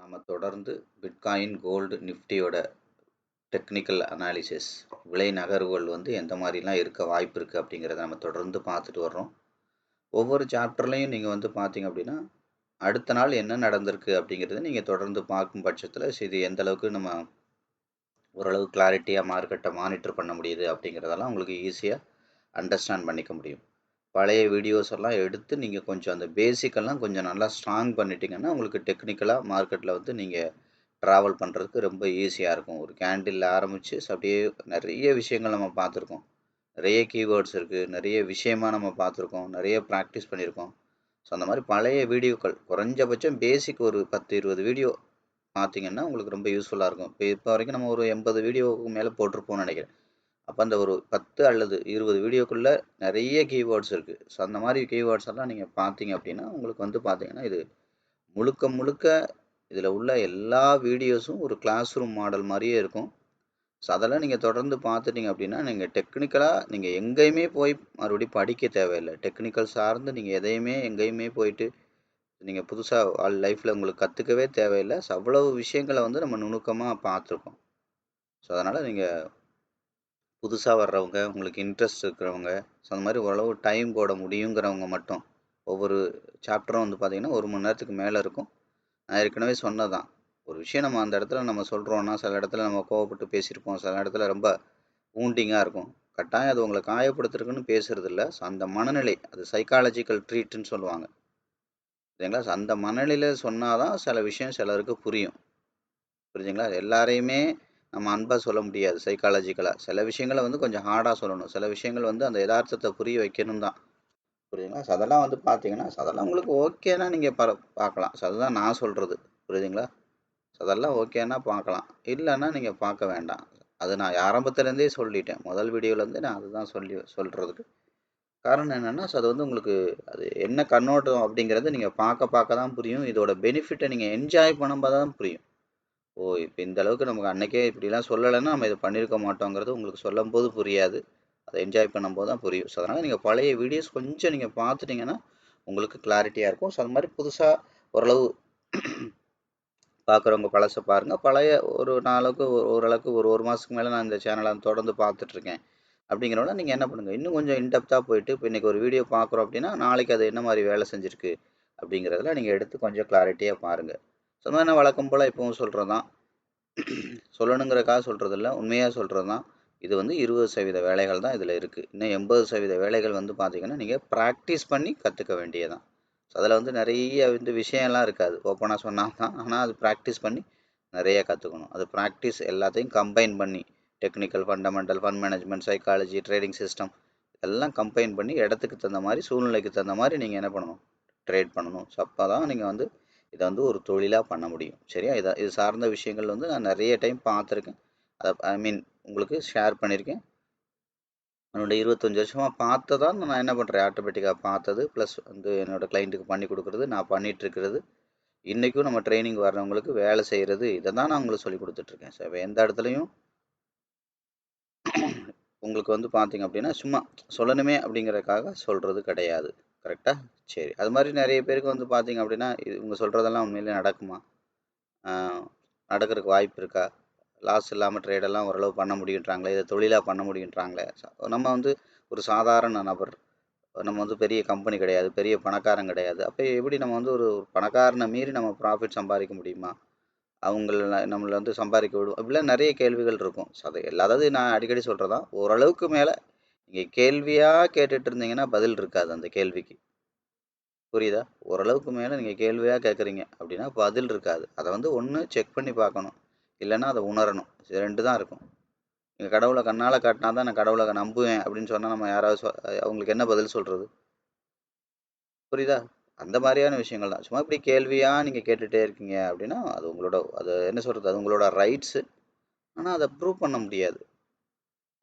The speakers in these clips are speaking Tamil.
நாம தொடர்ந்து பிட்காயின், கோல்டு, நிஃப்டியோட டெக்னிக்கல் அனாலிசிஸ் விலை நகர்வுகள் எந்த மாதிரிலாம் இருக்க வாய்ப்பு இருக்குது அப்படிங்கிறத நம்ம தொடர்ந்து பார்த்துட்டு வர்றோம். ஒவ்வொரு சாப்டர்லையும் நீங்கள் பார்த்தீங்க அப்படின்னா அடுத்த நாள் என்ன நடந்திருக்கு அப்படிங்கிறத நீங்கள் தொடர்ந்து பார்க்கும் பட்சத்தில் இது எந்த அளவுக்கு நம்ம ஓரளவு கிளாரிட்டியாக மார்க்கெட்டை மானிட்டர் பண்ண முடியுது அப்படிங்கிறதெல்லாம் உங்களுக்கு ஈஸியாக அண்டர்ஸ்டாண்ட் பண்ணிக்க முடியும். பழைய வீடியோஸ் எல்லாம் எடுத்து நீங்கள் கொஞ்சம் அந்த பேசிக்கெல்லாம் கொஞ்சம் நல்லா ஸ்ட்ராங் பண்ணிட்டீங்கன்னா உங்களுக்கு டெக்னிக்கலாக மார்க்கெட்டில் நீங்கள் ட்ராவல் பண்ணுறதுக்கு ரொம்ப ஈஸியாக இருக்கும். ஒரு கேண்டில் ஆரம்பித்து அப்படியே நிறைய விஷயங்கள் நம்ம பார்த்துருக்கோம். நிறைய கீவேர்ட்ஸ் இருக்குது, நிறைய விஷயமாக நம்ம பார்த்துருக்கோம், நிறைய ப்ராக்டிஸ் பண்ணியிருக்கோம். ஸோ அந்த மாதிரி பழைய வீடியோக்கள் குறைஞ்சபட்சம் பேசிக் ஒரு 10-20 வீடியோ பார்த்தீங்கன்னா உங்களுக்கு ரொம்ப யூஸ்ஃபுல்லாக இருக்கும். இப்போ வரைக்கும் நம்ம ஒரு 80 வீடியோவுக்கு மேலே போட்டிருப்போம்னு நினைக்கிறேன். அப்போ அந்த ஒரு 10 அல்லது 20 வீடியோக்குள்ளே நிறைய கீவேர்ட்ஸ் இருக்குது. ஸோ அந்த மாதிரி கீவேர்ட்ஸ் எல்லாம் நீங்கள் பார்த்தீங்க அப்படின்னா உங்களுக்கு பார்த்தீங்கன்னா இது முழுக்க முழுக்க இதில் உள்ள எல்லா வீடியோஸும் ஒரு கிளாஸ் ரூம் மாடல் மாதிரியே இருக்கும். ஸோ அதெல்லாம் நீங்கள் தொடர்ந்து பார்த்துட்டீங்க அப்படின்னா நீங்கள் டெக்னிக்கலாக நீங்கள் எங்கேயுமே போய் மறுபடியும் படிக்க தேவையில்லை. டெக்னிக்கல் சார்ந்து நீங்கள் எதையுமே எங்கேயுமே போயிட்டு நீங்கள் புதுசாக லைஃப்பில் உங்களுக்கு கற்றுக்கவே தேவையில்லை. ஸோ அவ்வளவு விஷயங்களை நம்ம நுணுக்கமாக பார்த்துருக்கோம். ஸோ அதனால் நீங்கள் புதுசாக வர்றவங்க, உங்களுக்கு இன்ட்ரெஸ்ட் இருக்கிறவங்க, ஸோ அந்த மாதிரி ஓரளவு டைம் போட முடியுங்கிறவங்க மட்டும் ஒவ்வொரு சாப்டரும் பார்த்தீங்கன்னா 1 மணி நேரத்துக்கு மேலே இருக்கும். நான் ஏற்கனவே சொன்னதான், ஒரு விஷயம் நம்ம அந்த இடத்துல நம்ம சொல்கிறோன்னா சில இடத்துல நம்ம கோவப்பட்டு பேசியிருப்போம், சில இடத்துல ரொம்ப வூண்டிங்காக இருக்கும். கட்டாயம் அது உங்களை காயப்படுத்துறதுக்குன்னு பேசுறது இல்லை. ஸோ அந்த மனநிலை, அது சைக்காலஜிக்கல் ட்ரீட்டுன்னு சொல்லுவாங்க சரிங்களா. ஸோ அந்த மனநிலையில் சொன்னால் தான் சில விஷயம் சிலருக்கு புரியும். புரியுதுங்களா. எல்லாரையுமே நம்ம அன்பாக சொல்ல முடியாது. சைக்காலஜிக்கலாக சில விஷயங்களை கொஞ்சம் ஹார்டாக சொல்லணும். சில விஷயங்கள் அந்த யதார்த்தத்தை புரிய வைக்கணும் தான். புரியுதுங்களா. ஸோ அதெல்லாம் பார்த்தீங்கன்னா அதெல்லாம் உங்களுக்கு ஓகேனா நீங்கள் பார்க்கலாம். ஸோ அதுதான் நான் சொல்கிறது. புரியுதுங்களா. ஸோ அதெல்லாம் ஓகேனா பார்க்கலாம், இல்லைன்னா நீங்கள் பார்க்க வேண்டாம். அது நான் ஆரம்பத்துலேருந்தே சொல்லிட்டேன். முதல் வீடியோலேருந்தே நான் அதுதான் சொல்கிறதுக்கு காரணம் என்னென்னா, ஸோ அது உங்களுக்கு அது என்ன கண்ணோட்டம் அப்படிங்கிறது நீங்கள் பார்க்க தான் புரியும். இதோட பெனிஃபிட்டை நீங்கள் என்ஜாய் பண்ணும்போது தான் புரியும். ஓ! இப்போ இந்த அளவுக்கு நமக்கு அன்னைக்கே இப்படிலாம் சொல்லலைன்னா நம்ம இதை பண்ணியிருக்க மாட்டோங்கிறது உங்களுக்கு சொல்லும்போது புரியாது. அதை என்ஜாய் பண்ணும்போது தான் புரியும். ஸோ அதனால் நீங்கள் பழைய வீடியோஸ் கொஞ்சம் நீங்கள் பார்த்துட்டிங்கன்னா உங்களுக்கு கிளாரிட்டியாக இருக்கும். ஸோ அது மாதிரி புதுசாக ஓரளவு பார்க்குறவங்க பழசை பாருங்கள். பழைய ஒரு நாளுக்கு ஓரளவுக்கு ஒரு மாதத்துக்கு மேலே நான் இந்த சேனலை தொடர்ந்து பார்த்துட்ருக்கேன் அப்படிங்கிறவங்க நீங்கள் என்ன பண்ணுங்கள், இன்னும் கொஞ்சம் இன்டெப்த்தாக போயிட்டு இப்போ இன்றைக்கி ஒரு வீடியோ பார்க்குறோம் அப்படின்னா நாளைக்கு அது என்ன மாதிரி வேலை செஞ்சுருக்கு அப்படிங்கிறதுல நீங்கள் எடுத்து கொஞ்சம் கிளாரிட்டியாக பாருங்கள். ஸோ அது மாதிரி நான் வழக்கம் போல் இப்போவும் சொல்கிறது தான், சொல்லணுங்கிறக்காக சொல்கிறது இல்லை, உண்மையாக சொல்கிறது தான். இது 20% வேலைகள் தான் இதில் இருக்குது. இன்னும் 80% வேலைகள் பார்த்தீங்கன்னா நீங்கள் ப்ராக்டிஸ் பண்ணி கற்றுக்க வேண்டியதான். ஸோ அதில் நிறைய விஷயம்லாம் இருக்காது, ஓப்பனாக சொன்னால் தான். ஆனால் அது ப்ராக்டிஸ் பண்ணி நிறைய கற்றுக்கணும். அது ப்ராக்டிஸ் எல்லாத்தையும் கம்பைன் பண்ணி technical, fundamental, fund management, psychology, trading system எல்லாம் கம்பைன் பண்ணி இடத்துக்கு தகுந்த மாதிரி, சூழ்நிலைக்கு தகுந்த மாதிரி நீங்கள் என்ன பண்ணணும், ட்ரேட் பண்ணணும். ஸோ அப்போ தான் நீங்கள் இதை ஒரு தொழிலாக பண்ண முடியும். சரியா. இது சார்ந்த விஷயங்கள் நான் நிறைய டைம் பார்த்துருக்கேன். அதை உங்களுக்கு ஷேர் பண்ணியிருக்கேன். என்னோட 25 வருஷமாக பார்த்ததான் நான் என்ன பண்ணுறேன், ஆட்டோமேட்டிக்காக பார்த்தது ப்ளஸ் என்னோடய கிளைண்ட்டுக்கு பண்ணி கொடுக்குறது, நான் பண்ணிகிட்ருக்கிறது. இன்றைக்கும் நம்ம ட்ரைனிங் வர்றவங்களுக்கு வேலை செய்கிறது, இதை தான் நான் உங்களுக்கு சொல்லி கொடுத்துட்ருக்கேன். ஸோ எந்த இடத்துலையும் உங்களுக்கு பார்த்தீங்க அப்படின்னா சும்மா சொல்லணுமே அப்படிங்கிறதுக்காக சொல்கிறது கிடையாது. கரெக்டாக. சரி. அது மாதிரி நிறைய பேருக்கு பார்த்தீங்க அப்படின்னா இவங்க சொல்கிறதெல்லாம் உண்மையிலே நடக்குமா, நடக்கிறதுக்கு வாய்ப்பு இருக்கா, லாஸ் இல்லாமல் ட்ரேடெல்லாம் ஓரளவு பண்ண முடியுன்றாங்களே, இதை தொழிலாக பண்ண முடியுன்றாங்களே. நம்ம ஒரு சாதாரண நபர், நம்ம பெரிய கம்பெனி கிடையாது, பெரிய பணக்காரன் கிடையாது. அப்போ எப்படி நம்ம ஒரு பணக்காரனை மீறி நம்ம ப்ராஃபிட் சம்பாதிக்க முடியுமா, நம்மளை சம்பாதிக்க விடும், இப்படிலாம் நிறைய கேள்விகள் இருக்கும். ஸோ அது அதாவது நான் அடிக்கடி சொல்கிறதான், ஓரளவுக்கு மேலே நீங்கள் கேள்வியாக கேட்டுட்டு இருந்தீங்கன்னா பதில் இருக்காது அந்த கேள்விக்கு. புரியுதா. ஓரளவுக்கு மேலே நீங்கள் கேள்வியாக கேட்குறீங்க அப்படின்னா பதில் இருக்காது. அதை ஒன்று செக் பண்ணி பார்க்கணும், இல்லைன்னா அதை உணரணும். இது 2 தான் இருக்கும். நீங்கள் கடவுளை கண்ணால் காட்டினா தான் நான் கடவுளை நம்புவேன் அப்படின்னு சொன்னால் நம்ம யாராவது அவங்களுக்கு என்ன பதில் சொல்கிறது. புரியுதா. அந்த மாதிரியான விஷயங்கள் தான். சும்மா இப்படி கேள்வியாக நீங்கள் கேட்டுகிட்டே இருக்கீங்க அப்படின்னா அது என்ன சொல்கிறது, அது உங்களோட ரைட்ஸு. ஆனால் அதை ப்ரூவ் பண்ண முடியாது.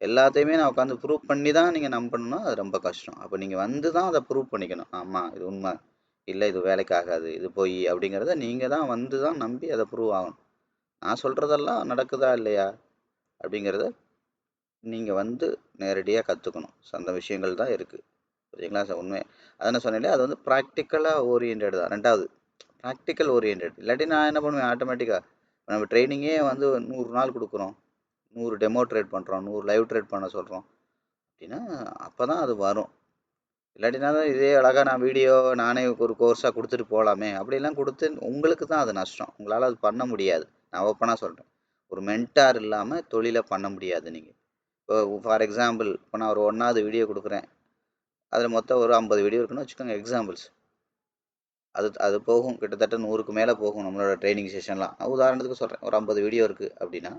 எல்லாத்தையுமே நான் உட்காந்து ப்ரூவ் பண்ணி தான் நீங்கள் நம்பணும்னா அது ரொம்ப கஷ்டம். அப்போ நீங்கள் தான் அதை ப்ரூவ் பண்ணிக்கணும். ஆமாம் இது உண்மை, இல்லை இது வேலைக்கு ஆகாது, இது பொய் அப்படிங்கிறத நீங்கள் தான் நம்பி அதை ப்ரூவ் ஆகணும். நான் சொல்கிறதெல்லாம் நடக்குதா இல்லையா அப்படிங்கிறத நீங்கள் நேரடியாக கற்றுக்கணும். ஸோ அந்த விஷயங்கள் தான் இருக்குது. சரிங்களா. சார் உண்மை அதான் சொன்னேன், அது ப்ராக்டிக்கலாக ஓரியன்டட் தான். 2வது ப்ராக்டிக்கல் ஓரியன்ட். இல்லாட்டி நான் என்ன பண்ணுவேன், ஆட்டோமேட்டிக்காக நம்ம ட்ரைனிங்கே வந்து 100 நாள் கொடுக்குறோம், 100 டெமோ ட்ரேட் பண்ணுறோம், 100 லைவ் ட்ரேட் பண்ண சொல்கிறோம் அப்படின்னா அப்போ தான் அது வரும். இல்லாட்டினா தான் இதே அழகாக நான் வீடியோ நானே ஒரு கோர்ஸாக கொடுத்துட்டு போகலாமே, அப்படிலாம் கொடுத்து உங்களுக்கு தான் அது நஷ்டம். உங்களால் அது பண்ண முடியாது. நான் ஓப்பனாக சொல்கிறேன், ஒரு மென்டார் இல்லாமல் தொழிலை பண்ண முடியாது. நீங்கள் இப்போ ஃபார் எக்ஸாம்பிள் இப்போ நான் ஒரு 1வது வீடியோ கொடுக்குறேன், அதில் மொத்தம் ஒரு 50 வீடியோ இருக்குன்னு வச்சுக்கோங்க, எக்ஸாம்பிள்ஸ். அது போகும், கிட்டத்தட்ட 100க்கு மேலே போகும் நம்மளோட ட்ரைனிங் செஷன்லாம். உதாரணத்துக்கு சொல்கிறேன், ஒரு 50 வீடியோ இருக்குது அப்படின்னா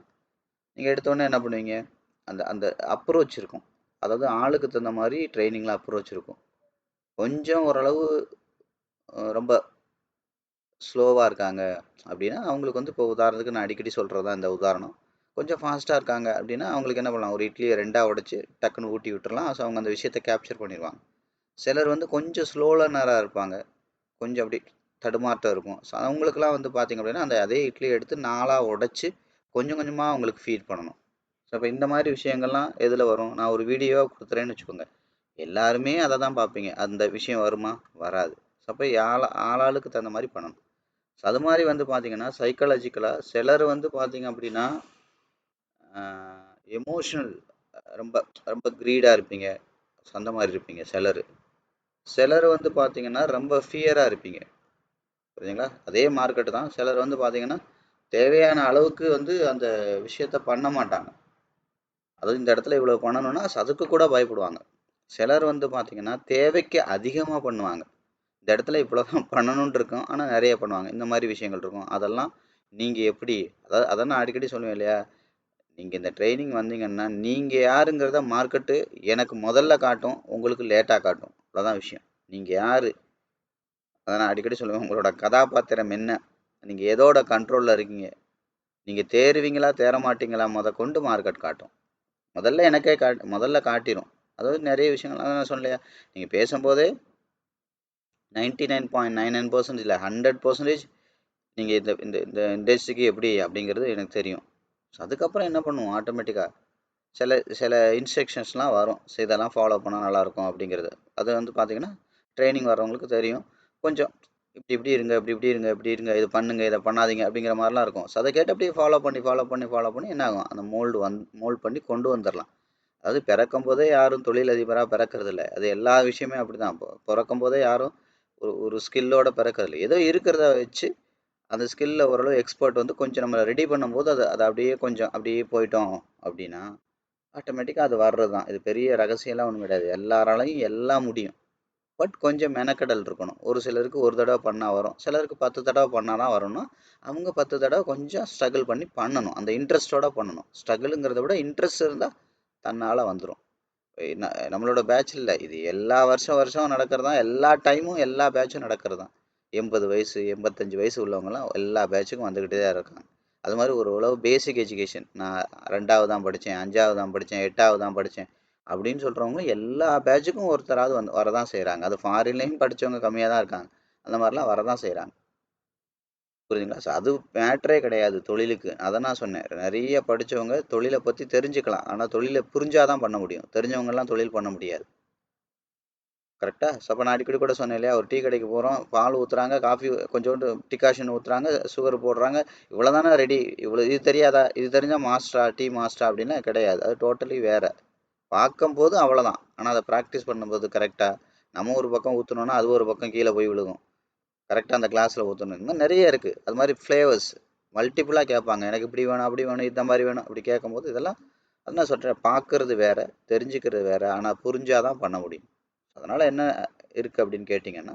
நீங்கள் எடுத்தோடனே என்ன பண்ணுவீங்க, அந்த அந்த அப்ரோச் இருக்கும். அதாவது ஆளுக்கு தகுந்த மாதிரி ட்ரைனிங்கில் அப்ரோச் இருக்கும். கொஞ்சம் ஓரளவு ரொம்ப ஸ்லோவாக இருக்காங்க அப்படின்னா அவங்களுக்கு வந்து இப்போ உதாரணத்துக்கு நான் அடிக்கடி சொல்கிறது தான் இந்த உதாரணம். கொஞ்சம் ஃபாஸ்ட்டாக இருக்காங்க அப்படின்னா அவங்களுக்கு என்ன பண்ணலாம், ஒரு இட்லியை 2ஆக உடைச்சி டக்குன்னு ஊட்டி விட்டுறலாம். ஸோ அவங்க அந்த விஷயத்தை கேப்சர் பண்ணிடுவாங்க. சிலர் வந்து கொஞ்சம் ஸ்லோ லேர்னராக இருப்பாங்க, கொஞ்சம் அப்படி தடுமாற்றம் இருக்கும். ஸோ அவங்களுக்குலாம் வந்து பார்த்திங்க அப்படின்னா அந்த அதே இட்லியை எடுத்து 4ஆக உடைச்சி கொஞ்சம் கொஞ்சமாக அவங்களுக்கு ஃபீட் பண்ணணும். ஸோ இப்போ இந்த மாதிரி விஷயங்கள்லாம் எதில் வரும், நான் ஒரு வீடியோவாக கொடுத்துறேன்னு வச்சுக்கோங்க, எல்லாருமே அதை தான் பார்ப்பீங்க. அந்த விஷயம் வருமா, வராது. ஸோ அப்போ ஆளாளுக்கு தகுந்த மாதிரி பண்ணணும். ஸோ அது மாதிரி வந்து பார்த்தீங்கன்னா சைக்காலஜிக்கலாக சிலர் வந்து பார்த்தீங்க அப்படின்னா எமோஷனல், ரொம்ப ரொம்ப க்ரீடாக இருப்பீங்க, அந்த மாதிரி இருப்பீங்க. சிலர் வந்து பார்த்தீங்கன்னா ரொம்ப ஃபியராக இருப்பீங்க. புரியுதுங்களா? அதே மார்க்கெட்டு தான். சிலர் வந்து பார்த்தீங்கன்னா தேவையான அளவுக்கு வந்து அந்த விஷயத்த பண்ண மாட்டாங்க. அதாவது இந்த இடத்துல இவ்வளோ பண்ணணும்னா அதுக்கு கூட பயப்படுவாங்க. சிலர் வந்து பார்த்தீங்கன்னா தேவைக்கு அதிகமாக பண்ணுவாங்க. இந்த இடத்துல இவ்வளோ தான் பண்ணணும்னு இருக்கும், ஆனால் நிறைய பண்ணுவாங்க. இந்த மாதிரி விஷயங்கள் இருக்கும். அதெல்லாம் நீங்கள் எப்படி, அதாவது அதான் நான் அடிக்கடி சொல்லுவேன் இல்லையா, நீங்கள் இந்த ட்ரைனிங் வந்தீங்கன்னா நீங்கள் யாருங்கிறத மார்க்கெட்டு எனக்கு முதல்ல காட்டும், உங்களுக்கு லேட்டாக காட்டும். அவ்வளோதான் விஷயம். நீங்கள் யார், அதை நான் அடிக்கடி சொல்லுவேன், உங்களோட கதாபாத்திரம் என்ன, நீங்கள் எதோட கண்ட்ரோலில் இருக்கீங்க, நீங்கள் தேறுவீங்களா தேர மாட்டீங்களா கொண்டு மார்க்கெட் காட்டும். முதல்ல காட்டிடும். அதாவது நிறைய விஷயங்கள் அதான் நான் சொன்னலையா, நீங்கள் பேசும்போதே 99.99% இல்லை 100% நீங்கள் இந்த இந்த இந்த இண்டஸ்ட்ரிக்கு எப்படி அப்படிங்கிறது எனக்கு தெரியும். ஸோ அதுக்கப்புறம் என்ன பண்ணுவோம், ஆட்டோமேட்டிக்காக சில சில இன்ஸ்ட்ரக்ஷன்ஸ்லாம் வரும். ஸோ இதெல்லாம் ஃபாலோ பண்ணால் நல்லாயிருக்கும் அப்படிங்கிறது. அது வந்து பார்த்திங்கன்னா ட்ரைனிங் வர்றவங்களுக்கு தெரியும். கொஞ்சம் இப்படி இப்படி இருங்க, இப்படி இப்படி இருங்க, இப்படி இருங்க, இது பண்ணுங்கள், இதை பண்ணாதீங்க அப்படிங்கிற மாதிரிலாம் இருக்கும். ஸோ அதை கேட்டு அப்படியே ஃபாலோ பண்ணி என்ன ஆகும், அந்த மோல்ட் பண்ணி கொண்டு வந்துடலாம். அதாவது பிறக்கும் போதே யாரும் தொழிலதிபராக பிறக்கிறதில்ல. அது எல்லா விஷயமே அப்படி தான். பிறக்கும் போதே யாரும் ஒரு ஸ்கில்லோட பிறக்கிறதில்ல. ஏதோ இருக்கிறத வச்சு அந்த ஸ்கில்ல ஓரளவு எக்ஸ்பர்ட் வந்து கொஞ்சம் நம்மளை ரெடி பண்ணும்போது அதை அப்படியே கொஞ்சம் அப்படியே போயிட்டோம் அப்படின்னா ஆட்டோமேட்டிக்காக அது வர்றது தான். இது பெரிய ரகசியம்லாம் ஒன்றும் கிடையாது. எல்லாராலையும் எல்லாம் முடியும். பட் கொஞ்சம் மெனக்கடல் இருக்கணும். ஒரு சிலருக்கு ஒரு தடவை பண்ணால் வரும், சிலருக்கு 10 தடவை பண்ணால் தான் வரும்னா அவங்க 10 தடவை கொஞ்சம் ஸ்ட்ரகிள் பண்ணி பண்ணணும். அந்த இன்ட்ரெஸ்ட்டோட பண்ணணும். ஸ்ட்ரகிளுங்கிறத விட இன்ட்ரெஸ்ட் இருந்தால் தன்னால் வந்துடும். நம்மளோட பேட்ச் இல்லை, இது எல்லா வருஷம் நடக்கிறது தான். எல்லா டைமும் எல்லா பேட்சும் நடக்கிறது தான். 80 வயசு 85 வயசு உள்ளவங்கலாம் எல்லா பேட்சுக்கும் வந்துக்கிட்டே தான் இருக்காங்க. அது மாதிரி ஒரு உழவு பேசிக் எஜுகேஷன், நான் 2வது தான் படித்தேன், 5வது தான் படித்தேன், 8வது தான் படித்தேன் அப்படின்னு சொல்கிறவங்க எல்லா பேட்சுக்கும் ஒருத்தராவது வரதான் செய்கிறாங்க. அது ஃபாரின்லேயும் படித்தவங்க கம்மியாக தான் இருக்காங்க, அந்த மாதிரிலாம் வரதான் செய்கிறாங்க. புரியுதுங்களா? ஸோ அது மேட்டரே கிடையாது தொழிலுக்கு. அதை நான் சொன்னேன், நிறைய படித்தவங்க தொழிலை பற்றி தெரிஞ்சுக்கலாம், ஆனால் தொழிலை புரிஞ்சாதான் பண்ண முடியும். தெரிஞ்சவங்கெல்லாம் தொழில் பண்ண முடியாது. கரெக்டாக? ஸோ அப்போ நான் அடிக்கடி கூட சொன்னேன் இல்லையா, ஒரு டீ கடைக்கு போகிறோம், பால் ஊற்றுறாங்க, காஃபி கொஞ்சோண்டு டிகாஷன் ஊற்றுறாங்க, சுகர் போடுறாங்க, இவ்வளோ தானே ரெடி, இவ்வளோ இது தெரியாதா, இது தெரிஞ்சால் மாஸ்டரா, டீ மாஸ்டரா அப்படின்னா கிடையாது. அது டோட்டலி வேறு. பார்க்கும்போது அவ்வளோதான், ஆனால் அதை ப்ராக்டிஸ் பண்ணும்போது கரெக்டாக நம்ம ஒரு பக்கம் ஊற்றணுன்னா அது ஒரு பக்கம் கீழே போய் விழுகும். கரெக்டாக அந்த கிளாஸில் ஊற்றணும். இந்த மாதிரி நிறைய இருக்குது. அது மாதிரி ஃப்ளேவர்ஸ் மல்டிப்புளாக கேட்பாங்க, எனக்கு இப்படி வேணும், அப்படி வேணும், இந்த மாதிரி வேணும், அப்படி கேட்கும்போது இதெல்லாம் அதான் சொல்கிறேன், பார்க்குறது வேறு, தெரிஞ்சுக்கிறது வேறு, ஆனால் புரிஞ்சாதான் பண்ண முடியும். அதனால் என்ன இருக்குது அப்படின்னு கேட்டிங்கன்னா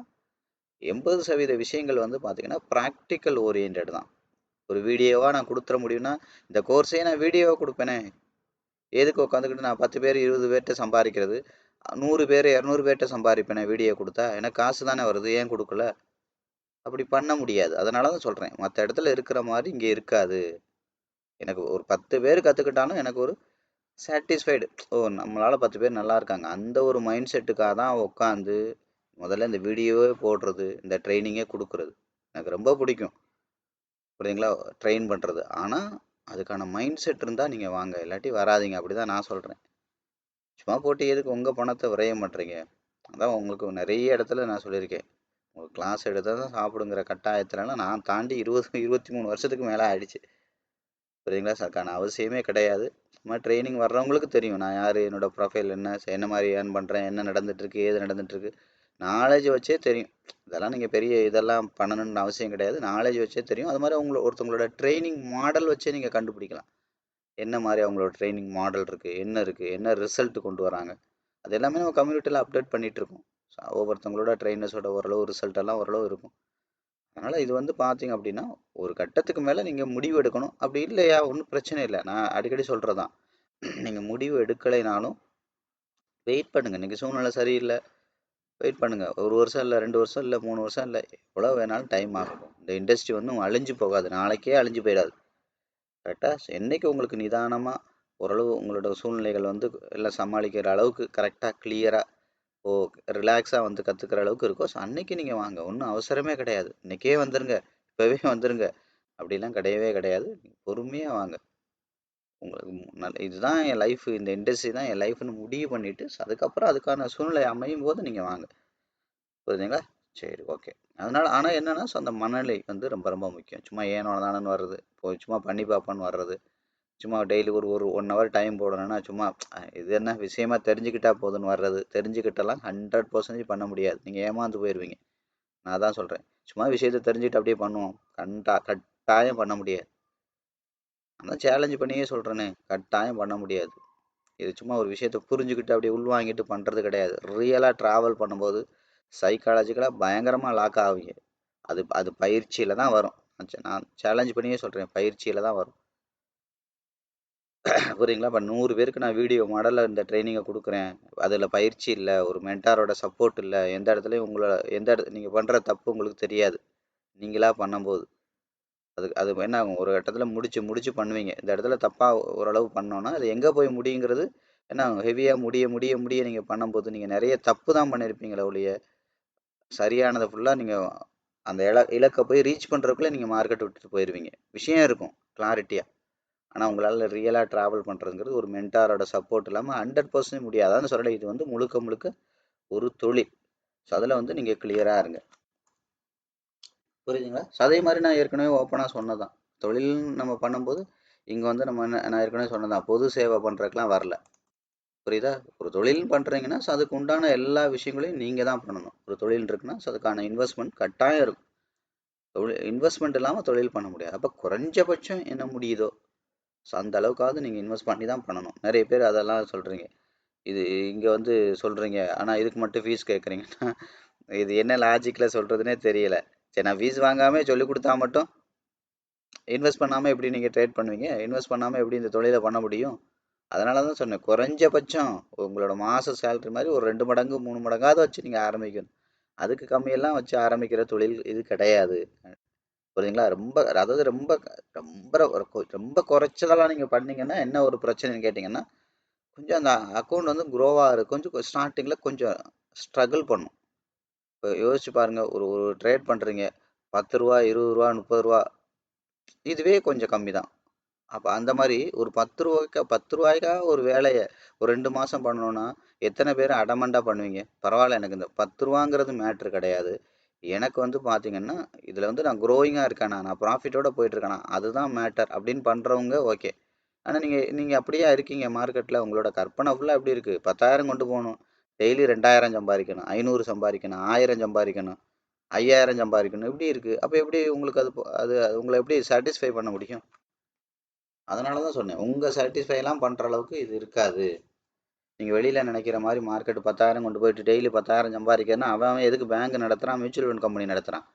80% விஷயங்கள் வந்து பார்த்திங்கன்னா ப்ராக்டிக்கல் ஓரியன்ட் தான். ஒரு வீடியோவாக நான் கொடுத்துட முடியும்னா இந்த கோர்ஸே நான் வீடியோவாக கொடுப்பேனே, எதுக்கு உட்காந்துக்கிட்டு நான் 10 பேர் 20 பேர்கிட்ட சம்பாதிக்கிறது, 100 பேர் 200 பேர்கிட்ட சம்பாதிப்பேனே வீடியோ கொடுத்தா, எனக்கு காசு தானே வருது, ஏன் கொடுக்கல? அப்படி பண்ண முடியாது. அதனால தான் சொல்கிறேன், மற்ற இடத்துல இருக்கிற மாதிரி இங்கே இருக்காது. எனக்கு ஒரு 10 பேர் கற்றுக்கிட்டாலும் எனக்கு ஒரு சாட்டிஸ்ஃபைடு, ஓ நம்மளால் 10 பேர் நல்லா இருக்காங்க, அந்த ஒரு மைண்ட் செட்டுக்காக தான் உட்காந்து முதல்ல இந்த வீடியோவே போடுறது, இந்த ட்ரைனிங்கே கொடுக்குறது எனக்கு ரொம்ப பிடிக்கும். புரியுதுங்களா? ட்ரெயின் பண்ணுறது. ஆனால் அதுக்கான மைண்ட் செட் இருந்தால் நீங்கள் வாங்க, இல்லாட்டி வராதிங்க. அப்படி தான் நான் சொல்கிறேன். சும்மா போட்டு எதுக்கு உங்கள் பணத்தை விரயம் பண்ணுறீங்க? அதான் உங்களுக்கு நிறைய இடத்துல நான் சொல்லியிருக்கேன், ஒரு கிளாஸ் எடுத்தால் தான் சாப்பிடுங்கிற கட்டாயத்துலலாம் நான் தாண்டி 23 வருஷத்துக்கு மேலே ஆயிடுச்சு. புரியுதுங்களா? அதுக்கான அவசியமே கிடையாது. சும்மா ட்ரைனிங் வர்றவங்களுக்கு தெரியும் நான் யார், என்னோடய ப்ரொஃபைல் என்ன மாதிரி ஏர்ன் பண்ணுறேன், என்ன நடந்துகிட்ருக்கு, ஏது நடந்துகிட்ருக்கு, நாலேஜ் வச்சே தெரியும். இதெல்லாம் நீங்கள் பெரிய இதெல்லாம் பண்ணணும்னு அவசியம் கிடையாது. நாலேஜ் வச்சே தெரியும். அது மாதிரி ஒருத்தவங்களோட ட்ரைனிங் மாடல் வச்சே நீங்கள் கண்டுபிடிக்கலாம். என்ன மாதிரி அவங்களோட ட்ரைனிங் மாடல் இருக்குது, என்ன ரிசல்ட் கொண்டு வராங்க, அது எல்லாமே நம்ம கம்யூனிட்டியில் அப்டேட் பண்ணிகிட்ருக்கோம். ஒவ்வொருத்தவங்களோட ட்ரைனர்ஸோட ஓரளவு ரிசல்ட் எல்லாம் ஓரளவு இருக்கும். அதனால் இது வந்து பார்த்தீங்க அப்படின்னா ஒரு கட்டத்துக்கு மேலே நீங்கள் முடிவு எடுக்கணும். அப்படி இல்லையா ஒன்றும் பிரச்சனை இல்லை. நான் அடிக்கடி சொல்கிறதான், நீங்கள் முடிவு எடுக்கலைனாலும் வெயிட் பண்ணுங்கள். நீங்கள் சூழ்நிலை சரியில்லை, வெயிட் பண்ணுங்கள். 1 வருஷம் இல்லை, 2 வருஷம் இல்லை, 3 வருஷம் இல்லை, எவ்வளோ வேணாலும் டைம் ஆகும். இந்த இண்டஸ்ட்ரி வந்து அழிஞ்சு போகாது, நாளைக்கே அழிஞ்சு போயிடாது. கரெக்டாக என்றைக்கு உங்களுக்கு நிதானமாக ஓரளவு உங்களோட சூழ்நிலைகள் வந்து எல்லாம் சமாளிக்கிற அளவுக்கு கரெக்டாக கிளியராக ரிலாக்ஸாக வந்து கற்றுக்கிற அளவுக்கு இருக்கோ, ஸோ அன்னைக்கு நீங்கள் வாங்க. ஒன்றும் அவசரமே கிடையாது. இன்றைக்கே வந்துருங்க, இப்போவே வந்துருங்க அப்படிலாம் கிடையவே கிடையாது. பொறுமையாக வாங்க. உங்களுக்கு இதுதான் என் லைஃப், இந்த இண்டஸ்ட்ரி தான் என் லைஃப்னு முடிவு பண்ணிவிட்டு அதுக்கப்புறம் அதுக்கான சூழ்நிலை அமையும் போது நீங்கள் வாங்க. புரியுதுங்களா? சரி, ஓகே. அதனால் ஆனால் என்னென்னா அந்த மனநிலை வந்து ரொம்ப ரொம்ப முக்கியம். சும்மா ஏனோ தானன்னு வர்றது, போய் சும்மா பண்ணி பார்ப்பான்னு வர்றது, சும்மா டெய்லி ஒரு 1 ஹவர் டைம் போடணும்னா சும்மா இது என்ன விஷயமா தெரிஞ்சுக்கிட்டா போதுன்னு வர்றது, தெரிஞ்சுக்கிட்டலாம் 100% பண்ண முடியாது. நீங்கள் ஏமாந்து போயிடுவீங்க. நான் தான் சொல்கிறேன், சும்மா விஷயத்தை தெரிஞ்சுக்கிட்டு அப்படியே பண்ணுவோம், கட்டாயம் பண்ண முடியாது. அதான் சேலஞ்சு பண்ணியே சொல்கிறேனே, கட்டாயம் பண்ண முடியாது. இது சும்மா ஒரு விஷயத்தை புரிஞ்சுக்கிட்டு அப்படியே உள்வாங்கிட்டு பண்ணுறது கிடையாது. ரியலாக ட்ராவல் பண்ணும்போது சைக்காலஜிக்கலாக பயங்கரமாக லாக் ஆகுங்க. அது பயிற்சியில் தான் வரும். நான் சேலஞ்ச் பண்ணியே சொல்கிறேன், பயிற்சியில் தான் வரும். புரியுங்களா? இப்போ 100 பேருக்கு நான் வீடியோ மாடலில் இந்த ட்ரைனிங்கை கொடுக்குறேன், அதில் பயிற்சி இல்லை, ஒரு மென்டாரோட சப்போர்ட் இல்லை, எந்த இடத்துலையும் நீங்கள் பண்ணுற தப்பு உங்களுக்கு தெரியாது. நீங்களாக பண்ணும்போது அது என்ன ஆகும், ஒரு இடத்துல முடிச்சு பண்ணுவீங்க. இந்த இடத்துல தப்பாக ஓரளவு பண்ணோன்னா அது எங்கே போய் முடியுங்கிறது என்ன ஆகும், ஹெவியாக முடிய நீங்கள் பண்ணும்போது நீங்கள் நிறைய தப்பு தான் பண்ணியிருப்பீங்களே ஒழிய சரியானதை ஃபுல்லாக நீங்கள் அந்த இலக்கை போய் ரீச் பண்ணுறதுக்குள்ளே நீங்கள் மார்க்கெட் விட்டுட்டு போயிடுவீங்க. விஷயம் இருக்கும் கிளாரிட்டியாக. ஆனால் உங்களால் ரியலாக ட்ராவல் பண்ணுறதுங்கிறது ஒரு மென்டாரோட சப்போர்ட் இல்லாமல் 100% முடியாது. அதான் சொல்கிறேன், இது வந்து முழுக்க ஒரு தொழில். ஸோ அதில் வந்து நீங்கள் கிளியராக இருங்க. புரியுதுங்களா? ஸோ அதே மாதிரி நான் ஏற்கனவே ஓப்பனாக சொன்னதான், தொழில் நம்ம பண்ணும்போது இங்கே வந்து நம்ம நான் ஏற்கனவே சொன்னதான், பொது சேவை பண்ணுறதுக்கெலாம் வரல. புரியுதா? ஒரு தொழில் பண்ணுறீங்கன்னா ஸோ அதுக்கு உண்டான எல்லா விஷயங்களையும் நீங்கள் தான் பண்ணணும். ஒரு தொழில் இருக்குன்னா ஸோ அதுக்கான இன்வெஸ்ட்மெண்ட் கட்டாயம் இருக்கும். இன்வெஸ்ட்மெண்ட் இல்லாமல் தொழில் பண்ண முடியாது. அப்போ குறைஞ்சபட்சம் என்ன முடியுதோ ஸோ அந்த அளவுக்காவது நீங்கள் இன்வெஸ்ட் பண்ணி தான் பண்ணணும். நிறைய பேர் அதெல்லாம் சொல்கிறீங்க, இது இங்கே வந்து சொல்கிறீங்க, ஆனால் இதுக்கு மட்டும் ஃபீஸ் கேட்குறீங்கன்னா இது என்ன லாஜிக்கில் சொல்கிறதுனே தெரியலை. சரி, நான் ஃபீஸ் வாங்காமல் சொல்லிக் கொடுத்தா மட்டும் இன்வெஸ்ட் பண்ணாமல் எப்படி நீங்கள் ட்ரேட் பண்ணுவீங்க? இன்வெஸ்ட் பண்ணாமல் எப்படி இந்த தொழிலை பண்ண முடியும்? அதனால தான் சொன்னேன், குறைஞ்சபட்சம் உங்களோட மாத சேலரி மாதிரி ஒரு 2 மடங்கு 3 மடங்காவது வச்சு நீங்கள் ஆரம்பிக்கணும். அதுக்கு கம்மியெல்லாம் வச்சு ஆரம்பிக்கிற தொழில் இது கிடையாது. புரியுதுங்களா? அதாவது ரொம்ப ரொம்ப ரொம்ப குறைச்சதெல்லாம் நீங்கள் பண்ணீங்கன்னா என்ன ஒரு பிரச்சனைன்னு கேட்டிங்கன்னா, கொஞ்சம் அந்த அக்கௌண்ட் வந்து க்ரோவாக இருக்கும். கொஞ்சம் ஸ்டார்டிங்கில் கொஞ்சம் ஸ்ட்ரகிள் பண்ணும். இப்போ யோசிச்சு பாருங்கள், ஒரு ஒரு ட்ரேட் பண்ணுறீங்க, 10 ரூபா, 20 ரூபா, 30 ரூபா, இதுவே கொஞ்சம் கம்மி தான். அப்போ அந்த மாதிரி ஒரு 10 ரூபாய்க்காக ஒரு வேலையை ஒரு 2 மாதம் பண்ணணுன்னா எத்தனை பேர் அடமண்டாக பண்ணுவீங்க? பரவாயில்ல, எனக்கு இந்த 10 ரூபாங்கிறது மேட்ரு கிடையாது, எனக்கு வந்து பார்த்தீங்கன்னா இதில் வந்து நான் க்ரோயிங்காக இருக்கேனா, நான் ப்ராஃபிட்டோட போயிட்டுருக்கேனா, அதுதான் மேட்டர் அப்படின்னு பண்ணுறவங்க ஓகே. ஆனால் நீங்கள் அப்படியே இருக்கீங்க மார்க்கெட்டில், உங்களோட கற்பனை ஃபுல்லாக எப்படி இருக்குது, 10,000 கொண்டு போகணும், டெய்லி 2,000 சம்பாதிக்கணும், 500 சம்பாதிக்கணும், 1000 சம்பாதிக்கணும், 5000 சம்பாதிக்கணும், இப்படி இருக்குது. அப்போ எப்படி உங்களுக்கு அது உங்களை எப்படி சாட்டிஸ்ஃபை பண்ண முடியும்? அதனால தான் சொன்னேன், உங்கள் சாட்டிஸ்ஃபைலாம் பண்ணுற அளவுக்கு இது இருக்காது. நீங்கள் வெளியில் நினைக்கிற மாதிரி மார்க்கெட் 10,000 கொண்டு போயிட்டு டெய்லி 10,000 சம்பாதிக்கிறதுனா அவன் எதுக்கு பேங்க் நடத்துகிறான், மியூச்சுவல் ஃபண்ட் கம்பெனி நடத்துகிறான்?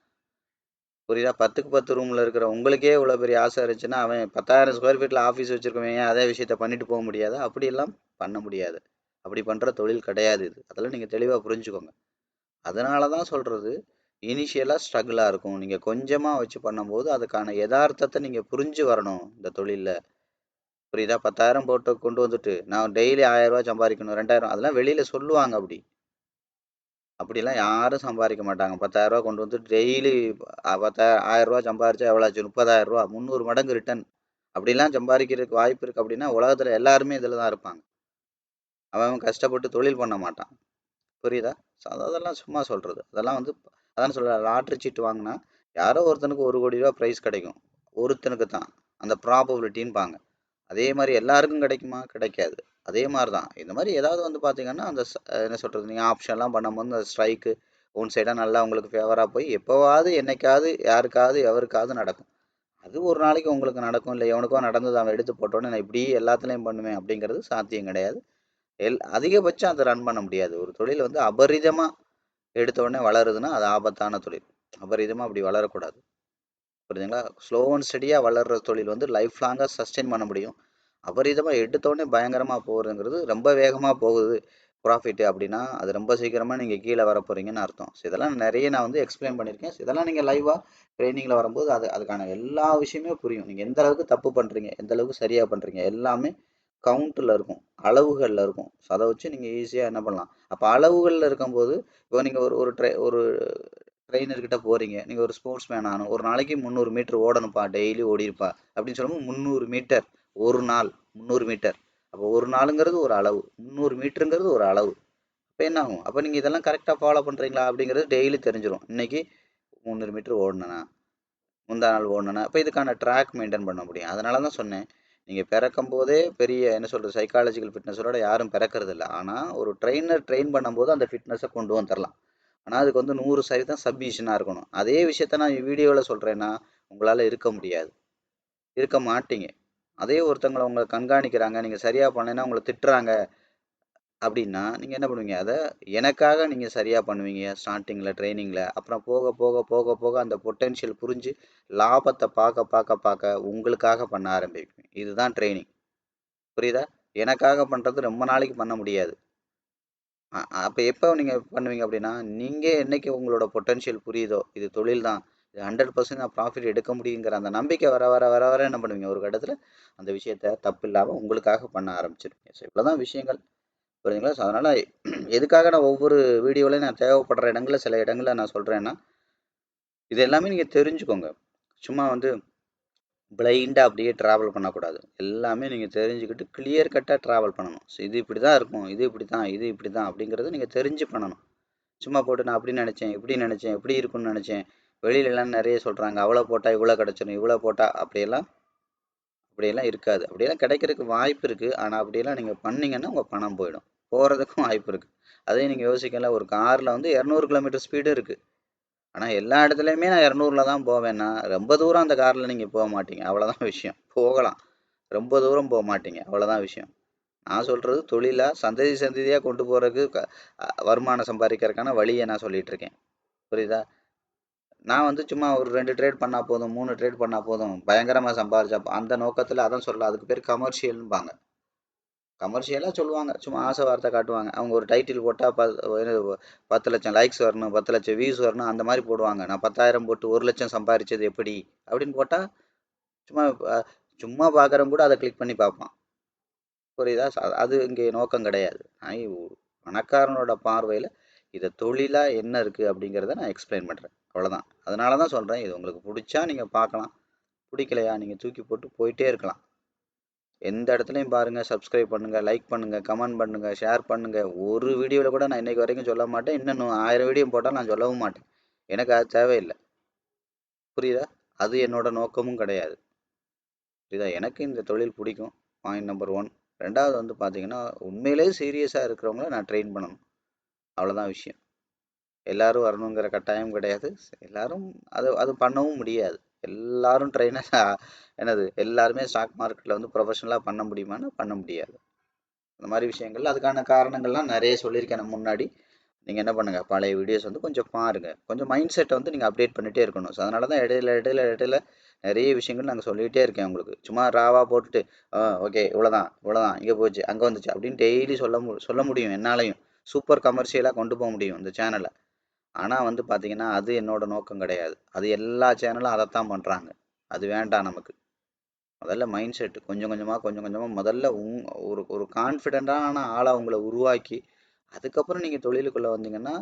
புரியுதா? 10க்கு 10 ரூமில் இருக்கிற உங்களுக்கே இவ்வளோ பெரிய ஆசை இருந்துச்சுன்னா அவன் 10,000 ஸ்கொயர் ஃபீட்டில் ஆஃபீஸ் வச்சுருக்கவன் ஏன் அதே விஷயத்தை பண்ணிட்டு போக முடியாது? அப்படியெல்லாம் பண்ண முடியாது. அப்படி பண்ணுற தொழில் கிடையாது இது. அதெல்லாம் நீங்கள் தெளிவாக புரிஞ்சுக்கோங்க. அதனால தான் சொல்கிறது, இனிஷியலாக ஸ்ட்ரகிளாக இருக்கும். நீங்கள் கொஞ்சமாக வச்சு பண்ணும்போது அதுக்கான யதார்த்தத்தை நீங்கள் புரிஞ்சு வரணும் இந்த தொழிலில். புரியுதா? 10,000 போட்டு கொண்டு வந்துட்டு நான் டெய்லி 1000 ரூபா சம்பாதிக்கணும், 2000, அதெல்லாம் வெளியில் சொல்லுவாங்க. அப்படிலாம் யாரும் சம்பாதிக்க மாட்டாங்க. 10,000 ரூபா கொண்டு வந்து டெய்லி 10,000 ரூபா சம்பாதிச்சா எவ்வளோ ஆச்சு? 30,000 ரூபா, 300 மடங்கு ரிட்டர்ன். அப்படிலாம் சம்பாதிக்கிறதுக்கு வாய்ப்பு இருக்குது அப்படின்னா உலகத்தில் எல்லாருமே இதில் தான் இருப்பாங்க. அவன் கஷ்டப்பட்டு தொழில் பண்ண மாட்டான். புரியுதா? அதெல்லாம் சும்மா சொல்கிறது. அதெல்லாம் வந்து அதான் சொல்ல, லாட்ரி சீட்டு வாங்கினா யாரோ ஒருத்தனுக்கு 1 கோடி ரூபா ப்ரைஸ் கிடைக்கும், ஒருத்தனுக்கு தான் அந்த ப்ராபபிலிட்டின்பாங்க. அதே மாதிரி எல்லாருக்கும் கிடைக்குமா? கிடைக்காது. அதே மாதிரி தான் இந்த மாதிரி ஏதாவது வந்து பார்த்தீங்கன்னா அந்த என்ன சொல்கிறது, நீங்கள் ஆப்ஷன்லாம் பண்ணும்போது அந்த ஸ்ட்ரைக்கு ஒன் சைடாக நல்லா உங்களுக்கு ஃபேவராக போய் எப்போவாவது என்னைக்காவது யாருக்காவது எவருக்காவது நடக்கும். அது ஒரு நாளைக்கு உங்களுக்கு நடக்கும், இல்லை எவனுக்கோ நடந்தது அவன் எடுத்து போட்டோன்னே நான் இப்படி எல்லாத்துலேயும் பண்ணுவேன் அப்படிங்கிறது சாத்தியம் கிடையாது. அதிகபட்சம் அதை ரன் பண்ண முடியாது. ஒரு தொழில் வந்து அபரிதமாக எடுத்த உடனே வளருதுன்னா அது ஆபத்தான தொழில். அபரிதமாக அப்படி வளரக்கூடாது. புரியுதுங்களா? ஸ்லோ அண்ட் ஸ்டடியாக வளர்கிற தொழில் வந்து லைஃப் லாங்காக சஸ்டெயின் பண்ண முடியும். அபரிதமாக எடுத்தோடனே பயங்கரமாக போகுதுங்கிறது, ரொம்ப வேகமாக போகுது ப்ராஃபிட்டு அப்படின்னா அது ரொம்ப சீக்கிரமாக நீங்கள் கீழே வர போகிறீங்கன்னு அர்த்தம். ஸோ இதெல்லாம் நிறைய நான் வந்து எக்ஸ்பிளைன் பண்ணியிருக்கேன். இதெல்லாம் நீங்கள் லைவாக ட்ரைனிங்கில் வரும்போது அதுக்கான எல்லா விஷயமே புரியும். நீங்கள் எந்த அளவுக்கு தப்பு பண்ணுறீங்க, எந்த அளவுக்கு சரியாக பண்ணுறீங்க, எல்லாமே கவுண்ட்டில் இருக்கும், அளவுகளில் இருக்கும். ஸோ அதை வச்சு நீங்கள் ஈஸியாக என்ன பண்ணலாம். அப்போ அளவுகளில் இருக்கும்போது இப்போ நீங்கள் ஒரு ட்ரெயினர்கிட்ட போகிறீங்க, நீங்கள் ஒரு ஸ்போர்ட்ஸ் மேன் ஆகணும், ஒரு நாளைக்கு 300 மீட்டர் ஓடணும்ப்பா, டெய்லி ஓடிருப்பா அப்படின்னு சொல்லும்போது 300 மீட்டர் ஒரு நாள், 300 மீட்டர். அப்போ ஒரு நாளுங்கிறது ஒரு அளவு, 300 மீட்டருங்கிறது ஒரு அளவு. இப்போ என்ன ஆகும்? அப்போ நீங்கள் இதெல்லாம் கரெக்டாக ஃபாலோ பண்ணுறீங்களா அப்படிங்கிறது டெய்லி தெரிஞ்சிடும். இன்னைக்கு 300 மீட்டர் ஓடணுண்ணா, முந்தா நாள் ஓடணுண்ணா. அப்போ இதுக்கான ட்ராக் மெயின்டைன் பண்ண முடியும். அதனால தான் சொன்னேன், நீங்கள் பிறக்கும் போதே பெரிய என்ன சொல்கிறது சைக்காலஜிக்கல் ஃபிட்னஸோட யாரும் பிறக்கிறது இல்லை. ஆனால் ஒரு ட்ரெயினர் ட்ரெயின் பண்ணும்போது அந்த ஃபிட்னஸை கொண்டு வந்துடலாம். ஆனால் அதுக்கு வந்து 100% சப்மிஷனாக இருக்கணும். அதே விஷயத்த நான் வீடியோவில் சொல்கிறேன்னா உங்களால் இருக்க முடியாது, இருக்க மாட்டீங்க. அதே ஒருத்தவங்களை உங்களை கண்காணிக்கிறாங்க, நீங்கள் சரியாக பண்ணலைன்னா உங்களை திட்டுறாங்க அப்படின்னா நீங்கள் என்ன பண்ணுவீங்க? அதை எனக்காக நீங்கள் சரியாக பண்ணுவீங்க ஸ்டார்டிங்கில் ட்ரைனிங்கில். அப்புறம் போக போக போக போக அந்த பொட்டென்ஷியல் புரிஞ்சு லாபத்தை பார்க்க பார்க்க பார்க்க உங்களுக்காக பண்ண ஆரம்பிப்பீங்க. இதுதான் ட்ரைனிங். புரியுதா? எனக்காக பண்ணுறது ரொம்ப நாளைக்கு பண்ண முடியாது. அப்போ எப்போ நீங்கள் பண்ணுவீங்க அப்படின்னா, நீங்கள் என்னைக்கு உங்களோட பொட்டென்ஷியல் புரியுதோ, இது தொழில் தான், இது 100% நான் ப்ராஃபிட் எடுக்க முடியுங்கிற அந்த நம்பிக்கை வர வர வர வர என்ன பண்ணுவீங்க? ஒரு கட்டத்தில் அந்த விஷயத்த தப்பு இல்லாமல் உங்களுக்காக பண்ண ஆரம்பிச்சிருவீங்க. ஸோ இவ்வளோ தான் விஷயங்கள். புரியுதுங்களா? ஸோ அதனால் எதுக்காக நான் ஒவ்வொரு வீடியோவிலையும் நான் தேவைப்படுற இடங்களில் சில இடங்களில் நான் சொல்கிறேன்னா, இது எல்லாமே நீங்கள் தெரிஞ்சுக்கோங்க. சும்மா வந்து பிளைண்டாக அப்படியே ட்ராவல் பண்ணக்கூடாது. எல்லாமே நீங்கள் தெரிஞ்சுக்கிட்டு கிளியர் கட்டாக ட்ராவல் பண்ணணும். ஸோ இது இப்படி தான் இருக்கும், இது இப்படி தான், இது இப்படி தான் அப்படிங்கிறத நீங்கள் தெரிஞ்சு பண்ணணும். சும்மா போட்டு நான் அப்படி நினச்சேன், இப்படி நினச்சேன், எப்படி இருக்குன்னு நினச்சேன், வெளியிலலாம் நிறைய சொல்கிறாங்க, அவ்வளோ போட்டால் இவ்வளோ கிடச்சிடும், இவ்வளோ போட்டால் அப்படியெல்லாம் இருக்காது. அப்படியெல்லாம் கிடைக்கிறதுக்கு வாய்ப்பு இருக்குது. ஆனால் அப்படியெல்லாம் நீங்கள் பண்ணீங்கன்னா உங்கள் பணம் போயிடும், போகிறதுக்கும் வாய்ப்பு இருக்குது. அதே நீங்கள் யோசிக்கல, ஒரு காரில் வந்து 200 கிலோமீட்டர் ஸ்பீடு இருக்குது. ஆனால் எல்லா இடத்துலையுமே நான் 200ல் தான் போவேன்னா ரொம்ப தூரம் அந்த காரில் நீங்கள் போக மாட்டீங்க. அவ்வளோதான் விஷயம். போகலாம், ரொம்ப தூரம் போக மாட்டீங்க. அவ்வளோதான் விஷயம். நான் சொல்கிறது தொழிலாக சந்ததி சந்ததியாக கொண்டு போகிறதுக்கு வருமானம் சம்பாதிக்கிறதுக்கான வழியை நான் சொல்லிகிட்டு இருக்கேன். புரியுதா? நான் வந்து சும்மா ஒரு 2 ட்ரேட் பண்ணால் போதும், 3 ட்ரேட் பண்ணால் போதும், பயங்கரமாக சம்பாதிச்சா அந்த நோக்கத்தில் அதான் சொல்லலாம். அதுக்கு பேர் கமர்ஷியல்பாங்க. கமர்ஷியலாக சொல்லுவாங்க, சும்மா ஆசை வார்த்தை காட்டுவாங்க. அவங்க ஒரு டைட்டில் போட்டால் 10 லட்சம் லைக்ஸ் வரணும், 10 லட்சம் வியூஸ் வரணும், அந்த மாதிரி போடுவாங்க. நான் 10,000 போட்டு 1 லட்சம் சம்பாதிச்சது எப்படி அப்படின்னு போட்டால் சும்மா சும்மா பார்க்குறவங்க கூட அதை கிளிக் பண்ணி பார்ப்பான். புரியுதா? அது இங்கே நோக்கம் கிடையாது. பணக்காரனோட பார்வையில் இதை தொழிலாக என்ன இருக்குது அப்படிங்கிறத நான் எக்ஸ்பிளைன் பண்ணுறேன். அவ்வளோதான். அதனால தான் சொல்கிறேன், இது உங்களுக்கு பிடிச்சா நீங்கள் பார்க்கலாம், பிடிக்கலையா நீங்கள் தூக்கி போட்டு போயிட்டே இருக்கலாம். எந்த இடத்துலையும் பாருங்கள், சப்ஸ்கிரைப் பண்ணுங்கள், லைக் பண்ணுங்கள், கமெண்ட் பண்ணுங்கள், ஷேர் பண்ணுங்கள். ஒரு வீடியோவில் கூட நான் இன்றைக்கி வரைக்கும் சொல்ல மாட்டேன். இன்னும் 1000 வீடியோ போட்டால் நான் சொல்லவும் மாட்டேன். எனக்கு அது தேவையில்லை. புரியுதா? அது என்னோட நோக்கமும் கிடையாது. புரியுதா? எனக்கு இந்த தொழில் பிடிக்கும், பாயிண்ட் நம்பர் 1. ரெண்டாவது வந்து பார்த்தீங்கன்னா, உண்மையிலேயே சீரியஸாக இருக்கிறவங்கள நான் ட்ரெயின் பண்ணணும். அவ்வளோதான் விஷயம். எல்லாரும் வரணுங்கிற கட்டாயம் கிடையாது. எல்லாரும் அது பண்ணவும் முடியாது. எல்லாரும் ட்ரெயினர் என்னது எல்லாருமே ஸ்டாக் மார்க்கெட்டில் வந்து ப்ரொஃபஷனலாக பண்ண முடியுமான்னா பண்ண முடியாது. அந்த மாதிரி விஷயங்கள் அதுக்கான காரணங்கள்லாம் நிறைய சொல்லியிருக்கேன் நான் முன்னாடி. நீங்கள் என்ன பண்ணுங்கள், பழைய வீடியோஸ் வந்து கொஞ்சம் பாருங்கள். கொஞ்சம் மைண்ட் செட்டை வந்து நீங்கள் அப்டேட் பண்ணிகிட்டே இருக்கணும். ஸோ அதனால தான் இடையில நிறைய விஷயங்கள் நாங்கள் சொல்லிகிட்டே இருக்கேன் உங்களுக்கு. சும்மா ராவாக போட்டுட்டு ஓகே இவ்வளோதான் இங்கே போச்சு அங்கே வந்துச்சு அப்படின்னு டெய்லி சொல்ல முடியும் என்னாலையும். சூப்பர் கமர்ஷியலாக கொண்டு போக முடியும் இந்த சேனலை. ஆனால் வந்து பார்த்தீங்கன்னா அது என்னோட நோக்கம் கிடையாது. அது எல்லா சேனலும் அதைத்தான் பண்ணுறாங்க. அது வேண்டாம் நமக்கு. முதல்ல மைண்ட் செட்டு கொஞ்சம் கொஞ்சமாக முதல்ல ஒரு கான்ஃபிடென்ட்டான ஆளாக உங்களை உருவாக்கி அதுக்கப்புறம் நீங்கள் தொழிலுக்குள்ளே வந்தீங்கன்னா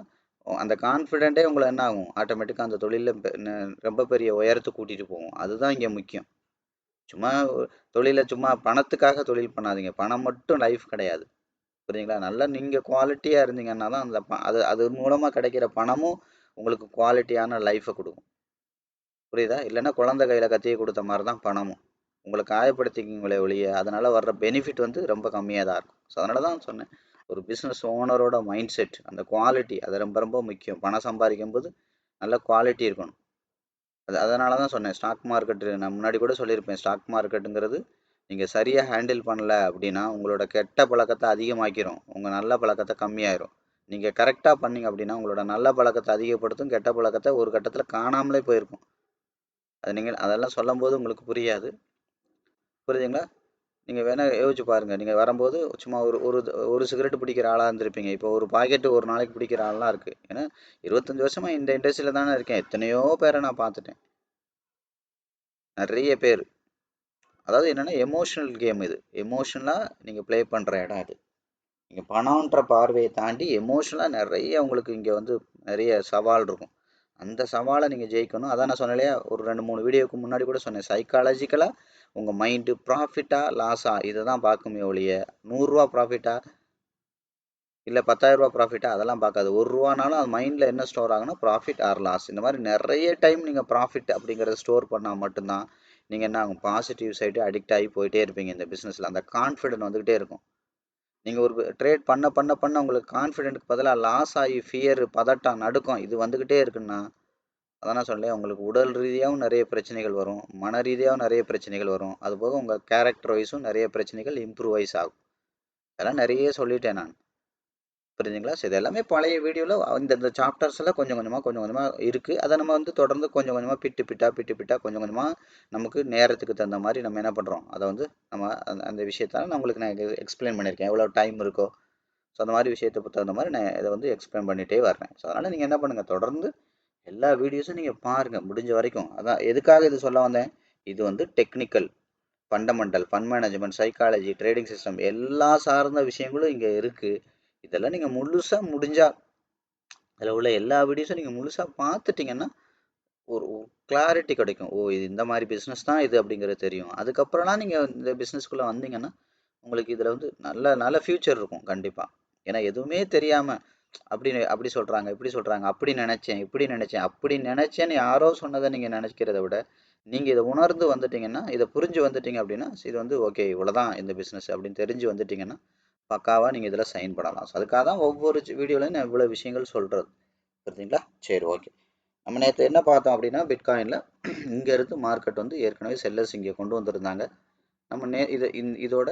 அந்த கான்ஃபிடென்ட்டே உங்களை என்ன ஆகும், ஆட்டோமேட்டிக்காக அந்த தொழிலில் ரொம்ப பெரிய உயரத்தை கூட்டிகிட்டு போகும். அதுதான் இங்கே முக்கியம். சும்மா தொழிலை சும்மா பணத்துக்காக தொழில் பண்ணாதீங்க. பணம் மட்டும் லைஃப் கிடையாது. புரியுதுங்களா? நல்லா நீங்கள் குவாலிட்டியாக இருந்தீங்கன்னா தான் அந்த அது அது மூலமாக கிடைக்கிற பணமும் உங்களுக்கு குவாலிட்டியான லைஃப்பை கொடுக்கும். புரியுதா? இல்லைன்னா குழந்தை கையில் கத்தியை கொடுத்த மாதிரி தான் பணமும். உங்களை காயப்படுத்திக்கிங்களே ஒழிய அதனால் வர்ற பெனிஃபிட் வந்து ரொம்ப கம்மியாக தான் இருக்கும். ஸோ அதனால தான் சொன்னேன், ஒரு பிஸ்னஸ் ஓனரோட மைண்ட் செட், அந்த குவாலிட்டி அது ரொம்ப ரொம்ப முக்கியம். பணம் சம்பாதிக்கும் போது நல்ல குவாலிட்டி இருக்கணும். அதனால தான் சொன்னேன், ஸ்டாக் மார்க்கெட்டு நான் முன்னாடி கூட சொல்லியிருப்பேன், ஸ்டாக் மார்க்கெட்டுங்கிறது நீங்கள் சரியாக ஹேண்டில் பண்ணல அப்படின்னா உங்களோட கெட்ட பழக்கத்தை அதிகமாக்கிரும், உங்கள் நல்ல பழக்கத்தை கம்மியாயிரும். நீங்கள் கரெக்டாக பண்ணீங்க அப்படின்னா உங்களோட நல்ல பழக்கத்தை அதிகப்படுத்தும், கெட்ட பழக்கத்தை ஒரு கட்டத்தில் காணாமலே போயிருக்கும். அது நீங்கள் அதெல்லாம் சொல்லும் போது உங்களுக்கு புரியாது. புரியுதுங்களா? நீங்கள் வேணால் யோசிச்சு பாருங்கள். நீங்கள் வரும்போது சும்மா ஒரு ஒரு ஒரு சிகரெட் பிடிக்கிற ஆளாக இருந்திருப்பீங்க. இப்போ ஒரு பாக்கெட்டு ஒரு நாளைக்கு பிடிக்கிற ஆள்லாம் இருக்குது. ஏன்னா 25 வருஷமாக இந்த இண்டஸ்ட்ரியில் தானே இருக்கேன். எத்தனையோ பேரை நான் பார்த்துட்டேன், நிறைய பேர். அதாவது என்னென்னா எமோஷனல் கேம் இது. எமோஷனலாக நீங்கள் ப்ளே பண்ணுற இடம் இது. நீங்கள் பணம்ன்ற பார்வையை தாண்டி எமோஷனலாக நிறைய உங்களுக்கு இங்கே வந்து நிறைய சவால் இருக்கும். அந்த சவாலை நீங்கள் ஜெயிக்கணும். அதான் நான் சொன்னேன் இல்லையா, ஒரு 2-3 வீடியோவுக்கு முன்னாடி கூட சொன்னேன், சைக்காலஜிக்கலாக உங்கள் மைண்டு ப்ராஃபிட்டா லாஸா இதை தான் பார்க்குமே ஒழிய 100 ரூபா ப்ராஃபிட்டா இல்லை 10,000 ரூபா ப்ராஃபிட்டா அதெல்லாம் பார்க்காது. 1 ரூபானாலும் அது மைண்டில் என்ன ஸ்டோர் ஆகுனா ப்ராஃபிட் ஆர் லாஸ். இந்த மாதிரி நிறைய டைம் நீங்கள் ப்ராஃபிட் அப்படிங்கிறத ஸ்டோர் பண்ணால் மட்டும்தான் நீங்கள் என்ன ஆகும், பாசிட்டிவ் சைடு அடிக்ட் ஆகி போயிட்டே இருப்பீங்க இந்த பிஸ்னஸில். அந்த கான்ஃபிடென்ட் வந்துக்கிட்டே இருக்கும். நீங்கள் ஒரு ட்ரேட் பண்ண பண்ண பண்ண உங்களுக்கு கான்ஃபிடென்ட்டுக்கு பதிலாக லாஸ் ஆகி ஃபியர், பதட்டம், நடுக்கம் இது வந்துக்கிட்டே இருக்குன்னா, அதான் நான் சொன்னேன், உங்களுக்கு உடல் ரீதியாகவும் நிறைய பிரச்சனைகள் வரும், மன ரீதியாகவும் நிறைய பிரச்சனைகள் வரும். அதுபோக உங்கள் கேரக்டர் வைஸும் நிறைய பிரச்சனைகள் இம்ப்ரூவைஸ் ஆகும். அதெல்லாம் நிறைய சொல்லிட்டேன் நான். புரியுதுங்களா? ஸோ இது எல்லாமே பழைய வீடியோவில் இந்த சாப்டர்ஸ் எல்லாம் கொஞ்சம் கொஞ்சமாக இருக்குது. அதை நம்ம வந்து தொடர்ந்து கொஞ்சம் கொஞ்சமாக பிட்டு பிட்டா கொஞ்சம் கொஞ்சமாக நமக்கு நேரத்துக்கு தகுந்த மாதிரி நம்ம என்ன பண்ணுறோம், அதை வந்து நம்ம அந்த விஷயத்தால் நான் உங்களுக்கு நான் எக்ஸ்பிளைன் பண்ணியிருக்கேன். எவ்வளோ டைம் இருக்கோ ஸோ அந்த மாதிரி விஷயத்துக்கு தகுந்த மாதிரி நான் இதை வந்து எக்ஸ்பிளைன் பண்ணிகிட்டே வர்றேன். ஸோ அதனால் நீங்கள் என்ன பண்ணுங்கள், தொடர்ந்து எல்லா வீடியோஸும் நீங்கள் பாருங்கள் முடிஞ்ச வரைக்கும். அதான் எதுக்காக இது சொல்ல வந்தேன், இது வந்து technical, fundamental, fund management, psychology, trading system எல்லா சார்ந்த விஷயங்களும் இங்கே இருக்குது. இதெல்லாம் நீங்கள் முழுசாக முடிஞ்சால் அதில் உள்ள எல்லா வீடியோஸும் நீங்கள் முழுசாக பார்த்துட்டிங்கன்னா ஒரு கிளாரிட்டி கிடைக்கும். ஓ, இது இந்த மாதிரி பிஸ்னஸ் தான் இது அப்படிங்கிறது தெரியும். அதுக்கப்புறம்லாம் நீங்கள் இந்த பிஸ்னஸ்குள்ளே வந்தீங்கன்னா உங்களுக்கு இதில் வந்து நல்ல நல்ல ஃப்யூச்சர் இருக்கும் கண்டிப்பாக. ஏன்னா எதுவுமே தெரியாமல் அப்படி சொல்கிறாங்க, இப்படி சொல்கிறாங்க, அப்படி நினச்சேன், அப்படி நினச்சேன்னு யாரோ சொன்னதை நீங்கள் நினைக்கிறத விட நீங்கள் இதை உணர்ந்து வந்துட்டிங்கன்னா, இதை புரிஞ்சு வந்துட்டீங்க அப்படின்னா, இது வந்து ஓகே இவ்வளோதான் இந்த பிஸ்னஸ் அப்படின்னு தெரிஞ்சு வந்துட்டிங்கன்னா பக்காவாக நீங்கள் இதில் சைன் பண்ணலாம். ஸோ அதுக்காக தான் ஒவ்வொரு வீடியோலையும் நான் இவ்வளோ விஷயங்கள் சொல்கிறது. புரியுதுங்களா? சரி, ஓகே. நம்ம நேற்று என்ன பார்த்தோம் அப்படின்னா, பிட்காயினில் இங்கேருந்து மார்க்கெட் வந்து ஏற்கனவே செல்லர்ஸ் இங்கே கொண்டு வந்திருந்தாங்க. நம்ம இதோட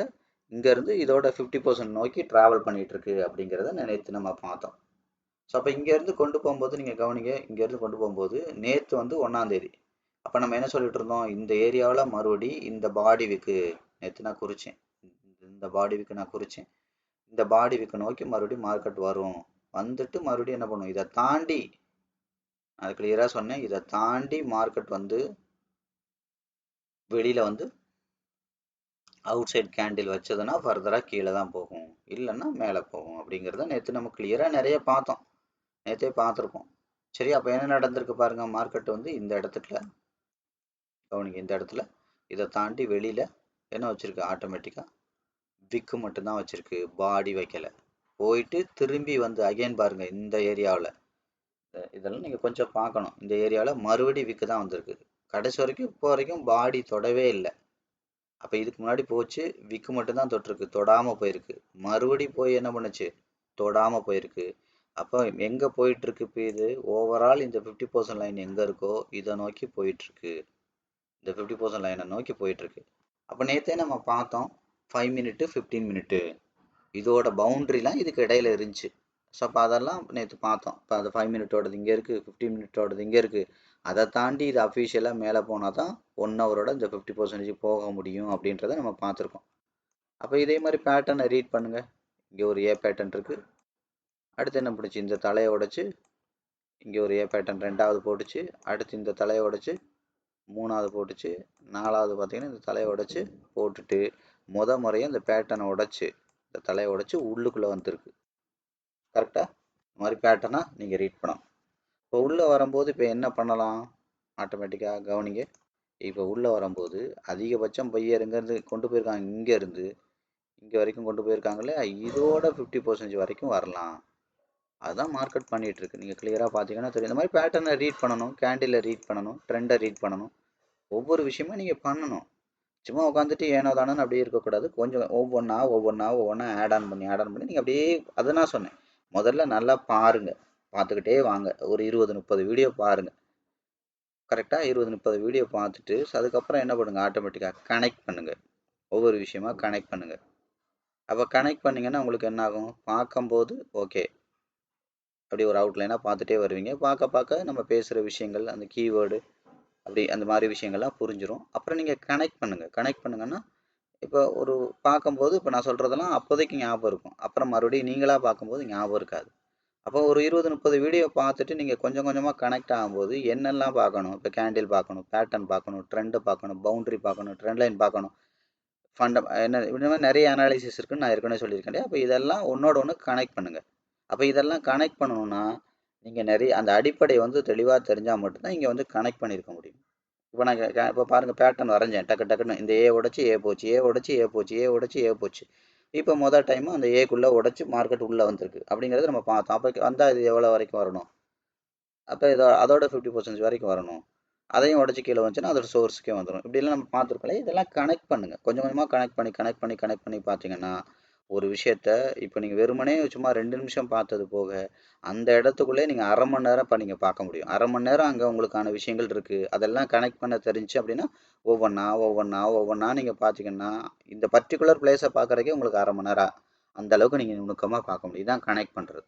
இங்கேருந்து இதோட 50% நோக்கி ட்ராவல் பண்ணிகிட்ருக்கு அப்படிங்கிறத நேற்று நம்ம பார்த்தோம். ஸோ அப்போ இங்கேருந்து கொண்டு போகும்போது நீங்கள் கவனிங்க, இங்கேருந்து கொண்டு போகும்போது நேற்று வந்து 1ஆம் தேதி. அப்போ நம்ம என்ன சொல்லிட்டு இருந்தோம், இந்த ஏரியாவில் மறுபடி இந்த பாடி விக்கு நேற்று நான் குறித்தேன், இந்த பாடி விக்கு நான் குறித்தேன். இந்த பாடி விக்கு நோக்கி மறுபடியும் மார்க்கெட் வரும், வந்துட்டு மறுபடியும் என்ன பண்ணும், இதை தாண்டி அது கிளியராக சொன்னேன், இதை தாண்டி மார்க்கெட் வந்து வெளியில் வந்து அவுட் சைட் கேண்டில் வச்சதுன்னா ஃபர்தராக கீழே தான் போகும், இல்லைன்னா மேலே போகும் அப்படிங்கிறத நேற்று நம்ம கிளியராக நிறைய பார்த்தோம், நேற்றே பார்த்துருக்கோம். சரி, அப்போ என்ன நடந்திருக்கு பாருங்கள், மார்க்கெட் வந்து இந்த இடத்துல கவனிங்க, இந்த இடத்துல இதை தாண்டி வெளியில் என்ன வச்சுருக்கு, ஆட்டோமேட்டிக்காக விக்கு மட்டும்தான் வச்சுருக்கு, பாடி வைக்கலை. போயிட்டு திரும்பி வந்து அகைன் பாருங்கள், இந்த ஏரியாவில் இதெல்லாம் நீங்கள் கொஞ்சம் பார்க்கணும், இந்த ஏரியாவில் மறுபடி விக்கு தான் வந்திருக்கு. கடைசி வரைக்கும் இப்போ வரைக்கும் பாடி தொடவே இல்லை. அப்போ இதுக்கு முன்னாடி போச்சு, விக்கு மட்டும்தான் தொட்டிருக்கு, தொடாமல் போயிருக்கு. மறுபடி போய் என்ன பண்ணுச்சு, தொடாமல் போயிருக்கு. அப்போ எங்கே போயிட்டுருக்கு, இப்போ இது ஓவரால் இந்த 50% லைன் எங்கே இருக்கோ இதை நோக்கி போயிட்டுருக்கு, இந்த 50% லைனை நோக்கி போயிட்டுருக்கு. அப்போ நேற்றே நம்ம பார்த்தோம் 5 மினிட்டு 15 மினிட்டு இதோட பவுண்ட்ரிலாம் இதுக்கு இடையில இருந்துச்சு. ஸோ அப்போ அதெல்லாம் நேற்று பார்த்தோம். இப்போ அது 5 மினிட்டோடது இங்கே இருக்குது, 15 மினிட்டோடது இங்கே இருக்குது. அதை தாண்டி இது அஃபிஷியலாக மேலே போனால் தான் 1 ஹவரோட இந்த 50% போக முடியும் அப்படின்றத நம்ம பார்த்துருக்கோம். அப்போ இதே மாதிரி பேட்டர்னை ரீட் பண்ணுங்கள். இங்கே ஒரு ஏ பேட்டர்ன் இருக்குது, அடுத்து என்ன பிடிச்சி இந்த தலையை உடைச்சு இங்கே ஒரு ஏ பேட்டர்ன் 2வது போட்டுச்சு, அடுத்து இந்த தலையை உடைச்சு 3வது போட்டுச்சு, 4வது பார்த்தீங்கன்னா இந்த தலையை உடைச்சு போட்டுட்டு முறையாக இந்த பேட்டர்னை உடைச்சு இந்த தலையை உடைச்சு உள்ளுக்குள்ளே வந்துருக்கு. கரெக்டாக இந்த மாதிரி பேட்டர்னாக நீங்கள் ரீட் பண்ணலாம். இப்போ உள்ளே வரும்போது இப்போ என்ன பண்ணலாம், ஆட்டோமேட்டிக்காக கவனிங்க. இப்போ உள்ளே வரும்போது அதிகபட்சம் பையர் எங்கேருந்து கொண்டு போயிருக்காங்க, இங்கேருந்து இங்கே வரைக்கும் கொண்டு போயிருக்காங்க இல்லையா, இதோட 50% வரைக்கும் வரலாம். அதுதான் மார்க்கெட் பண்ணிட்டு இருக்கு. நீங்கள் கிளியராக பார்த்தீங்கன்னா தெரியும். இந்த மாதிரி பேட்டர்னை ரீட் பண்ணணும், கேண்டிலை ரீட் பண்ணணும், ட்ரெண்டை ரீட் பண்ணணும். ஒவ்வொரு விஷயமும் நீங்கள் பண்ணணும். சும்மா உட்காந்துட்டு ஏனோ தானோன்னு அப்படியே இருக்கக்கூடாது. கொஞ்சம் ஒவ்வொன்றா ஆட் ஆன் பண்ணி நீங்கள் அப்படியே அதை நான் சொன்னேன். முதல்ல நல்லா பாருங்க, பார்த்துக்கிட்டே வாங்க. ஒரு 20-30 வீடியோ பாருங்க. கரெக்டாக 20-30 வீடியோ பார்த்துட்டு அதுக்கப்புறம் என்ன பண்ணுங்க, ஆட்டோமேட்டிக்காக கனெக்ட் பண்ணுங்க. ஒவ்வொரு விஷயமா கனெக்ட் பண்ணுங்க. அப்போ கனெக்ட் பண்ணிங்கன்னா உங்களுக்கு என்ன ஆகும், பார்க்கும்போது ஓகே அப்படி ஒரு அவுட்லைனாக பார்த்துட்டே வருவீங்க. பார்க்க பார்க்க நம்ம பேசுகிற விஷயங்கள், அந்த கீவேர்டு அப்படி அந்த மாதிரி விஷயங்கள்லாம் புரிஞ்சிடும். அப்புறம் நீங்கள் கனெக்ட் பண்ணுங்கள். கனெக்ட் பண்ணுங்கன்னா இப்போ ஒரு பார்க்கும்போது இப்போ நான் சொல்கிறதெல்லாம் அப்போதைக்கு ஞாபகம் இருக்கும். அப்புறம் மறுபடியும் நீங்களாக பார்க்கும்போது ஞாபகம் இருக்காது. அப்போ ஒரு 20-30 வீடியோ பார்த்துட்டு நீங்கள் கொஞ்சம் கொஞ்சமாக கனெக்ட் ஆகும்போது என்னெல்லாம் பார்க்கணும், இப்போ கேண்டில் பார்க்கணும், பேட்டர்ன் பார்க்கணும், ட்ரெண்டு பார்க்கணும், பவுண்டரி பார்க்கணும், ட்ரெண்ட் லைன் பார்க்கணும், என்ன இந்த மாதிரி நிறைய அனாலிசிஸ் இருக்குன்னு நான் ஏற்கனவே சொல்லியிருக்கேன். அப்போ இதெல்லாம் ஒன்றோட ஒன்று கனெக்ட் பண்ணுங்கள். அப்போ இதெல்லாம் கனெக்ட் பண்ணணும்னா நீங்கள் நிறைய அந்த அடிப்படை வந்து தெளிவாக தெரிஞ்சால் மட்டும்தான் இங்கே வந்து கனெக்ட் பண்ணியிருக்க முடியும். இப்போ நான் இப்போ பாருங்கள், பேட்டர்ன் வரைஞ்சேன். டக்குன்னு இந்த ஏ உடச்சி ஏ போச்சு, ஏ உடச்சி ஏ போச்சு, ஏ உடச்சி ஏ போச்சு. இப்போ மொதல் டைமு அந்த ஏக்குள்ளே உடச்சி மார்க்கெட் உள்ளே வந்திருக்கு அப்படிங்கிறத நம்ம பார்த்தோம். அப்போ வந்தால் இது எவ்வளோ வரைக்கும் வரணும், அப்போ அதோட 50% வரைக்கும் வரணும். அதையும் உடச்சி கீழே வந்துச்சுன்னா அதோட சோர்ஸுக்கே வந்துடும். இப்படிலாம் நம்ம பார்த்துருக்கோம். இதெல்லாம் கனெக்ட் பண்ணுங்கள். கொஞ்சம் கொஞ்சமாக கனெக்ட் பண்ணி பார்த்தீங்கன்னா ஒரு விஷயத்த இப்போ நீங்கள் வெறுமனே சும்மா 2 நிமிஷம் பார்த்தது போக அந்த இடத்துக்குள்ளே நீங்கள் அரை மணி நேரம் இப்போ நீங்கள் பார்க்க முடியும். அரை மணி நேரம் அங்கே உங்களுக்கான விஷயங்கள் இருக்குது. அதெல்லாம் கனெக்ட் பண்ண தெரிஞ்சு அப்படின்னா ஒவ்வொன்றா நீங்கள் பார்த்தீங்கன்னா இந்த பர்டிகுலர் பிளேஸை பார்க்குறதுக்கே உங்களுக்கு அரை மணி நேரம் அந்த அளவுக்கு நீங்கள் நுணுக்கமாக பார்க்க முடியும். இதான் கனெக்ட் பண்ணுறது.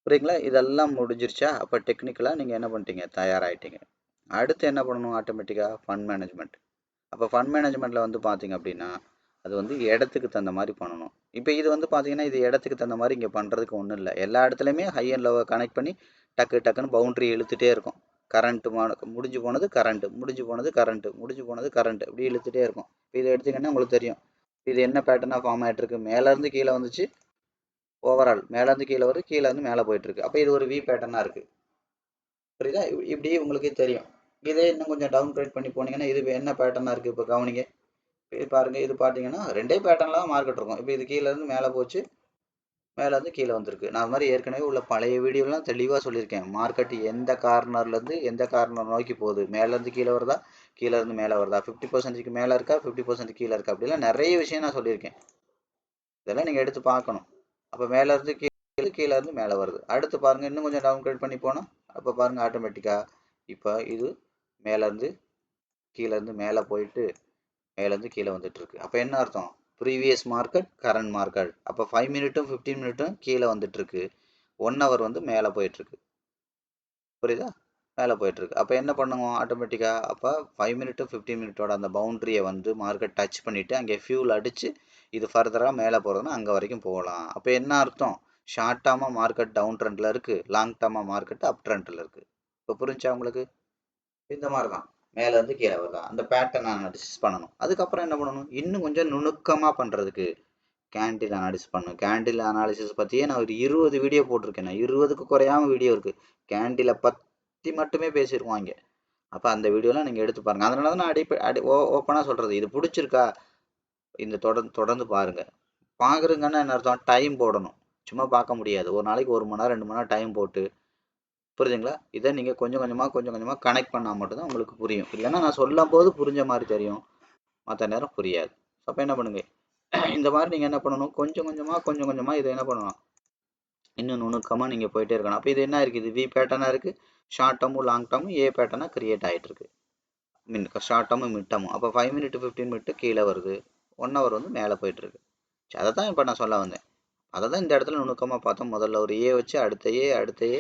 புரியுங்களா? இதெல்லாம் முடிஞ்சிருச்சா? அப்போ டெக்னிக்கலாக நீங்கள் என்ன பண்ணிட்டீங்க, தயாராகிட்டீங்க. அடுத்து என்ன பண்ணணும், ஆட்டோமேட்டிக்காக ஃபண்ட் மேனேஜ்மெண்ட். அப்போ ஃபண்ட் மேனேஜ்மெண்ட்டில் வந்து பார்த்தீங்க அப்படின்னா அது வந்து இடத்துக்கு தகுந்த மாதிரி பண்ணணும். இப்போ இது வந்து பார்த்தீங்கன்னா இது இடத்துக்கு தகுந்த மாதிரி இங்கே பண்ணுறதுக்கு ஒன்றும் இல்லை. எல்லா இடத்துலையுமே ஹை அண்ட் லோவை கனெக்ட் பண்ணி டக்குன்னு பவுண்ட்ரி இழுத்துட்டே இருக்கும். கரண்ட்டு முடிஞ்சு போனது கரண்ட்டு, முடிஞ்சு போனது கரண்ட்டு, முடிஞ்சு போனது கரண்ட்டு, இப்படி இழுத்துட்டே இருக்கும். இப்போ இதை எடுத்திங்கன்னா உங்களுக்கு தெரியும் இது என்ன பேட்டர்னாக ஃபார்ம் ஆகிட்டுருக்கு. மேலேருந்து கீழே வந்துச்சு, ஓவரால் மேலேருந்து கீழே வருது, கீழே வந்து மேலே போயிட்டுருக்கு. அப்போ இது ஒரு வி பேட்டர்னாக இருக்குது. புரியுதா? இப்படி உங்களுக்கே தெரியும். இதே இன்னும் கொஞ்சம் டவுன் கிரேட் பண்ணி போனீங்கன்னா இது என்ன பேட்டர்னாக இருக்குது இப்போ கவனிங்க. இது பாருங்க, இது பார்த்தீங்கன்னா ரெண்டே பேட்டர்னில் தான் மார்க்கெட் இருக்கும். இப்போ இது கீழேருந்து மேலே போச்சு, மேலேருந்து கீழே வந்திருக்கு. நான் அது மாதிரி ஏற்கனவே உள்ள பழைய வீடியோலாம் தெளிவாக சொல்லியிருக்கேன். மார்க்கெட் எந்த கார்னர்லேருந்து எந்த கார்னர் நோக்கி போகுது, மேலேருந்து கீழே வருதா, கீழேருந்து மேலே வருதா, 50%க்கு மேலே இருக்கா, 50% கீழே இருக்கா, அப்படிலாம் நிறைய விஷயம் நான் சொல்லியிருக்கேன். இதெல்லாம் நீங்கள் எடுத்து பார்க்கணும். அப்போ மேலேருந்து கீழேருந்து மேலே வருது. அடுத்து பாருங்கள், இன்னும் கொஞ்சம் டவுன் கிரேட் பண்ணி போனால் அப்போ பாருங்கள் ஆட்டோமேட்டிக்காக இப்போ இது மேலேருந்து கீழேருந்து மேலே போயிட்டு மேலேருந்து கீழே வந்துட்டுருக்கு. அப்போ என்ன அர்த்தம், ப்ரீவியஸ் மார்க்கெட் கரண்ட் மார்க்கெட். அப்போ 5 மினிட்டும் 15 மினிட்டும் கீழே வந்துட்டுருக்கு, 1 ஹவர் வந்து மேலே போயிட்டுருக்கு. புரியுதா? மேலே போயிட்டுருக்கு. அப்போ என்ன பண்ணுவோம் ஆட்டோமேட்டிக்காக, அப்போ 5 மினிட்டும் 15 மினிட்டோட அந்த பவுண்ட்ரியை வந்து மார்க்கெட் டச் பண்ணிவிட்டு அங்கே ஃபியூல் அடித்து இது ஃபர்தராக மேலே போகிறதுனா அங்கே வரைக்கும் போகலாம். அப்போ என்ன அர்த்தம், ஷார்ட் டேர்மாக மார்க்கெட் டவுன் ட்ரெண்டில் இருக்குது, லாங் டேர்மாக மார்க்கெட் அப் ட்ரெண்டில் இருக்குது. இப்போ புரிஞ்சா உங்களுக்கு? இந்த மாதிரி தான் மேலேருந்து கீழே வருதா அந்த பேட்டர்ன் அனாலிசிஸ் பண்ணணும். அதுக்கப்புறம் என்ன பண்ணணும், இன்னும் கொஞ்சம் நுணுக்கமாக பண்ணுறதுக்கு கேண்டில் அனாலிசிஸ் பண்ணணும். கேண்டில் அனாலிசிஸ் பற்றியே நான் ஒரு 20 வீடியோ போட்டிருக்கேன். 20க்கு குறையாமல் வீடியோ இருக்குது. கேண்டிலை பற்றி மட்டுமே பேசியிருவாங்க. அப்போ அந்த வீடியோலாம் நீங்கள் எடுத்து பாருங்கள். அதனால தான் நான் ஓப்பனாக சொல்கிறது, இது பிடிச்சிருக்கா இந்த தொடர்ந்து பாருங்கள். பார்க்குறதுங்கன்னா என்ன அர்த்தம், டைம் போடணும். சும்மா பார்க்க முடியாது. ஒரு நாளைக்கு 1 மணி நேரம் 2 மணி நேரம் டைம் போட்டு, புரியுதுங்களா? இதை நீங்கள் கொஞ்சம் கொஞ்சமாக கனெக்ட் பண்ணால் மட்டும்தான் உங்களுக்கு புரியும். இல்லைன்னா நான் சொல்லும் போது புரிஞ்ச மாதிரி தெரியும், மற்ற நேரம் புரியாது. அப்போ என்ன பண்ணுங்க, இந்த மாதிரி நீங்கள் என்ன பண்ணணும், கொஞ்சம் கொஞ்சமாக இதை என்ன பண்ணணும், இன்னும் நுணுக்கமாக நீங்கள் போயிட்டே இருக்கணும். அப்போ இது என்ன இருக்குது, வி பேட்டர்னாக இருக்குது, ஷார்ட் டேர்மும் லாங் டேர்மும் ஏ பேட்டர்னாக கிரியேட் ஆகிட்டு இருக்கு. ஷார்ட் டேர்மும் மிட் டேர்மும். அப்போ 5 மினிட் 15 மினிட் கீழே வருது, 1 ஹவர் வந்து மேலே போயிட்டுருக்கு. அதை தான் இப்போ நான் சொல்ல வந்தேன். அதை தான் இந்த இடத்துல நுணுக்கமாக பார்த்தோம். முதல்ல ஒரு ஏ வச்சு அடுத்த ஏ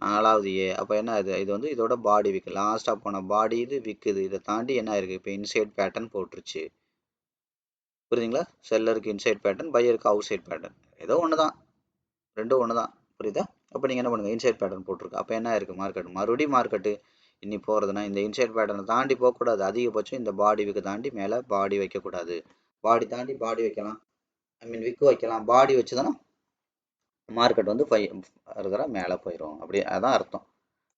4வது ஏ. அப்போ என்ன இது வந்து இதோட பாடி விக்கு, லாஸ்ட்டாக போன பாடி இது விற்குது. இதை தாண்டி என்ன இருக்குது, இப்போ இன்சைட் பேட்டர்ன் போட்டுருச்சு. புரியுதுங்களா? செல்லருக்கு இன்சைட் பேட்டர்ன், பையருக்கு அவுட் சைட் பேட்டர்ன். ஏதோ ஒன்று தான், ரெண்டும் ஒன்று தான். புரியுதா? அப்போ நீங்கள் என்ன பண்ணுங்கள், இன்சைட் பேட்டர்ன் போட்டிருக்கு. அப்போ என்ன இருக்குது, மறுபடியும் மார்க்கெட்டு இன்னி போகிறதுனா இந்த இன்சைட் பேட்டர்னை தாண்டி போகக்கூடாது. அதிகபட்சம் இந்த பாடி விக்கு தாண்டி மேலே பாடி வைக்கக்கூடாது. பாடி தாண்டி பாடி வைக்கலாம், விக்கு வைக்கலாம். பாடி வச்சு தானே மார்க்கெட் வந்து ஃபர்தராக மேலே போயிடும். அப்படி அதான் அர்த்தம்.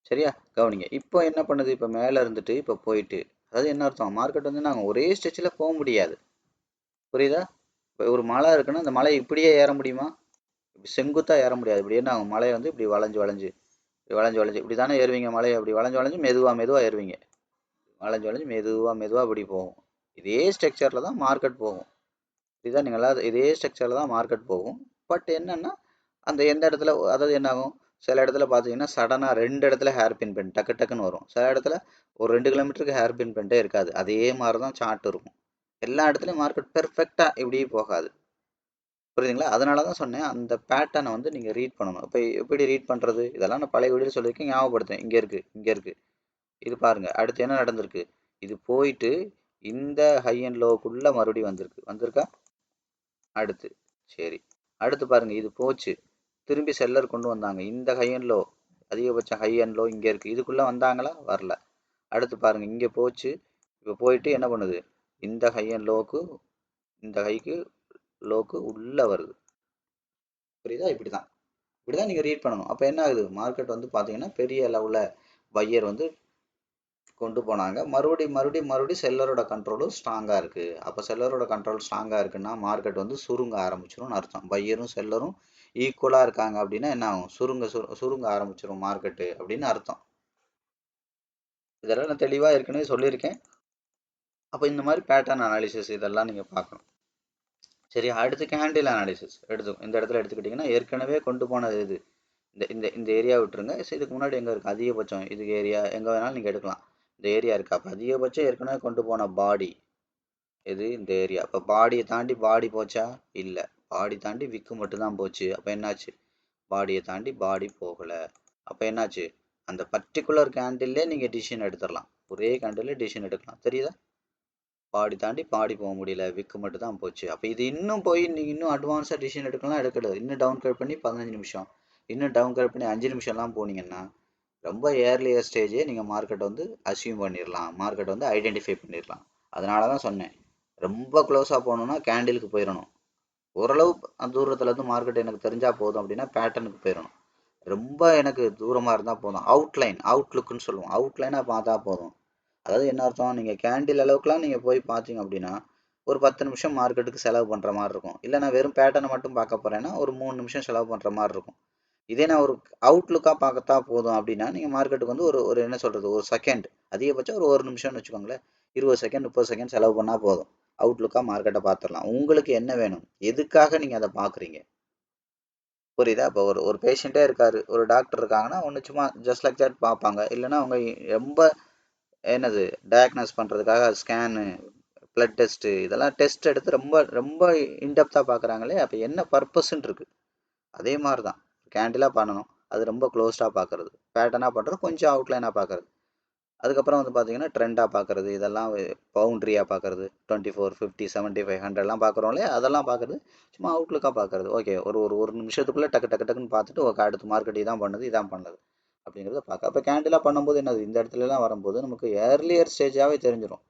சரியா? கவனிங்க. இப்போ என்ன பண்ணுது, இப்போ மேலே இருந்துட்டு இப்போ போயிட்டு, அதாவது என்ன அர்த்தம், மார்க்கெட் வந்து நாங்கள் ஒரே ஸ்ட்ரெச்சில் போக முடியாது. புரியுதா? இப்போ ஒரு மலை இருக்குன்னா அந்த மலை இப்படியே ஏற முடியுமா? இப்படி செங்குத்தாக ஏற முடியாது. இப்படி என்ன ஆகும், மலையை வந்து இப்படி வளைஞ்சு வளைஞ்சு இப்படி தானே ஏறுவீங்க மலையை, அப்படி வளைஞ்சு வளைஞ்சு மெதுவாக ஏறுவீங்க. வளைஞ்சு வளைஞ்சு மெதுவாக இப்படி போகும். இதே ஸ்ட்ரக்சரில் தான் மார்க்கெட் போகும். இதுதான் நீங்கள் இதே ஸ்ட்ரக்சரில் தான் மார்க்கெட் போகும். பட் என்னென்னா அந்த எந்த இடத்துல, அதாவது என்ன ஆகும், சில இடத்துல பார்த்தீங்கன்னா சடனாக 2 இடத்துல ஹேர் பின் பெண்ட் டக்குன்னு வரும். சில இடத்துல ஒரு 2 கிலோமீட்டருக்கு ஹேர் பின் பெண்டே இருக்காது. அதே மாதிரி தான் சார்ட் இருக்கும். எல்லா இடத்துலையும் மார்க்கெட் பெர்ஃபெக்டாக இப்படியே போகாது. புரியுதுங்களா? அதனால தான் சொன்னேன், அந்த பேட்டர்னை வந்து நீங்கள் ரீட் பண்ணணும். இப்போ எப்படி ரீட் பண்ணுறது, இதெல்லாம் நான் பழைய வீடியோ சொல்லியிருக்கேன், ஞாபகப்படுத்தேன். இங்கே இருக்குது இது பாருங்கள். அடுத்து என்ன நடந்திருக்கு, இது போயிட்டு இந்த ஹை அண்ட் லோவுக்குள்ளே மறுபடியும் வந்திருக்கா. அடுத்து சரி, அடுத்து பாருங்கள், இது போச்சு, திரும்பி செல்லர் கொண்டு வந்தாங்க. இந்த ஹை அண்ட் லோ, அதிகபட்சம் ஹை அண்ட் லோ இங்கே இருக்குது, இதுக்குள்ளே வந்தாங்களா, வரல. அடுத்து பாருங்கள், இங்கே போச்சு, இப்போ போயிட்டு என்ன பண்ணுது, இந்த ஹை அண்ட் லோவுக்கு, இந்த ஹைக்கு லோக்கு உள்ளே வருது. புரியுதா? இப்படி தான் நீங்கள் ரீட் பண்ணணும். அப்போ என்ன ஆகுது, மார்க்கெட் வந்து பார்த்தீங்கன்னா பெரிய லெவலில் பையர் வந்து கொண்டு போனாங்க. மறுபடியும் செல்லரோட கண்ட்ரோலும் ஸ்ட்ராங்காக இருக்குது. அப்போ செல்லரோட கண்ட்ரோல் ஸ்ட்ராங்காக இருக்குன்னா மார்க்கெட் வந்து சுருங்க ஆரம்பிச்சிரும்னு அர்த்தம். பையரும் செல்லரும் ஈக்குவலாக இருக்காங்க அப்படின்னா என்ன ஆகும், சுருங்க ஆரம்பிச்சிடும் மார்க்கெட்டு அப்படின்னு அர்த்தம். இதெல்லாம் நான் தெளிவாக ஏற்கனவே சொல்லியிருக்கேன். அப்போ இந்த மாதிரி பேட்டர்ன் அனாலிசிஸ் இதெல்லாம் நீங்கள் பார்க்கணும். சரி, அடுத்து கேண்டில் அனாலிசிஸ் இந்த இடத்துல எடுத்துக்கிட்டிங்கன்னா, ஏற்கனவே கொண்டு போனது இது, இந்த ஏரியா விட்டுருங்க. இதுக்கு முன்னாடி எங்கே இருக்குது அதிகபட்சம், இதுக்கு ஏரியா எங்கே வேணாலும் நீங்கள் எடுக்கலாம். இந்த ஏரியா இருக்கா, அப்போ அதிகபட்சம் ஏற்கனவே கொண்டு போன பாடி இது இந்த ஏரியா. இப்போ பாடியை தாண்டி பாடி போச்சா, இல்லை, பாடி தாண்டி விக்கு மட்டும்தான் போச்சு. அப்போ என்னாச்சு, பாடியை தாண்டி பாடி போகலை. அப்போ என்னாச்சு, அந்த பர்டிகுலர் கேண்டில்லே நீங்கள் டிசிஷன் எடுத்துடலாம். ஒரே கேண்டில்லே டிசிஷன் எடுக்கலாம். தெரியுதா? பாடி தாண்டி பாடி போக முடியல, விக்கு மட்டும் தான் போச்சு. அப்போ இது இன்னும் போய் நீங்கள் இன்னும் அட்வான்ஸாக டிசிஷன் எடுக்கலாம், எடுக்கிறது இன்னும் டவுன் கிரேட் பண்ணி 15 நிமிஷம், இன்னும் டவுன் கிரேட் பண்ணி 5 நிமிஷம்லாம் போனீங்கன்னா ரொம்ப ஏர்லியர் ஸ்டேஜே நீங்கள் மார்க்கெட்டை வந்து அசியூம் பண்ணிடலாம், மார்க்கெட்டை வந்து ஐடென்டிஃபை பண்ணிடலாம். அதனால தான் சொன்னேன், ரொம்ப க்ளோஸாக போகணுன்னா கேண்டிலுக்கு போயிடணும். ஓரளவு தூரத்தில் இருந்து மார்க்கெட் எனக்கு தெரிஞ்சால் போதும் அப்படின்னா பேட்டர்னுக்கு போயிடணும். ரொம்ப எனக்கு தூரமாக இருந்தால் போதும், அவுட்லுக்குன்னு சொல்லுவோம், அவுட்லைனாக பார்த்தா போதும். அதாவது என்ன அர்த்தம், நீங்கள் கேண்டில் அளவுக்குலாம் நீங்கள் போய் பார்த்தீங்க அப்படின்னா ஒரு 10 நிமிஷம் மார்க்கெட்டுக்கு செலவு பண்ணுற மாதிரி இருக்கும். இல்லை நான் வெறும் பேட்டர்னை மட்டும் பார்க்க போகிறேன்னா ஒரு 3 நிமிஷம் செலவு பண்ணுற மாதிரி இருக்கும். இதே நான் ஒரு அவுட்லுக்காக பார்க்கத்தா போதும் அப்படின்னா நீங்கள் மார்க்கெட்டுக்கு வந்து ஒரு என்ன சொல்கிறது, ஒரு செகண்ட், அதிகபட்சம் ஒரு நிமிஷம்னு வச்சுக்கோங்களேன், 20 செகண்ட் 30 செகண்ட் செலவு பண்ணால் போதும், அவுட்லுக்காக மார்க்கெட்டை பார்த்துடலாம். உங்களுக்கு என்ன வேணும், எதுக்காக நீங்கள் அதை பார்க்குறீங்க, புரியுதா? இப்போ ஒரு பேஷண்ட்டே இருக்காரு, ஒரு டாக்டர் இருக்காங்கன்னா ஒன்று சும்மா ஜஸ்ட் லைக் தட் பார்ப்பாங்க. இல்லைன்னா அவங்க ரொம்ப என்னது டயக்னோஸ் பண்ணுறதுக்காக ஸ்கேனு, பிளட் டெஸ்ட்டு, இதெல்லாம் டெஸ்ட் எடுத்து ரொம்ப ரொம்ப இன்டெப்த்தாக பார்க்குறாங்களே, அப்போ என்ன பர்பஸ்ன்னு இருக்குது. அதே மாதிரி தான் கேண்டிலாக பண்ணணும், அது ரொம்ப க்ளோஸ்டாக பார்க்குறது, பேட்டர்னாக பண்ணுறது கொஞ்சம் அவுட்லைனாக பார்க்குறது, அதுக்கப்புறம் வந்து பார்த்தீங்கன்னா ட்ரெண்டாக பார்க்குறது, இதெல்லாம் பவுண்ட்ரியாக பார்க்குறது, 24 50 75 100லாம் பார்க்குறோம் இல்லையா, அதெல்லாம் பார்க்குறது சும்மா அவுட்லுக்காக பார்க்குறது. ஓகே, ஒரு நிமிஷத்துக்குள்ளே டக்குன்னு பார்த்துட்டு ஓகே அடுத்த மார்க்கெட் இதான் பண்ணுது அப்படிங்கிறத பார்க்க. அப்போ கேண்டிலாக பண்ணும்போது என்னது, இந்த இடத்துலலாம் வரும்போது நமக்கு ஏர்லியர் ஸ்டேஜாகவே தெரிஞ்சிடும்.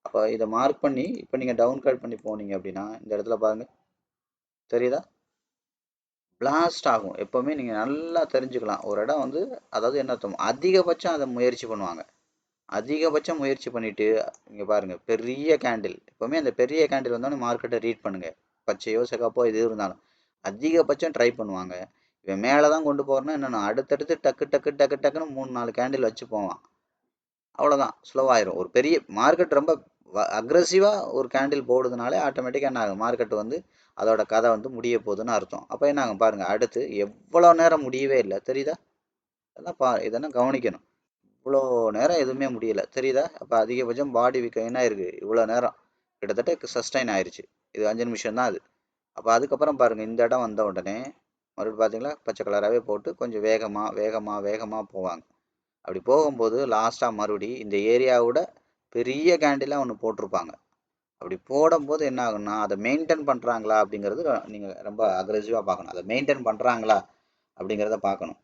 அப்போ இதை மார்க் பண்ணி இப்போ நீங்கள் டவுன் கிரேட் பண்ணி போனீங்க அப்படின்னா இந்த இடத்துல பாருங்கள், தெரியுதா, பிளாஸ்ட் ஆகும். எப்போவுமே நீங்கள் நல்லா தெரிஞ்சுக்கலாம் ஒரு இடம் வந்து, அதாவது என்ன அர்த்தம், அதிகபட்சம் அதை முயற்சி பண்ணுவாங்க. அதிகபட்சம் முயற்சி பண்ணிவிட்டு இங்கே பாருங்கள், பெரிய கேண்டில், எப்போவுமே அந்த பெரிய கேண்டில் வந்தோடனே மார்க்கெட்டை ரீட் பண்ணுங்கள். பச்சையோ சிகப்போ எது இருந்தாலும் அதிகபட்சம் ட்ரை பண்ணுவாங்க. இவன் மேலே தான் கொண்டு போகிறேன்னா என்னென்ன அடுத்தடுத்து டக்குன்னு 3-4 கேண்டில் வச்சு போவான். அவ்வளோதான், ஸ்லோவாயிரும். ஒரு பெரிய மார்க்கெட் ரொம்ப அக்ரெசிவாக ஒரு கேண்டில் போடுறதுனாலே ஆட்டோமேட்டிக்காக என்ன ஆகும், மார்க்கெட் வந்து அதோட கதை வந்து முடிய போகுதுன்னு அர்த்தம். அப்போ என்ன ஆகும் பாருங்கள், அடுத்து எவ்வளோ நேரம் முடியவே இல்லை, தெரியுதா, இதெல்லாம் கவனிக்கணும். இவ்வளோ நேரம் எதுவுமே முடியலை, தெரியுதா. அப்போ அதிகபட்சம் பாடி வீக் என்ன இருக்குது, இவ்வளோ நேரம் கிட்டத்தட்ட சஸ்டைன் ஆயிடுச்சு. இது 5 நிமிஷம் தான் அது. அப்போ அதுக்கப்புறம் பாருங்கள், இந்த இடம் வந்த உடனே மறுபடியும் பார்த்தீங்களா பச்சை கலராகவே போட்டு கொஞ்சம் வேகமாக போவாங்க. அப்படி போகும்போது லாஸ்ட்டாக மறுபடி இந்த ஏரியாவோட பெரிய கேண்டிலாக ஒன்று போட்டிருப்பாங்க. அப்படி போடும்போது என்ன ஆகும்னா அதை மெயின்டைன் பண்ணுறாங்களா அப்படிங்கிறது நீங்கள் ரொம்ப அக்ரெசிவாக பார்க்கணும். அதை மெயின்டைன் பண்ணுறாங்களா அப்படிங்கிறத பார்க்கணும்.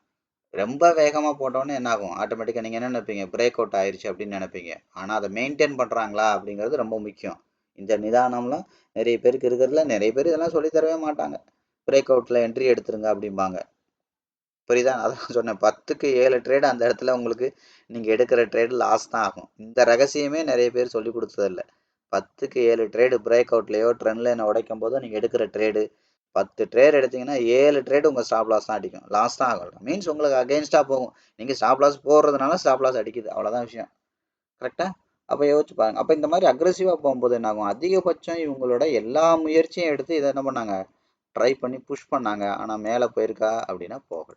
ரொம்ப வேகமாக போட்டோன்னே என்ன ஆகும், ஆட்டோமேட்டிக்காக நீங்கள் என்ன நினைப்பீங்க, பிரேக் அவுட் ஆயிடுச்சு அப்படின்னு நினைப்பீங்க. ஆனால் அதை மெயின்டைன் பண்ணுறாங்களா அப்படிங்கிறது ரொம்ப முக்கியம். இந்த நிதானம்லாம் நிறைய பேருக்கு இருக்கிறதுல, நிறைய பேர் இதெல்லாம் சொல்லித்தரவே மாட்டாங்க. பிரேக் அவுட்டில் என்ட்ரி எடுத்துருங்க அப்படிம்பாங்க. புரியுதா, அதான் சொன்னேன், 10க்கு 7 ட்ரேடு அந்த இடத்துல உங்களுக்கு நீங்கள் எடுக்கிற ட்ரேடு லாஸ் தான் ஆகும். இந்த ரகசியமே நிறைய பேர் சொல்லி கொடுத்ததில்ல. 10க்கு 7 ட்ரேடு பிரேக் அவுட்லேயோ ட்ரெண்ட் லைனை உடைக்கும் போதோ நீங்கள் எடுக்கிற ட்ரேடு 10 ட்ரேட் எடுத்தீங்கன்னா 7 ட்ரேட் உங்கள் ஸ்டாப் லாஸ் தான் அடிக்கும். லாஸ் தான் ஆகும். மீன்ஸ் உங்களுக்கு அகெயின்ஸ்டாக போகும். நீங்கள் ஸ்டாப் லாஸ் போடுறதுனால ஸ்டாப் லாஸ் அடிக்குது, அவ்வளோதான் விஷயம். கரெக்டாக? அப்போ யோசிச்சு பாருங்க. அப்போ இந்த மாதிரி அக்ரெசிவாக போகும்போது என்ன ஆகும்? அதிகபட்சம் இவங்களோட எல்லா முயற்சியும் எடுத்து இதை என்ன பண்ணாங்க, ட்ரை பண்ணி புஷ் பண்ணாங்க. ஆனால் மேலே போயிருக்கா அப்படின்னா போகல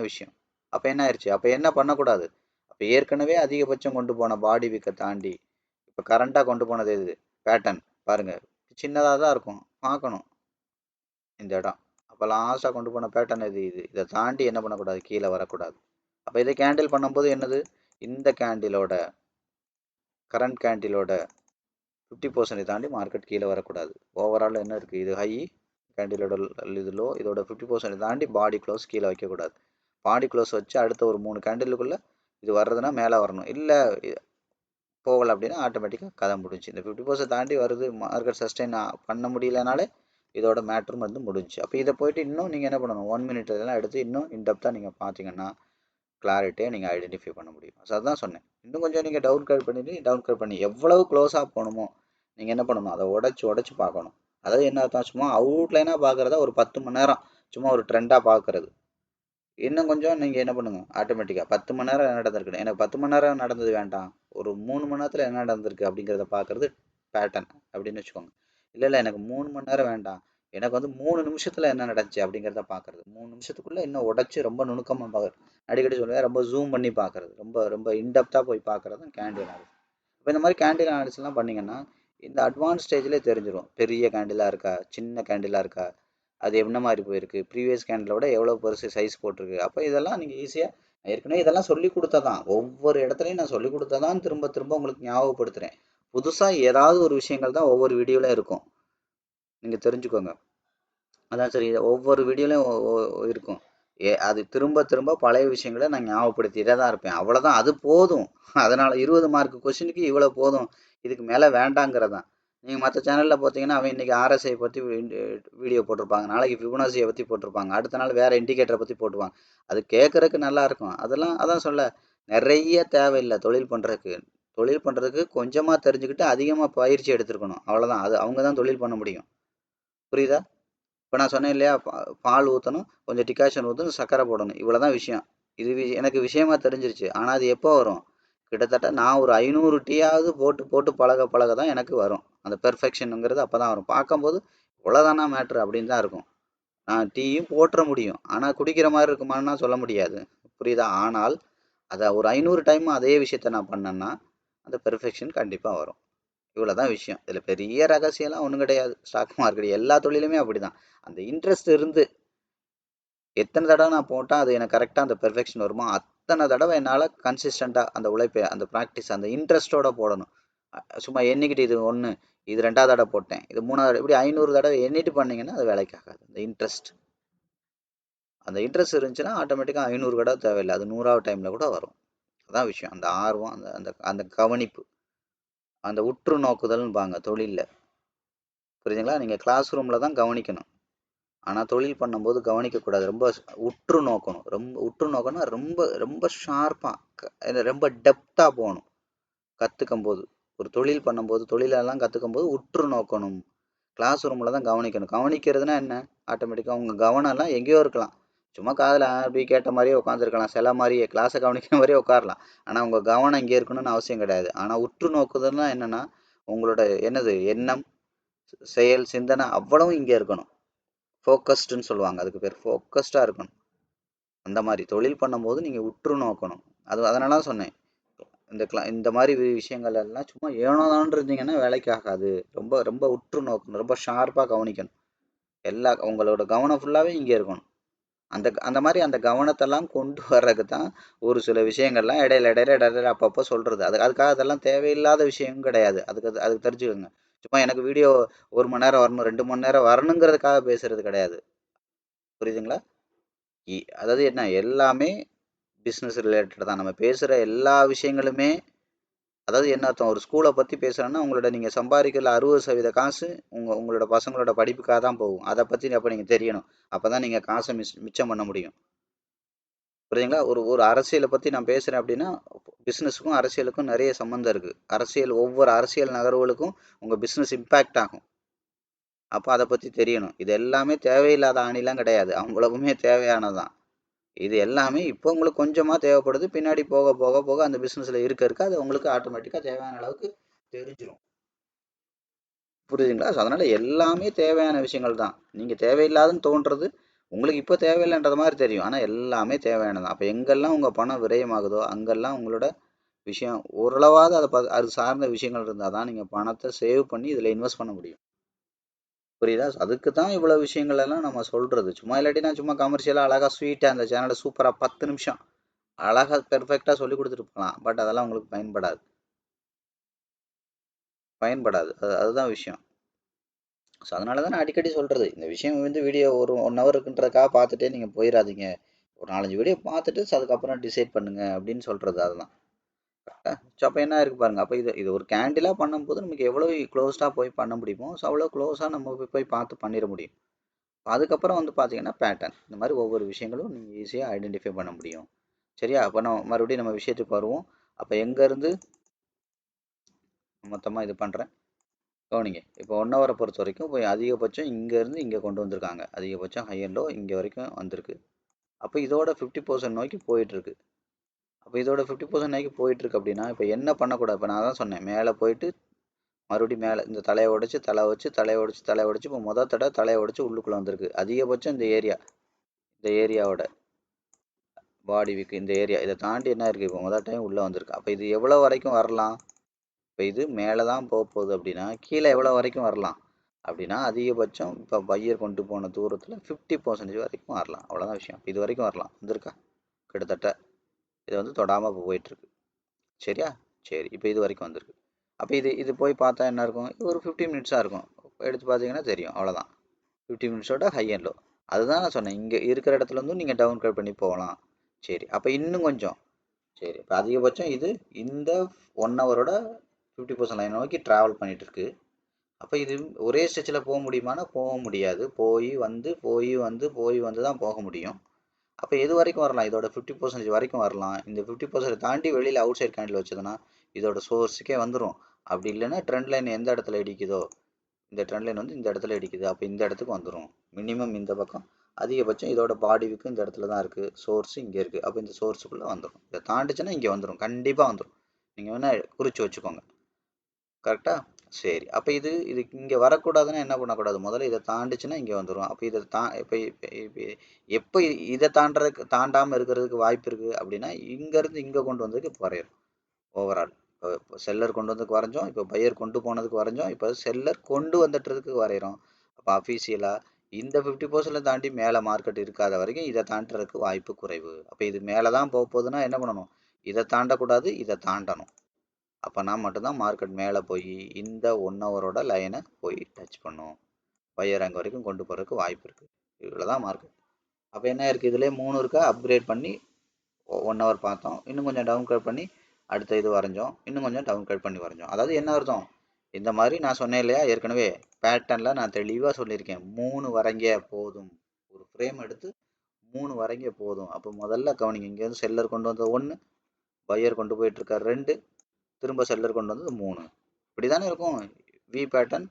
விஷயம். அப்போ என்ன ஆயிடுச்சு? அப்போ என்ன பண்ணக்கூடாது? அப்போ ஏற்கனவே அதிகபட்சம் கொண்டு போன பாடி வீக்கை தாண்டி இப்போ கரண்ட்டாக கொண்டு போனது எது? பேட்டர்ன் பாருங்கள், சின்னதாக தான் இருக்கும், பார்க்கணும் இந்த இடம். அப்போ லாஸ்ட்டாக கொண்டு போன பேட்டர்ன் எது? இதை தாண்டி என்ன பண்ணக்கூடாது? கீழே வரக்கூடாது. அப்போ இதை கேண்டில் பண்ணும்போது என்னது? இந்த கேண்டிலோட கரண்ட் கேண்டிலோட 50% தாண்டி மார்க்கெட் கீழே வரக்கூடாது. ஓவரால் என்ன இருக்குது? இது ஹை கேண்டிலோட, இது லோ, இதோட 50% தாண்டி பாடி க்ளோஸ் கீழே வைக்கக்கூடாது. பாடி க்ளோஸ் வச்சு அடுத்த ஒரு 3 கேண்டிலுக்குள்ளே இது வர்றதுன்னா மேலே வரணும். இல்லை போகலை அப்படின்னா ஆட்டோமேட்டிக்காக கதை முடிஞ்சு. இந்த 50% தாண்டி வருது, மார்க்கெட் சஸ்டெயின் பண்ண முடியலனாலே இதோட மேட்ரும் வந்து முடிஞ்சு. அப்போ இதை போயிட்டு இன்னும் நீங்கள் என்ன பண்ணணும்? 1 மினிட் இதெல்லாம் எடுத்து இன்னும் இன்டெப்த்தாக நீங்கள் பார்த்தீங்கன்னா கிளாரிட்டியாக நீங்கள் ஐடென்டிஃபை பண்ண முடியும். ஸோ அதுதான் சொன்னேன். இன்னும் கொஞ்சம் நீங்கள் டவுன் கிரேட் பண்ணி எவ்வளவு க்ளோஸாக போகணுமோ நீங்கள் என்ன பண்ணணும்? அதை உடச்சி பார்க்கணும். அதாவது என்ன அர்த்தம்? சும்மா அவுட்லைனாக பார்க்குறதா ஒரு 10 மணி நேரம் சும்மா ஒரு ட்ரெண்டாக பார்க்குறது. இன்னும் கொஞ்சம் நீங்கள் என்ன பண்ணுங்க, ஆட்டோமேட்டிக்காக 10 மணி நேரம் என்ன நடந்திருக்கு, எனக்கு 10 மணி நேரம் நடந்தது வேண்டாம், ஒரு 3 மணி நேரத்தில் என்ன நடந்திருக்கு அப்படிங்கிறத பார்க்குறது பேட்டர்ன் அப்படின்னு வச்சுக்கோங்க. இல்லை எனக்கு 3 மணி நேரம் வேண்டாம், எனக்கு வந்து 3 நிமிஷத்தில் என்ன நடந்துச்சு அப்படிங்கிறத பார்க்குறது. 3 நிமிஷத்துக்குள்ளே இன்னும் உடச்சி ரொம்ப நுணுக்கமாக பார்க்குறது. அடிக்கடி சொல்லுவேன், ரொம்ப ஜூம் பண்ணி பார்க்குறது, ரொம்ப ரொம்ப இன்டெப்த்தாக போய் பார்க்குறது தான் கேண்டில் அனாலிசிஸ். இப்போ இந்த மாதிரி கேண்டில் அனாலிசிஸ்லாம் பண்ணிங்கன்னா இந்த அட்வான்ஸ் ஸ்டேஜ்லேயே தெரிஞ்சிடும். பெரிய கேண்டிலாக இருக்கா, சின்ன கேண்டிலாக இருக்கா, அது என்ன மாதிரி போயிருக்கு, ப்ரீவியஸ் கேண்டிலை விட எவ்வளோ பெருசு சைஸ் போட்டிருக்கு. அப்போ இதெல்லாம் நீங்கள் ஈஸியாக ஏற்கனவே இதெல்லாம் சொல்லி கொடுத்ததான், ஒவ்வொரு இடத்துலையும் நான் சொல்லி கொடுத்ததான் திரும்ப திரும்ப உங்களுக்கு ஞாபகப்படுத்துகிறேன். புதுசாக ஏதாவது ஒரு விஷயங்கள் தான் ஒவ்வொரு வீடியோவில் இருக்கும், நீங்கள் தெரிஞ்சுக்கோங்க. அதான் சரி, ஒவ்வொரு வீடியோலையும் இருக்கும். அது திரும்ப திரும்ப பழைய விஷயங்களை நான் ஞாபகப்படுத்திட்டே தான் இருப்பேன், அவ்வளோதான். அது போதும். அதனால் 20 மார்க் கொஸ்டினுக்கு இவ்வளோ போதும், இதுக்கு மேலே வேண்டாங்கிறதான். நீங்கள் மற்ற சேனலில் பார்த்தீங்கன்னா அவன் இன்றைக்கி ஆர்எஸ்ஐ பற்றி வீடியோ போட்டிருப்பாங்க, நாளைக்கு ஃபிபனாசியை பற்றி போட்டிருப்பாங்க, அடுத்த நாள் வேறு இண்டிகேட்டரை பற்றி போட்டுருவாங்க. அது கேட்குறதுக்கு நல்லாயிருக்கும். அதெல்லாம் அதான் சொல்ல, நிறைய தேவையில்லை தொழில் பண்ணுறதுக்கு. தொழில் பண்ணுறதுக்கு கொஞ்சமாக தெரிஞ்சுக்கிட்டு அதிகமாக பயிற்சி எடுத்துருக்கணும், அவ்வளோதான். அது அவங்க தான் தொழில் பண்ண முடியும். புரியுதா? இப்போ நான் சொன்னேன் இல்லையா, பால் ஊற்றணும், கொஞ்சம் டிகாஷன் ஊற்றணும், சர்க்கரை போடணும், இவ்வளோ தான் விஷயம். இது எனக்கு விஷயமா தெரிஞ்சிருச்சு. ஆனால் அது எப்போ வரும்? கிட்டத்தட்ட நான் ஒரு 500 டீயாவது போட்டு போட்டு பழக தான் எனக்கு வரும். அந்த பெர்ஃபெக்ஷனுங்கிறது அப்போ தான் வரும். பார்க்கும்போது இவ்வளோதானா மேட்ரு அப்படின்னு தான் இருக்கும். நான் டீயும் போட்டுற முடியும், ஆனால் குடிக்கிற மாதிரி இருக்குமான்னா சொல்ல முடியாது. புரியுதா? ஆனால் அதை ஒரு 500 டைம் அதே விஷயத்த நான் பண்ணேன்னா அந்த பெர்ஃபெக்ஷன் கண்டிப்பாக வரும். இவ்வளோ தான் விஷயம். இதில் பெரிய ரகசியம்லாம் ஒன்றும் கிடையாது. ஸ்டாக் மார்க்கெட் எல்லா தொழிலுமே அப்படி தான். அந்த இன்ட்ரெஸ்ட் இருந்து எத்தனை தடவை நான் போட்டால் அது எனக்கு கரெக்டாக அந்த பெர்ஃபெக்ஷன் வருமோ அத்தனை தடவை என்னால் கன்சிஸ்டண்ட்டாக அந்த உழைப்பை, அந்த ப்ராக்டிஸ், அந்த இன்ட்ரெஸ்ட்டோட போடணும். சும்மா எண்ணிக்கிட்டு இது 1, இது 2வது தடவை போட்டேன், இது 3வது, இப்படி 500 தடவை எண்ணிட்டு பண்ணிங்கன்னா அது வேலைக்கு ஆகாது. அந்த இன்ட்ரெஸ்ட் இருந்துச்சுன்னா ஆட்டோமேட்டிக்காக 500 தடவை தேவையில்லை, அது 100வது டைமில் கூட வரும். அதான் விஷயம். அந்த ஆர்வம், அந்த அந்த அந்த கவனிப்பு, அந்த உற்று நோக்குதல்பாங்க தொழிலில். புரியுதுங்களா? நீங்கள் கிளாஸ் ரூமில் தான் கவனிக்கணும், ஆனால் தொழில் பண்ணும்போது கவனிக்கக்கூடாது. ரொம்ப உற்று நோக்கணும். உற்று நோக்கணும்னா ரொம்ப ரொம்ப ஷார்ப்பாக, ரொம்ப டெப்த்தாக போகணும். கற்றுக்கும் போது, ஒரு தொழில் பண்ணும்போது, தொழிலெல்லாம் கற்றுக்கும் போது உற்று நோக்கணும். கிளாஸ் ரூமில் தான் கவனிக்கணும். கவனிக்கிறதுனா என்ன? ஆட்டோமேட்டிக்காக உங்கள் கவனம்லாம் எங்கேயோ இருக்கலாம், சும்மா காதில் அப்படி கேட்ட மாதிரியே உட்காந்துருக்கலாம், சில மாதிரியே கிளாஸை கவனிக்கிற மாதிரியே உட்காரலாம். ஆனால் உங்கள் கவனம் இங்கே இருக்கணும்னு அவசியம் கிடையாது. ஆனால் உற்று நோக்குதல்னா என்னென்னா, உங்களோட எண்ணம், செயல், சிந்தனை அவ்வளவும் இங்கே இருக்கணும். ஃபோக்கஸ்டுன்னு சொல்லுவாங்க, அதுக்கு பேர் ஃபோக்கஸ்டாக இருக்கணும். அந்த மாதிரி தொழில் பண்ணும்போது நீங்கள் உற்று நோக்கணும். அதனால தான் சொன்னேன், இந்த மாதிரி விஷயங்கள் எல்லாம் சும்மா ஏனோதான் இருந்தீங்கன்னா வேலைக்கு ஆகாது. ரொம்ப ரொம்ப உற்று நோக்கணும், ரொம்ப ஷார்ப்பாக கவனிக்கணும். உங்களோட கவனம் ஃபுல்லாகவே இங்கே இருக்கணும். அந்த மாதிரி அந்த கவனத்தெல்லாம் கொண்டு வர்றதுக்கு தான் ஒரு சில விஷயங்கள்லாம் இடையில அப்பப்போ சொல்கிறது. அதுக்காக அதெல்லாம் தேவையில்லாத விஷயமும் கிடையாது. அதுக்கு தெரிஞ்சுக்கோங்க. சும்மா எனக்கு வீடியோ 1 மணி நேரம் வரணும், 2 மணி நேரம் வரணுங்கிறதுக்காக பேசுகிறது கிடையாது. புரியுதுங்களா? அதாவது என்ன, எல்லாமே பிஸ்னஸ் ரிலேட்டட் தான். நம்ம பேசுகிற எல்லா விஷயங்களுமே, அதாவது என்ன அர்த்தம், ஒரு ஸ்கூலை பற்றி பேசுகிறேன்னா உங்களோட நீங்கள் சம்பாதிக்கிற 60% காசு உங்களோட பசங்களோட படிப்புக்காக தான் போகும். அதை பற்றி அப்போ நீங்கள் தெரியணும். அப்போ தான் நீங்கள் காசை மிச்சம் பண்ண முடியும். புரியுதுங்களா? ஒரு அரசியலை பற்றி நான் பேசுகிறேன் அப்படின்னா பிஸ்னஸுக்கும் அரசியலுக்கும் நிறைய சம்மந்தம் இருக்குது. ஒவ்வொரு அரசியல் நகர்வுகளுக்கும் உங்கள் பிஸ்னஸ் இம்பேக்ட் ஆகும். அப்போ அதை பற்றி தெரியணும். இது எல்லாமே தேவையில்லாத ஆணிலாம் கிடையாது, அவ்வளவுமே தேவையானதான். இது எல்லாமே இப்போ உங்களுக்கு கொஞ்சமாக தேவைப்படுது, பின்னாடி போக போக போக அந்த பிஸ்னஸில் இருக்க அது உங்களுக்கு ஆட்டோமேட்டிக்காக தேவையான அளவுக்கு தெரிஞ்சிடும். புரியுதுங்களா? ஸோ அதனால் எல்லாமே தேவையான விஷயங்கள் தான். நீங்கள் தேவையில்லாதுன்னு தோன்றது உங்களுக்கு இப்போ தேவையில்லைன்றது மாதிரி தெரியும், ஆனால் எல்லாமே தேவையானதான். அப்போ எங்கெல்லாம் உங்கள் பணம் விரயமாகுதோ அங்கெல்லாம் உங்களோட விஷயம் ஓரளவாவது அது சார்ந்த விஷயங்கள் இருந்தால் தான் நீங்கள் பணத்தை சேவ் பண்ணி இதில் இன்வெஸ்ட் பண்ண முடியும். புரியுதா? அதுக்கு தான் இவ்வளோ விஷயங்கள் எல்லாம் நம்ம சொல்கிறது. சும்மா இல்லாட்டி நான் சும்மா கமர்ஷியலாக அழகாக ஸ்வீட்டாக அந்த சேனலை சூப்பராக 10 நிமிஷம் அழகாக பெர்ஃபெக்டாக சொல்லி கொடுத்துட்டு போகலாம். பட் அதெல்லாம் உங்களுக்கு பயன்படாது. அதுதான் விஷயம். ஸோ அதனால தான் நான் அடிக்கடி சொல்கிறது, இந்த விஷயம் வந்து வீடியோ ஒரு 1 ஹவர் இருக்குன்றதுக்காக பார்த்துட்டே நீங்கள் போயிடாதீங்க. ஒரு 4-5 வீடியோ பார்த்துட்டு அதுக்கப்புறம் டிசைட் பண்ணுங்கள் அப்படின்னு சொல்கிறது. அதுதான். ஸோ அப்போ என்ன இருக்குது பாருங்கள். அப்போ இது ஒரு கேண்டிலாக பண்ணும்போது நமக்கு எவ்வளோ க்ளோஸ்டாக போய் பண்ண முடியுமோ ஸோ அவ்வளோ க்ளோஸாக நம்ம போய் பார்த்து பண்ணிட முடியும். அதுக்கப்புறம் வந்து பார்த்தீங்கன்னா பேட்டர்ன், இந்த மாதிரி ஒவ்வொரு விஷயங்களும் நீங்கள் ஈஸியாக ஐடென்டிஃபை பண்ண முடியும். சரியா? அப்போ நம்ம மறுபடியும் நம்ம விஷயத்துக்கு வருவோம். அப்போ எங்கேருந்து மொத்தமாக இது பண்ணுறேன் கவனிங்க. இப்போ 1 ஹவரை பொறுத்த வரைக்கும் போய் அதிகபட்சம் இங்கேருந்து இங்கே கொண்டு வந்திருக்காங்க. அதிகபட்சம் ஹை அண்ட் லோ இங்கே வரைக்கும் வந்திருக்கு. அப்போ இதோட 50% நோக்கி போயிட்டுருக்கு. அப்போ இதோட 50% நோக்கி போயிட்டுருக்கு அப்படின்னா இப்போ என்ன பண்ணக்கூடாது? இப்போ நான் தான் சொன்னேன், மேலே போயிட்டு மறுபடியும் மேலே இந்த தலையை உடச்சி தலை வச்சு தலையை உடச்சி தலையை உடச்சி இப்போ மொதல் தடவை தலையை உடச்சி உள்ளுக்குள்ளே வந்திருக்கு. அதிகபட்சம் இந்த ஏரியாவோட பாடி வீக் இந்த ஏரியா இதை தாண்டி என்ன இருக்குது? இப்போ முதல் டைம் உள்ளே வந்திருக்கு. அப்போ இது எவ்வளோ வரைக்கும் வரலாம்? இப்போ இது மேலே தான் போக போகுது அப்படின்னா கீழே எவ்வளோ வரைக்கும் வரலாம் அப்படின்னா அதிகபட்சம் இப்போ பையர் கொண்டு போன தூரத்தில் 50% வரைக்கும் வரலாம். அவ்வளோதான் விஷயம். இது வரைக்கும் வரலாம். வந்திருக்கா? கிட்டத்தட்ட இதை வந்து தொடாமல் இப்போ போயிட்டுருக்கு. சரியா? சரி, இப்போ இது வரைக்கும் வந்திருக்கு. அப்போ இது போய் பார்த்தா என்ன இருக்கும்? இது ஒரு 15 மினிட்ஸாக இருக்கும். எடுத்து பார்த்தீங்கன்னா தெரியும். அவ்வளோதான். 15 மினிட்ஸோட ஹை அண்ட் லோ. அதுதான் நான் சொன்னேன், இங்கே இருக்கிற இடத்துல இருந்தும் நீங்கள் டவுன் கிரேட் பண்ணி போகலாம். சரி, அப்போ இன்னும் கொஞ்சம். சரி, இப்போ அதிகபட்சம் இது இந்த 1 ஹவரோட 50% லைன் நோக்கி ட்ராவல் பண்ணிகிட்டு இருக்கு. அப்போ இது ஒரே ஸ்ட்ரெச்சில் போக முடியுமானா போக முடியாது. போய் வந்து தான் போக முடியும். அப்போ எது வரைக்கும் வரலாம்? இதோட 50% வரைக்கும் வரலாம். இந்த 50% தாண்டி வெளியில் அவுட் சைட் கேண்டில் வச்சதுன்னா இதோட சோர்ஸுக்கே வந்துடும். அப்படி இல்லைன்னா ட்ரெண்ட் லைன் எந்த இடத்துல இடிக்குதோ இந்த ட்ரெண்ட் லைன் வந்து இந்த இடத்துல இடிக்குது, அப்போ இந்த இடத்துக்கு வந்துடும். மினிமம் இந்த பக்கம், அதிகபட்சம் இதோட பாடி வீக்கு இந்த இடத்துல தான் இருக்குது. சோர்ஸ் இங்கே இருக்குது. அப்போ இந்த சோர்ஸுக்குள்ளே வந்துடும். இதை தாண்டிச்சுன்னா இங்கே வந்துடும், கண்டிப்பாக வந்துடும். நீங்கள் வேணால் குறித்து வச்சுக்கோங்க. கரெக்டாக? சரி, அப்போ இது இங்கே வரக்கூடாதுன்னா என்ன பண்ணக்கூடாது? முதல்ல இதை தாண்டிச்சுன்னா இங்கே வந்துடும். அப்போ இதை எப்போ இதை தாண்டாமல் இருக்கிறதுக்கு வாய்ப்பு இருக்குது அப்படின்னா இங்கேருந்து இங்கே கொண்டு வந்ததுக்கு குறையும். ஓவரால் இப்போ செல்லர் கொண்டு வந்து குறைஞ்சோம், இப்போ பையர் கொண்டு போனதுக்கு வரைஞ்சோம், இப்போ செல்லர் கொண்டு வந்துட்டுறதுக்கு வரைகிறோம். அப்போ அஃபீஷியலாக இந்த 50% தாண்டி மேலே மார்க்கெட் இருக்காத வரைக்கும் இதை தாண்டுறதுக்கு வாய்ப்பு குறைவு. அப்போ இது மேலே தான் போக போகுதுன்னா என்ன பண்ணணும்? இதை தாண்டக்கூடாது, இதை தாண்டணும். அப்போனா மட்டும்தான் மார்க்கெட் மேலே போய் இந்த 1 ஹவரோட லைனை போய் டச் பண்ணும். பையர் அங்கே வரைக்கும் கொண்டு போகிறதுக்கு வாய்ப்பு இருக்குது. இவ்வளோ தான் மார்க்கெட். அப்போ என்ன இருக்குது? இதிலே 3 இருக்கா? அப்கிரேட் பண்ணி 1 ஹவர் பார்த்தோம், இன்னும் கொஞ்சம் டவுன் கிரேட் பண்ணி அடுத்த இது வரைஞ்சோம், இன்னும் கொஞ்சம் டவுன் கிரேட் பண்ணி வரைஞ்சோம். அதாவது என்ன அர்த்தம்? இந்த மாதிரி நான் சொன்னேன் இல்லையா ஏற்கனவே, பேட்டர்னில் நான் தெளிவாக சொல்லியிருக்கேன். 3 வரைங்க போதும். ஒரு ஃப்ரேம் எடுத்து 3 வரைங்க போதும். அப்போ முதல்ல கவனிங்க, இங்கேருந்து செல்லர் கொண்டு வந்தது 1, பையர் கொண்டு போயிட்டுருக்கார் 2, திரும்ப செல்லர் கொண்டு வந்தது 3. இப்படி தானே இருக்கும் வி பேட்டர்ன்.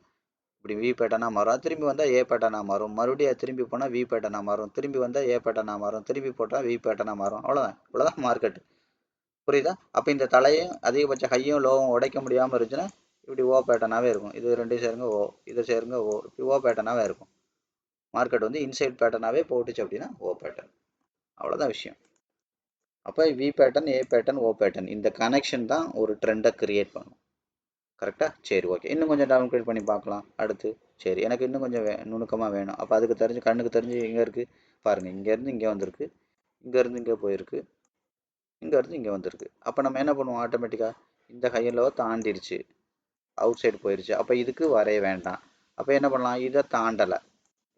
இப்படி வி பேட்டர்னாக மாறும், திரும்பி வந்தால் ஏ பேட்டர்னாக மாறும், மறுபடியும் திரும்பி போனால் வி பேட்டர்னாக மாறும், திரும்பி வந்தால் ஏ பேட்டர்னாக மாறும், திரும்பி போட்டால் வி பேட்டர்னாக மாறும். அவ்வளோதான். இவ்வளோதான் மார்க்கெட். புரியுதா? அப்போ இந்த தலையும் அதிகபட்ச ஹையும் லோவும் உடைக்க முடியாமல் இருந்துச்சுன்னா இப்படி ஓ பேட்டர்னாகவே இருக்கும். இது ரெண்டையும் சேருங்க ஓ, இதை சேருங்க ஓ, இப்படி ஓ பேட்டர்னாகவே இருக்கும். மார்க்கெட் வந்து இன்சைட் பேட்டர்னாகவே போட்டுச்சு அப்படின்னா ஓ பேட்டர்ன். அவ்வளோதான் விஷயம். அப்போ V pattern, A pattern, O pattern, இந்த கனெக்ஷன் தான் ஒரு ட்ரெண்டை கிரியேட் பண்ணும். கரெக்டாக? சரி, ஓகே. இன்னும் கொஞ்சம் டவுன்கிரேட் பண்ணி பார்க்கலாம் அடுத்து. சரி, எனக்கு இன்னும் கொஞ்சம் நுணுக்கமாக வேணும். அப்போ அதுக்கு தெரிஞ்சு கண்ணுக்கு தெரிஞ்சு எங்கே இருக்குது பாருங்கள். இங்கேருந்து இங்கே வந்திருக்கு, இங்கேருந்து இங்கே போயிருக்கு, இங்கேருந்து இங்கே வந்திருக்கு. அப்போ நம்ம என்ன பண்ணுவோம்? ஆட்டோமேட்டிக்காக இந்த ஹையலோ தாண்டிருச்சு, அவுட் சைடு போயிடுச்சு. அப்போ இதுக்கு வரைய வேண்டாம். அப்போ என்ன பண்ணலாம்? இதை தாண்டலை.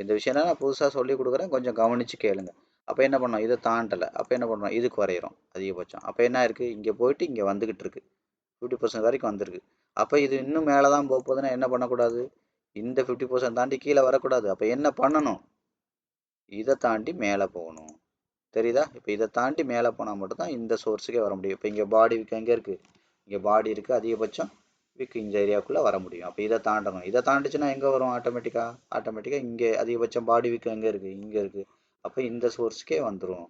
இந்த விஷயம் நான் புதுசாக சொல்லி கொடுக்குறேன், கொஞ்சம் கவனித்து கேளுங்க. அப்போ என்ன பண்ணோம்? இதை தாண்டலை. அப்போ என்ன பண்ணோம்? இதுக்கு வரைகிறோம் அதிகபட்சம். அப்போ என்ன இருக்குது? இங்கே போயிட்டு இங்கே வந்துக்கிட்டு இருக்கு, 50% வரைக்கும் வந்திருக்கு. அப்போ இது இன்னும் மேலே தான் போக போகுதுன்னா என்ன பண்ணக்கூடாது? இந்த 50% தாண்டி கீழே வரக்கூடாது. அப்போ என்ன பண்ணணும்? இதை தாண்டி மேலே போகணும். தெரியுதா? இப்போ இதை தாண்டி மேலே போனால் மட்டும்தான் இந்த சோர்ஸுக்கே வர முடியும். இப்போ இங்கே பாடி எங்கே இருக்குது? இங்கே பாடி இருக்குது அதிகபட்சம், விக் இந்த ஏரியாவுக்குள்ளே வர முடியும். அப்போ இதை தாண்டணும். இதை தாண்டிச்சுன்னா எங்கே வரும்? ஆட்டோமேட்டிக்காக இங்கே அதிகபட்சம் பாடி விக் எங்கே இருக்குது? இங்கே இருக்குது. அப்போ இந்த சோர்ஸுக்கே வந்துடும்.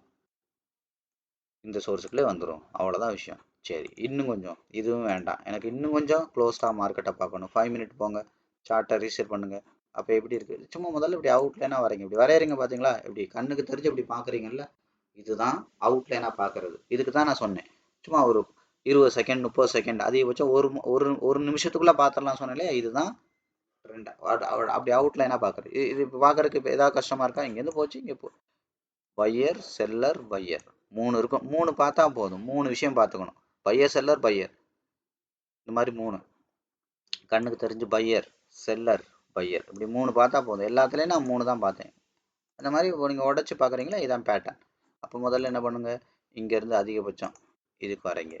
இந்த சோர்ஸுக்குள்ளே வந்துடும். அவ்வளோதான் விஷயம். சரி, இன்னும் கொஞ்சம் இதுவும் வேண்டாம் எனக்கு. இன்னும் கொஞ்சம் க்ளோஸ்டாக மார்க்கெட்டை பார்க்கணும். 5 மினிட் போங்க, சார்ட்டை ரீசெட் பண்ணுங்கள். அப்போ எப்படி இருக்குது? சும்மா முதல்ல இப்படி அவுட்லைனாக வரைங்க. இப்படி வரையறீங்க பார்த்தீங்களா? இப்படி கண்ணுக்கு தெரிஞ்சு இப்படி பார்க்குறீங்கல்ல, இதுதான் அவுட்லைனாக பார்க்குறது. இதுக்கு தான் நான் சொன்னேன் சும்மா ஒரு 20 செகண்ட் 30 செகண்ட் அதிகபட்சம் ஒரு ஒரு ஒரு நிமிஷத்துக்குள்ளே பார்த்துடலாம் சொன்னாலே. இதுதான் ட்ரெண்ட். அப்படி அவுட்லைனாக பார்க்குறது. இது இப்போ பார்க்குறதுக்கு இப்போ ஏதாவது கஷ்டமாக இருக்கா? இங்கேருந்து போச்சு, இங்கே பையர் செல்லர் பையர் 3 இருக்கும். 3 பார்த்தா போதும். 3 விஷயம் பார்த்துக்கணும். பையர் செல்லர் பையர், இந்த மாதிரி 3 கண்ணுக்கு தெரிஞ்சு பையர் செல்லர் பையர் இப்படி 3 பார்த்தா போதும். எல்லாத்துலேயும் நான் 3 தான் பார்த்தேன். அந்த மாதிரி இப்போ நீங்கள் உடச்சி பார்க்குறீங்களா? இதான் பேட்டர்ன். அப்போ முதல்ல என்ன பண்ணுங்க, இங்கேருந்து அதிகபட்சம் இதுக்கு வரீங்க,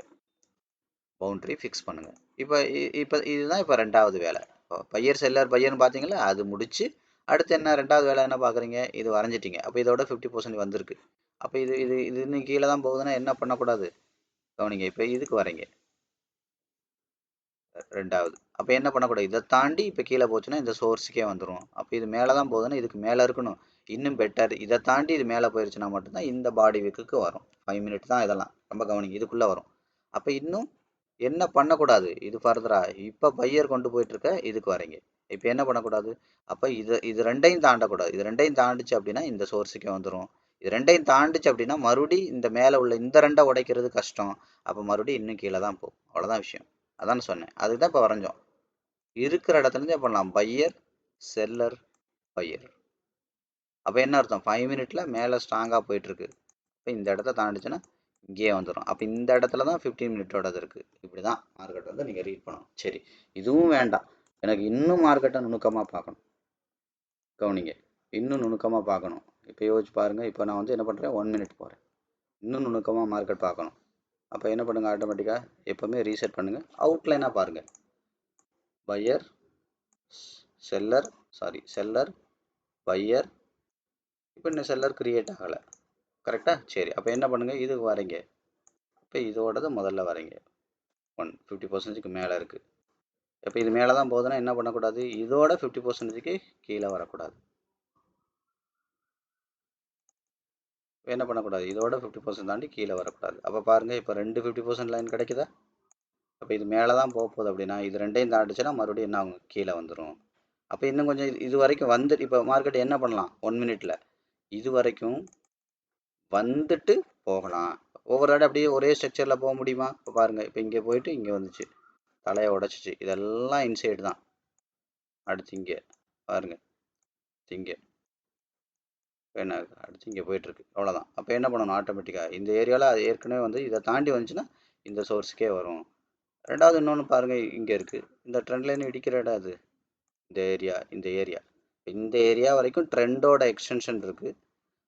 பவுண்ட்ரி ஃபிக்ஸ் பண்ணுங்க. இப்போ இப்போ இதுதான் இப்போ ரெண்டாவது வேலை. பையர் செல்லர் பையர்னு பார்த்தீங்களா, அது முடிச்சு அடுத்து என்ன ரெண்டாவது வேலை என்ன பார்க்குறீங்க? இது வரைஞ்சிட்டிங்க. அப்போ இதோட 50% வந்திருக்கு. அப்போ இது இது இது இன்னும் கீழே தான் போகுதுன்னா என்ன பண்ணக்கூடாது? கவனிங்க, இப்போ இதுக்கு வரீங்க ரெண்டாவது. அப்போ என்ன பண்ணக்கூடாது? இதை தாண்டி இப்போ கீழே போச்சுன்னா இந்த சோர்ஸுக்கே வந்துடும். அப்போ இது மேலே தான் போகுதுன்னா இதுக்கு மேலே இருக்கணும். இன்னும் பெட்டர், இதை தாண்டி இது மேலே போயிடுச்சுன்னா மட்டும்தான் இந்த பாடி விக்கு வரும். 5 மினிட் தான் இதெல்லாம், ரொம்ப கவனிங்க, இதுக்குள்ளே வரும். அப்போ இன்னும் என்ன பண்ணக்கூடாது? இது ஃபர்தரா இப்போ பையர் கொண்டு போயிட்டுருக்க இதுக்கு வரீங்க. இப்போ என்ன பண்ணக்கூடாது? அப்போ இது ரெண்டையும் தாண்டக்கூடாது. இது ரெண்டையும் தாண்டிச்சு அப்படின்னா இந்த சோர்ஸுக்கே வந்துடும். இது ரெண்டையும் தாண்டிச்சு அப்படின்னா மறுபடியும் இந்த மேலே உள்ள இந்த ரெண்டை உடைக்கிறது கஷ்டம். அப்போ மறுபடியும் இன்னும் கீழே தான் போகும். அவ்வளோதான் விஷயம். அதான் சொன்னேன். அதுக்கு தான் இப்போ வரைஞ்சோம். இருக்கிற இடத்துலேருந்தே பண்ணலாம். Buyer seller buyer. அப்போ என்ன அர்த்தம்? 5 மினிட்ல மேலே ஸ்ட்ராங்காக போயிட்டுருக்கு. இப்போ இந்த இடத்த தாண்டிச்சுன்னா இங்கேயே வந்துடும். அப்போ இந்த இடத்துல தான் 15 மினிட்டோடது இருக்குது. இப்படி தான் மார்க்கெட் வந்து நீங்கள் ரீட் பண்ணணும். சரி, இதுவும் வேண்டாம், எனக்கு இன்னும் மார்க்கெட்டை நுணுக்கமாக பார்க்கணும். கவனிங்க, இன்னும் நுணுக்கமாக பார்க்கணும். இப்போ யோசிச்சு பாருங்கள். இப்போ நான் வந்து என்ன பண்ணுறேன், 1 மினிட் போகிறேன். இன்னும் நுணுக்கமாக மார்க்கெட் பார்க்கணும். அப்போ என்ன பண்ணுங்கள், ஆட்டோமேட்டிக்காக எப்போவுமே ரீசெட் பண்ணுங்கள். அவுட்லைனாக பாருங்கள். Buyer seller seller buyer. இப்போ இன்னும் செல்லர் கிரியேட் ஆகலை. கரெக்டாக? சரி, அப்போ என்ன பண்ணுங்கள், இதுக்கு வரீங்க. இப்போ இதோடது முதல்ல வரீங்க. 50%க்கு மேலே இருக்குது. இப்போ இது மேலே தான் போகுதுன்னா என்ன பண்ணக்கூடாது? இதோட 50%க்கு கீழே வரக்கூடாது. என்ன பண்ணக்கூடாது? இதோட 50% தாண்டி கீழே வரக்கூடாது. அப்போ பாருங்கள், இப்போ 2 50% லைன் கிடைக்குதா? அப்போ இது மேலே தான் போக போகுது அப்படின்னா இது ரெண்டையும் தாண்டிச்சுன்னா மறுபடியும் என்ன ஆகும்? கீழே வந்துடும். அப்போ இன்னும் கொஞ்சம் இது வரைக்கும் வந்து இப்போ மார்க்கெட் என்ன பண்ணலாம்? 1 மினிட்ல இது வரைக்கும் வந்துட்டு போகலாம். ஒவ்வொரு இடம் அப்படியே ஒரே ஸ்ட்ரக்சரில் போக முடியுமா? இப்போ பாருங்கள், இப்போ இங்கே போயிட்டு இங்கே வந்துச்சு, தலையை உடச்சிச்சு. இதெல்லாம் இன்சைடு தான். அடுத்து இங்கே பாருங்கள், இங்கே என்ன அடுத்து இங்கே போயிட்டுருக்கு. அவ்வளோதான். அப்போ என்ன பண்ணணும்? ஆட்டோமேட்டிக்காக இந்த ஏரியாவில் அது ஏற்கனவே வந்து இதை தாண்டி வந்துச்சுன்னா இந்த சோர்ஸுக்கே வரும். ரெண்டாவது இன்னொன்று பாருங்கள், இங்கே இருக்குது இந்த ட்ரெண்ட் லைன் இடிக்கிற இடம். அது இந்த ஏரியா வரைக்கும் ட்ரெண்டோட எக்ஸ்டென்ஷன் இருக்குது.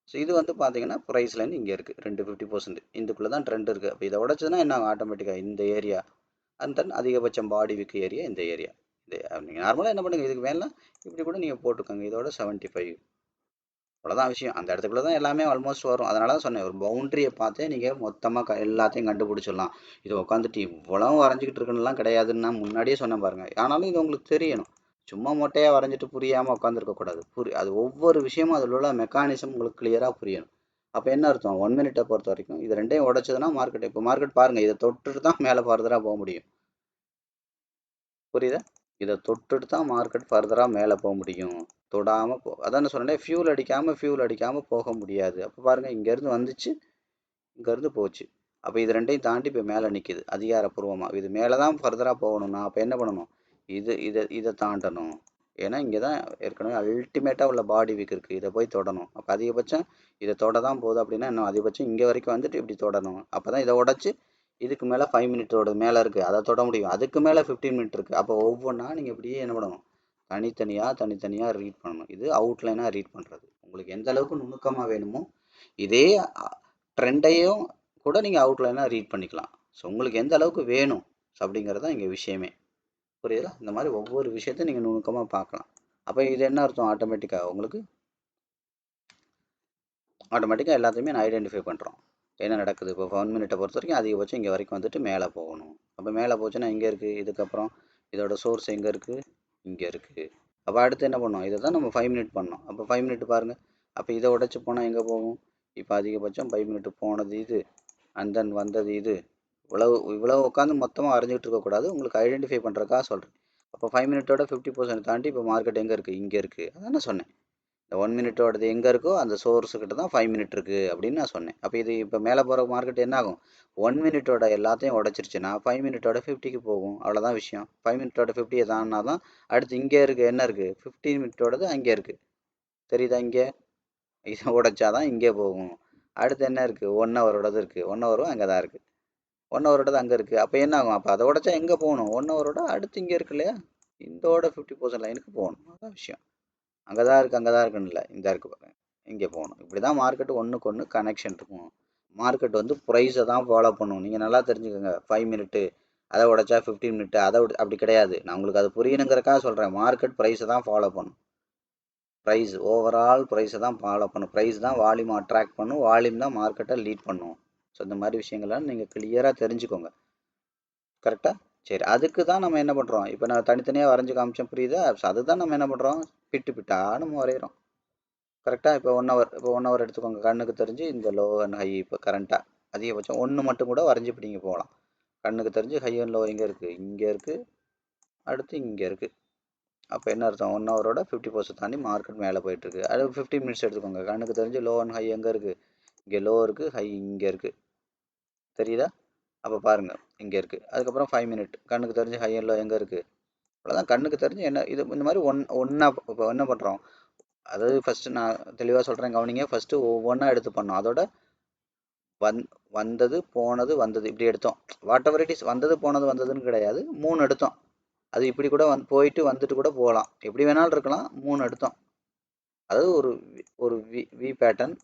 ஸோ இது வந்து பார்த்தீங்கன்னா ப்ரைஸ் லைன் இங்கே இருக்குது 50% இதுக்குள்ளே தான் ட்ரெண்ட் இருக்குது. அப்போ இதை உடச்சதுன்னா என்ன ஆட்டோமேட்டிக்காக இந்த ஏரியா அண்ட் தென் அதிகபட்சம் பாடி விக்கு ஏரியா இந்த ஏரியா. நீங்கள் நார்மலாக என்ன பண்ணுங்கள், இதுக்கு மேலே இப்படி கூட நீங்கள் போட்டுக்கோங்க. இதோட 75. அவ்வளோதான் விஷயம். அந்த இடத்துக்குள்ள தான் எல்லாமே ஆல்மோஸ்ட் வரும். அதனால தான் சொன்னேன், ஒரு பவுண்ட்ரியை பார்த்தே நீங்கள் மொத்தமாக எல்லாத்தையும் கண்டுபிடிச்சிடலாம். இது உட்காந்துட்டு இவ்வளோ வரைஞ்சிக்கிட்டு இருக்குன்னுலாம் கிடையாதுன்னு நான் முன்னாடியே சொன்னேன் பாருங்கள். ஆனாலும் இது உங்களுக்கு தெரியணும். சும்மா மொட்டையாக வரைஞ்சிட்டு புரியாமல் உட்காந்துருக்கக்கூடாது. அது ஒவ்வொரு விஷயமும் அதில் உள்ள மெக்கானிசம் உங்களுக்கு கிளியராக புரியணும். அப்போ என்ன அர்த்தம்? 1 மினிட்டை பொறுத்த வரைக்கும் இது ரெண்டையும் உடைச்சதுன்னா மார்க்கெட், இப்போ மார்க்கெட் பாருங்கள், இதை தொட்டுட்டு தான் மேலே ஃபர்தராக போக முடியும். புரியுதா? இதை தொட்டுட்டு தான் மார்க்கெட் ஃபர்தராக மேலே போக முடியும். தொடாமல் அதான் சொன்னேன், ஃபியூல் அடிக்காமல் போக முடியாது. அப்போ பாருங்கள், இங்கேருந்து வந்துச்சு, இங்கேருந்து போச்சு. அப்போ இது ரெண்டையும் தாண்டி இப்போ மேலே நிற்கிது அதிகாரப்பூர்வமாக. இது மேலே தான் ஃபர்தராக போகணும்னா அப்போ என்ன பண்ணணும்? இதை தாண்டணும். ஏன்னா இங்கே தான் ஏற்கனவே அல்டிமேட்டாக உள்ள பாடி வீக் இருக்குது. இதை போய் தொடணும். அப்போ அதிகபட்சம் இதை தொட தான் போகுது அப்படின்னா இன்னும் அதிகபட்சம் இங்கே வரைக்கும் வந்துட்டு இப்படி தொடணும். அப்போ தான் இதை உடச்சி இதுக்கு மேலே 5 மினிட்டோட மேலே இருக்குது, அதை தொட முடியும். அதுக்கு மேலே 15 மினிட் இருக்குது. அப்போ ஒவ்வொன்றா நீங்கள் இப்படியே என்ன பண்ணணும்? தனித்தனியாக ரீட் பண்ணணும். இது அவுட்லைனாக ரீட் பண்ணுறது. உங்களுக்கு எந்த அளவுக்கு நுணுக்கமாக வேணுமோ இதே ட்ரெண்டையும் கூட நீங்கள் அவுட்லைனாக ரீட் பண்ணிக்கலாம். ஸோ உங்களுக்கு எந்த அளவுக்கு வேணும் அப்படிங்கிறது தான் இங்கே விஷயமே. புரியுதா? இந்த மாதிரி ஒவ்வொரு விஷயத்தையும் நீங்கள் நுணுக்கமாக பார்க்கலாம். அப்போ இது என்ன அர்த்தம்? ஆட்டோமேட்டிக்காக எல்லாத்தையுமே நான் ஐடென்டிஃபை பண்ணுறோம். என்ன நடக்குது? இப்போ 1 மினிட்டை பொறுத்த வரைக்கும் அதிகபட்சம் இங்கே வரைக்கும் வந்துட்டு மேலே போகணும். அப்போ மேலே போச்சுன்னா இங்கே இருக்குது. இதுக்கப்புறம் இதோட சோர்ஸ் எங்கே இருக்குது, இங்கே இருக்குது. அப்போ அடுத்து என்ன பண்ணோம், இதை தான் நம்ம 5 மினிட் பண்ணோம். அப்போ 5 மினிட் பாருங்கள். அப்போ இதை உடச்சி போனால் எங்கே போகும், இப்போ அதிகபட்சம் 5 மினிட் போனது இது, அண்ட் தென் வந்தது இது. இவ்வளவு உட்காந்து மொத்தமாக வரைஞ்சிட்டு இருக்கக்கூடாது, உங்களுக்கு ஐடென்டிஃபை பண்ணுறதுக்காக சொல்கிறேன். அப்போ 5 மினிட்டோட 50% தாண்டி இப்போ மார்க்கெட் எங்கே இருக்குது, இங்கே இருக்குது. அதான் நான் சொன்னேன், இந்த 1 மினிட்டோடது எங்கே இருக்கோ அந்த சோர்ஸுக்கிட்ட தான் 5 மினிட் இருக்குது அப்படின்னு நான் சொன்னேன். அப்போ இது இப்போ மேலே போகிற மார்க்கெட் என்ன ஆகும், 1 மினிட்டோட எல்லாத்தையும் உடச்சிருச்சுன்னா 5 மினிட்டோட 50க்கு போகும். அவ்வளோதான் விஷயம். 5 மினிட்டோட 50 தான்னா தான் அடுத்து இங்கே இருக்குது என்ன இருக்குது, 15 மினிட்டோடது அங்கே இருக்குது. தெரியுதா, இங்கே இதை உடைச்சாதான் இங்கே போகும். அடுத்து என்ன இருக்குது, 1 ஹவரோடது இருக்குது. 1 ஹவரும் அங்கே தான் இருக்குது. 1 ஹவரோடது அங்கே இருக்குது. அப்போ என்ன ஆகும், அப்போ அதை உடைச்சா எங்கே போகணும், 1 ஹவரோட அடுத்து இங்கே இருக்கு இல்லையா, இந்தோட 50% லைனுக்கு போகணும். அதான் விஷயம். அங்கே தான் இருக்குன்னு இல்லை, இந்த இருக்குது பாருங்க, இங்கே போகணும். இப்படி தான் மார்க்கெட் ஒன்றுக்கு ஒன்று கனெக்ஷன் இருக்கும். மார்க்கெட் வந்து ப்ரைஸை தான் ஃபாலோ பண்ணும். நீங்கள் நல்லா தெரிஞ்சுக்கோங்க. 5 மினிட்டு அதை உடைச்சா 15 மினிட்டு அதை அப்படி கிடையாது. நான் உங்களுக்கு அது புரியணுங்கிறக்காக சொல்கிறேன். மார்க்கெட் ப்ரைஸை தான் ஃபாலோ பண்ணும். ப்ரைஸ் ஓவரால் ப்ரைஸை தான் ஃபாலோ பண்ணும். ப்ரைஸ் தான் வால்யூம் அட்ராக்ட் பண்ணும், வால்யூம் தான் மார்க்கெட்டை லீட் பண்ணும். ஸோ இந்த மாதிரி விஷயங்கள்லாம் நீங்கள் கிளியராக தெரிஞ்சுக்கோங்க. கரெக்டாக? சரி, அதுக்கு தான் நம்ம என்ன பண்ணுறோம், இப்போ நான் தனித்தனியாக வரைஞ்சி காமிச்சேன், புரியுதா? அதுதான் நம்ம என்ன பண்ணுறோம், பிட்டாக நம்ம வரைகிறோம். கரெக்டாக? இப்போ 1 ஹவர், இப்போ 1 ஹவர் எடுத்துக்கோங்க. கண்ணுக்கு தெரிஞ்சு இந்த லோ அண்ட் ஹை இப்போ கரண்ட்டாக அதிகபட்சம் 1 மட்டும் கூட வரைஞ்சி பிடிங்க போகலாம். கண்ணுக்கு தெரிஞ்சு ஹை அண்ட் லோ எங்கே இருக்குது, இங்கே இருக்குது, அடுத்து இங்கே இருக்குது. அப்போ என்ன அர்த்தம், 1 ஹவரோட 50% தாண்டி மார்க்கெட் மேலே போயிட்டுருக்கு. அது 15 மினிட்ஸ் எடுத்துக்கோங்க. கண்ணுக்கு தெரிஞ்சு லோ அண்ட் ஹை எங்கே இருக்குது, இங்கே லோ இருக்குது, ஹை இங்கே இருக்குது. தெரியுதா? அப்போ பாருங்கள், இங்கே இருக்குது. அதுக்கப்புறம் 5 மினிட் கண்ணுக்கு தெரிஞ்சு ஹை அண்ட் லோ எங்கே இருக்குது. அவ்வளோதான். கண்ணுக்கு தெரிஞ்சு என்ன இது இந்த மாதிரி ஒன்றா இப்போ என்ன பண்ணுறோம், அதாவது ஃபஸ்ட்டு நான் தெளிவாக சொல்கிறேன் கவனிங்க. ஃபஸ்ட்டு ஒவ்வொன்றா எடுத்து பண்ணோம். அதோட வந்தது போனது வந்தது இப்படி எடுத்தோம். வாட் எவர் இட் இஸ், வந்தது போனது வந்ததுன்னு கிடையாது, 3 எடுத்தோம். அது இப்படி கூட போயிட்டு வந்துட்டு கூட போகலாம், எப்படி வேணாலும் இருக்கலாம். 3 எடுத்தோம். அதாவது ஒரு வி பேட்டர்ன்,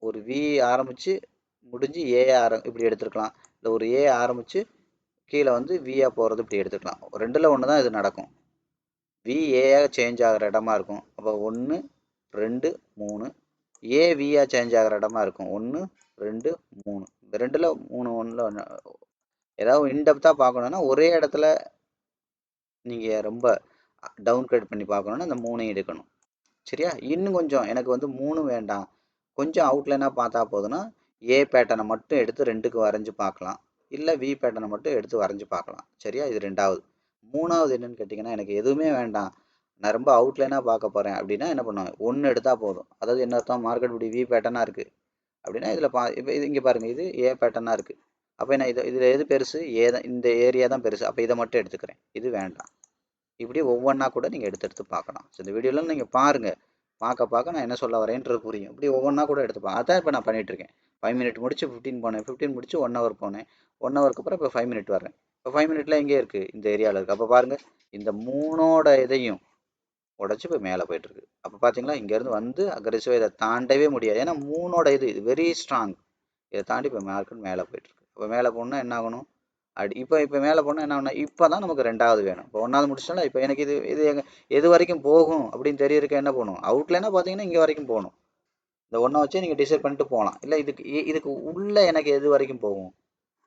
ஒரு வி ஆரம்பித்து முடிஞ்சு ஏ இப்படி எடுத்துருக்கலாம், இல்லை ஒரு ஏ ஆரம்பித்து கீழே வந்து வியா போகிறது இப்படி எடுத்துக்கலாம். ரெண்டில் ஒன்று தான் இது நடக்கும். வி ஏயாக சேஞ்ச் ஆகிற இடமா இருக்கும். அப்போ 1 2 3, ஏ வியா சேஞ்ச் ஆகிற இடமா இருக்கும். 1 2 3. இந்த ரெண்டில் 3 1 ஏதாவது இன்டெப்த்தாக பார்க்கணுன்னா ஒரே இடத்துல நீங்கள் ரொம்ப டவுன் கிரேட் பண்ணி பார்க்கணுன்னா இந்த 3ஐயும் எடுக்கணும். சரியா? இன்னும் கொஞ்சம் எனக்கு வந்து 3 வேண்டாம், கொஞ்சம் அவுட்லைனாக பார்த்தா போதுன்னா ஏ பேட்டர்னை மட்டும் எடுத்து 2க்கு வரைஞ்சி பார்க்கலாம், இல்லை வி பேட்டர்னை மட்டும் எடுத்து வரைஞ்சி பார்க்கலாம். சரியா? இது 2வது. 3வது என்னன்னு கேட்டிங்கன்னா, எனக்கு எதுவுமே வேண்டாம், நான் ரொம்ப அவுட்லைனாக பார்க்க போகிறேன் அப்படின்னா என்ன பண்ணுவேன், 1 எடுத்தால் போதும். அதாவது என்ன அர்த்தம், மார்க்கெட் இப்படி வி பேட்டர்னாக இருக்குது அப்படின்னா இதில் இப்போ இது இங்கே பாருங்கள், இது ஏ பேட்டர்னாக இருக்குது. அப்போ என்ன, இதில் எது பெருசு, ஏ தான், இந்த ஏரியா தான் பெருசு. அப்போ இதை மட்டும் எடுத்துக்கிறேன், இது வேண்டாம். இப்படி ஒவ்வொன்றா கூட நீங்கள் எடுத்து பார்க்கலாம். ஸோ இந்த வீடியோலாம் நீங்கள் பாருங்கள், பார்க்க நான் என்ன சொல்ல வரேன்றது புரியும். இப்படி ஒவ்வொன்றா கூட எடுத்துப்பேன். அதான் இப்போ நான் பண்ணிகிட்ருக்கேன். 5 மினிட் முடிச்சு 15 போனேன், 15 முடிச்சு 1 ஹவர் போனேன், 1 ஹவருக்கு அப்புறம் இப்போ 5 மினிட் வரேன். இப்போ 5 மினிட்ல எங்கே இருக்குது, இந்த ஏரியாவில் இருக்குது. அப்போ பாருங்கள், இந்த 3ஓட இதையும் உடச்சி இப்போ மேலே போயிட்டுருக்கு. அப்போ பார்த்தீங்களா, இங்கேருந்து வந்து அக்ரெசிவாக இதை தாண்டவே முடியாது. ஏன்னா 3ஓட இது வெரி ஸ்ட்ராங். இதை தாண்டி இப்போ மார்க்கெட் மேலே போயிட்டுருக்கு. இப்போ மேலே போகணுன்னா என்ன ஆகணும், இப்போ மேலே போனால் என்ன ஆகணும், இப்போ தான் நமக்கு 2வது வேணும். இப்போ 1வது முடிச்சிட்டாலும் இப்போ எனக்கு இது எது வரைக்கும் போகும் அப்படின்னு தெரியறதுக்கு என்ன போகணும், அவுட்லைனாக பார்த்தீங்கன்னா இங்கே வரைக்கும் போகணும். இந்த 1 வச்சே நீங்கள் டிசைட் பண்ணிட்டு போகலாம். இல்லை இதுக்கு உள்ளே எனக்கு எது வரைக்கும் போகும்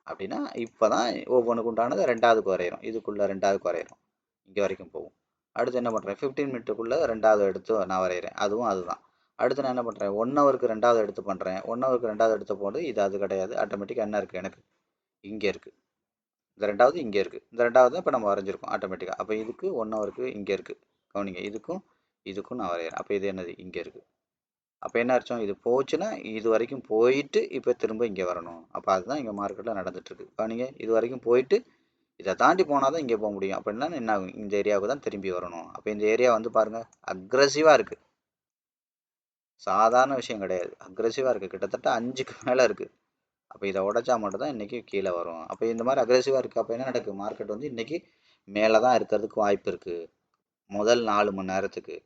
அப்படின்னா இப்போ தான் ஒவ்வொன்றுக்கு உண்டானது 2வதுக்கு வரைகிறோம். இதுக்குள்ளே 2வதுக்கு வரைகிறோம், இங்கே வரைக்கும் போகும். அடுத்து என்ன பண்ணுறேன், 15 மினிட்டுக்குள்ளே 2வது எடுத்து நான் வரைகிறேன், அதுதான். அடுத்து நான் என்ன பண்ணுறேன், 1 ஹவருக்கு 2வது எடுத்து பண்ணுறேன். 1 ஹவருக்கு 2வது எடுத்து போது இது அது கிடையாது, ஆட்டோமேட்டிக்காக என்ன இருக்குது, எனக்கு இங்கே இருக்குது. இந்த 2வது இங்கே இருக்குது. இந்த 2வது தான் இப்போ நம்ம வரைஞ்சிருக்கோம் ஆட்டோமேட்டிக்காக. அப்போ இதுக்கு 1 ஹவருக்கு இங்கே இருக்குது. கவனிங்க, இதுக்கும் நான் வரைகிறேன். அப்போ இது என்னது, இங்கே இருக்குது. அப்போ என்ன அர்த்தம், இது போச்சுன்னா இது வரைக்கும் போயிட்டு இப்போ திரும்ப இங்கே வரணும். அப்போ அதுதான் இங்கே மார்க்கெட்டில் நடந்துட்டுருக்கு. கவனிங்க, இது வரைக்கும் போயிட்டு இதை தாண்டி போனால் தான் இங்கே போக முடியும். அப்படின்னா என்ன ஆகும், இந்த ஏரியாவுக்கு தான் திரும்பி வரணும். அப்போ இந்த ஏரியா வந்து பாருங்கள் அக்ரெசிவாக இருக்குது, சாதாரண விஷயம் கிடையாது, அக்ரெசிவாக இருக்குது. கிட்டத்தட்ட 5க்கு மேலே இருக்குது. அப்போ இதை உடைச்சா மட்டும் தான் இன்றைக்கி கீழே வரும். அப்போ இந்த மாதிரி அக்ரெசிவாக இருக்குது. அப்போ என்ன நடக்குது, மார்க்கெட் வந்து இன்றைக்கி மேலே தான் இருக்கிறதுக்கு வாய்ப்பு இருக்குது முதல் 4 மணி நேரத்துக்கு.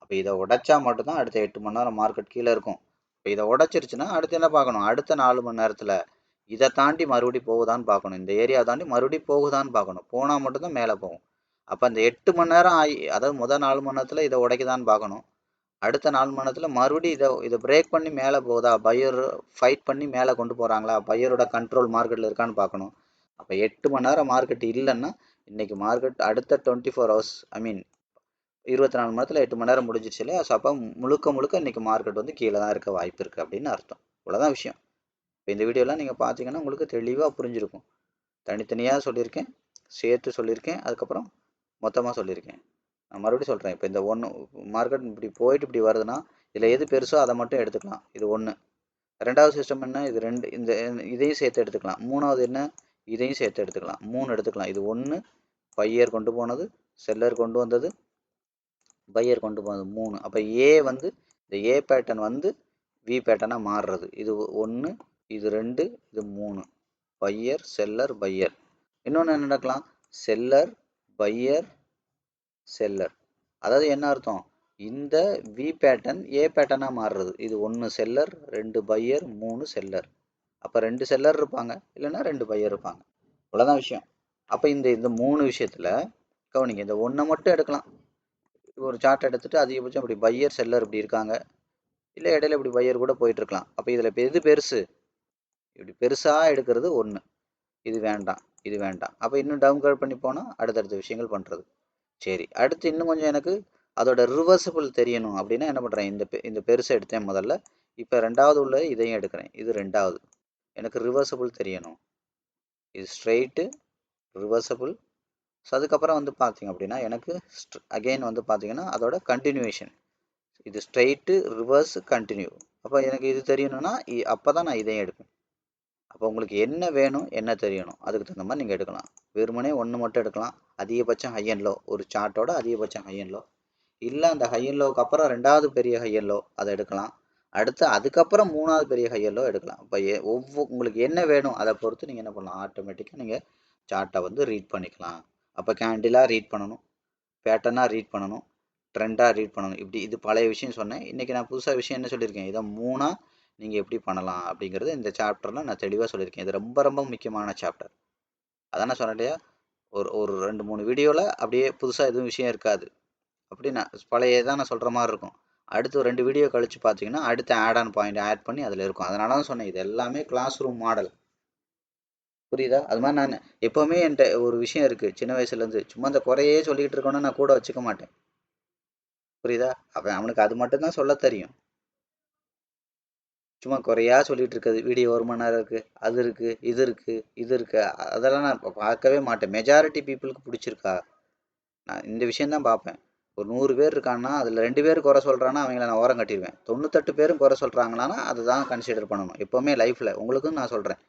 அப்போ இதை உடைச்சா மட்டும்தான் அடுத்த 8 மணி நேரம் மார்க்கெட் கீழே இருக்கும். இப்போ இதை உடைச்சிருச்சுன்னா அடுத்து என்ன பார்க்கணும், அடுத்த 4 மணி நேரத்தில் இதை தாண்டி மறுபடியும் போகுதான்னு பார்க்கணும், இந்த ஏரியா தாண்டி மறுபடியும் போகுதான்னு பார்க்கணும். போனால் மட்டும்தான் மேலே போகும். அப்போ அந்த 8 மணி நேரம் ஆகி, அதாவது முதல் 4 மணி நேரத்தில் இதை உடைக்குதான்னு பார்க்கணும். அடுத்த 4 மணி நேரத்தில் மறுபடியும் இதை பிரேக் பண்ணி மேலே போகுதா, பையர் ஃபைட் பண்ணி மேலே கொண்டு போகிறாங்களா, பையரோட கண்ட்ரோல் மார்க்கெட்டில் இருக்கான்னு பார்க்கணும். அப்போ 8 மணி நேரம் மார்க்கெட் இல்லைன்னா இன்றைக்கி மார்க்கெட் அடுத்த 24 ஹவர்ஸ் ஐ மீன் 24 மணி நேரத்தில் 8 மணி நேரம் முடிஞ்சிச்சு இல்லையா? ஸோ அப்போ முழுக்க இன்றைக்கி மார்க்கெட் வந்து கீழே தான் இருக்க வாய்ப்பு இருக்குது அப்படின்னு அர்த்தம். இவ்வளோதான் விஷயம். இப்போ இந்த வீடியோலாம் நீங்கள் பார்த்தீங்கன்னா உங்களுக்கு தெளிவாக புரிஞ்சிருக்கும். தனித்தனியாக சொல்லியிருக்கேன், சேர்த்து சொல்லியிருக்கேன், அதுக்கப்புறம் மொத்தமாக சொல்லியிருக்கேன். நான் மறுபடியும் சொல்கிறேன். இப்போ இந்த மார்க்கெட் இப்படி போயிட்டு இப்படி வருதுன்னா இதில் எது பெருசோ அதை மட்டும் எடுத்துக்கலாம். இது ஒன்று. ரெண்டாவது சிஸ்டம் என்ன? இது ரெண்டு, இதையும் சேர்த்து எடுத்துக்கலாம். மூணாவது என்ன? இதையும் சேர்த்து எடுத்துக்கலாம். 3 எடுத்துக்கலாம். இது ஒன்று, பையர் கொண்டு போனது, செல்லர் கொண்டு வந்தது, பையர் கொண்டு போனது 3. அப்போ ஏ வந்து இந்த ஏ பேட்டர்ன் வந்து வி பேட்டர்னாக மாறுறது. இது 1, இது 2, இது 3. Buyer, seller, buyer. இன்னொன்று என்ன நடக்கலாம்? Seller, buyer, seller. அதாவது என்ன அர்த்தம்? இந்த வி பேட்டர்ன் ஏ பேட்டர்னாக மாறுறது. இது 1 செல்லர், 2 பையர், 3 செல்லர். அப்போ 2 செல்லர் இருப்பாங்க, இல்லைன்னா 2 பையர் இருப்பாங்க. இவ்வளோதான் விஷயம். அப்போ இந்த 3 விஷயத்தில் கவனிங்க. இந்த 1 மட்டும் எடுக்கலாம். ஒரு சார்ட் எடுத்துட்டு அதிகபட்சம் இப்படி பையர் செல்லர் இப்படி இருக்காங்க, இல்லை இடையில இப்படி பையர் கூட போயிட்டு இருக்கலாம். அப்போ இதில் எது பெருசு? இப்படி பெருசாக எடுக்கிறது 1. இது வேண்டாம், இது வேண்டாம். அப்போ இன்னும் டவுன் கிரேட் பண்ணி போனால் அடுத்தடுத்த விஷயங்கள் பண்ணுறது. சரி, அடுத்து இன்னும் கொஞ்சம் எனக்கு அதோட ரிவர்சபிள் தெரியணும் அப்படின்னா என்ன பண்ணுறேன்? இந்த பெருசை எடுத்தேன் முதல்ல. இப்போ ரெண்டாவது உள்ள இதையும் எடுக்கிறேன். இது ரெண்டாவது. எனக்கு ரிவர்சபிள் தெரியணும். இது ஸ்ட்ரெயிட்டு, ரிவர்சபிள். ஸோ அதுக்கப்புறம் வந்து பார்த்தீங்க அப்படின்னா எனக்கு அகெயின் வந்து பார்த்தீங்கன்னா அதோட கண்டினியூவேஷன். இது ஸ்ட்ரெயிட்டு, ரிவர்ஸ், கண்டினியூ. அப்போ எனக்கு இது தெரியணும்னா அப்போ தான் நான் இதையும் எடுப்பேன். அப்போ உங்களுக்கு என்ன வேணும், என்ன தெரியணும், அதுக்கு தகுந்த மாதிரி நீங்கள் எடுக்கலாம். வெறுமனே 1 மட்டும் எடுக்கலாம். அதிகபட்சம் ஹை அண்ட் லோ, ஒரு சார்ட்டோட அதிகபட்சம் ஹை அண்ட் லோ. இல்லை அந்த ஹை அண்ட் லோவுக்கு அப்புறம் ரெண்டாவது பெரிய ஹை அண்ட் லோ அதை எடுக்கலாம். அடுத்து அதுக்கப்புறம் 3வது பெரிய ஹை அண்ட் லோ எடுக்கலாம். இப்போ உங்களுக்கு என்ன வேணும் அதை பொறுத்து நீங்கள் என்ன பண்ணலாம்? ஆட்டோமேட்டிக்காக நீங்கள் சார்ட்டை வந்து ரீட் பண்ணிக்கலாம். அப்போ கேண்டிலாக ரீட் பண்ணணும், பேட்டர்னாக ரீட் பண்ணணும், ட்ரெண்டாக ரீட் பண்ணணும். இப்படி இது பழைய விஷயம் சொன்னேன். இன்றைக்கி நான் புதுசாக விஷயம் என்ன சொல்லியிருக்கேன்? இதை 3ஆக நீங்கள் எப்படி பண்ணலாம் அப்படிங்கிறது இந்த சாப்டரில் நான் தெளிவாக சொல்லியிருக்கேன். இது ரொம்ப ரொம்ப முக்கியமான சாப்டர். அதான் நான் சொன்னேன் இல்லையா? ஒரு 2-3 வீடியோவில் அப்படியே புதுசாக எதுவும் விஷயம் இருக்காது. அப்படி நான் பழைய தான் நான் சொல்கிற மாதிரி இருக்கும். அடுத்து 2 வீடியோ கழித்து பார்த்தீங்கன்னா அடுத்த ஆட் ஆன் பாயிண்ட் ஆட் பண்ணி அதில் இருக்கும். அதனால தான் சொன்னேன் இது எல்லாமே கிளாஸ் ரூம் மாடல். புரியுதா? அது மாதிரி நான் எப்போவுமே என்கிட்ட ஒரு விஷயம் இருக்குது. சின்ன வயசுலேருந்து சும்மா அந்த குறையே சொல்லிக்கிட்டு இருக்கோன்னா நான் கூட வச்சுக்க மாட்டேன். புரியுதா? அவனுக்கு அது மட்டும்தான் சொல்ல தெரியும். சும்மா குறையா சொல்லிட்டு இருக்குது. வீடியோ 1 மணி நேரம் இருக்குது, அது இருக்குது, இது இருக்குது, இது இருக்குது, அதெல்லாம் நான் பார்க்கவே மாட்டேன். மெஜாரிட்டி பீப்புளுக்கு பிடிச்சிருக்கா, நான் இந்த விஷயந்தான் பார்ப்பேன். ஒரு 100 பேர் இருக்கான்னா அதில் 2 பேர் குறை சொல்கிறான்னா அவங்கள நான் ஓரம் கட்டிடுவேன். 98 பேரும் குறை சொல்கிறாங்களான்னா அதுதான் கன்சிடர் பண்ணணும் எப்போவுமே லைஃப்பில். உங்களுக்கும் நான் சொல்கிறேன்.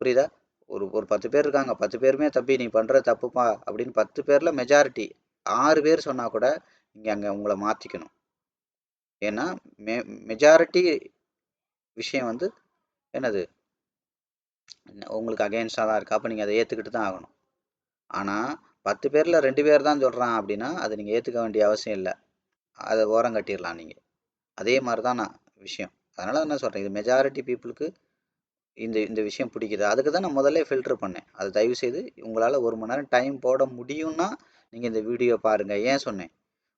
புரியுதா? ஒரு 10 பேர் இருக்காங்க, 10 பேருமே தப்பி நீ பண்ணுற தப்புப்பா அப்படின்னு 10 பேரில் மெஜாரிட்டி 6 பேர் சொன்னால் கூட நீங்கள் அங்கே உங்களை மாற்றிக்கணும். ஏன்னா மெஜாரிட்டி விஷயம் வந்து என்னது? உங்களுக்கு அகெயின்ஸ்டாக தான் இருக்குது. அப்போ நீங்கள் அதை ஏற்றுக்கிட்டு தான் ஆகணும். ஆனால் 10 பேரில் 2 பேர் தான் சொல்கிறான் அப்படின்னா அதை நீங்கள் ஏற்றுக்க வேண்டிய அவசியம் இல்லை. அதை ஓரம் கட்டிடலாம் நீங்கள். அதே மாதிரி தான் நான் விஷயம். அதனால் என்ன சொல்கிறேன், இது மெஜாரிட்டி பீப்புளுக்கு இந்த விஷயம் பிடிக்குது. அதுக்கு தான் நான் முதல்ல ஃபில்ட்ரு பண்ணேன். அது தயவுசெய்து உங்களால் 1 மணி நேரம் டைம் போட முடியும்னா நீங்கள் இந்த வீடியோ பாருங்கள். ஏன் சொன்னேன்?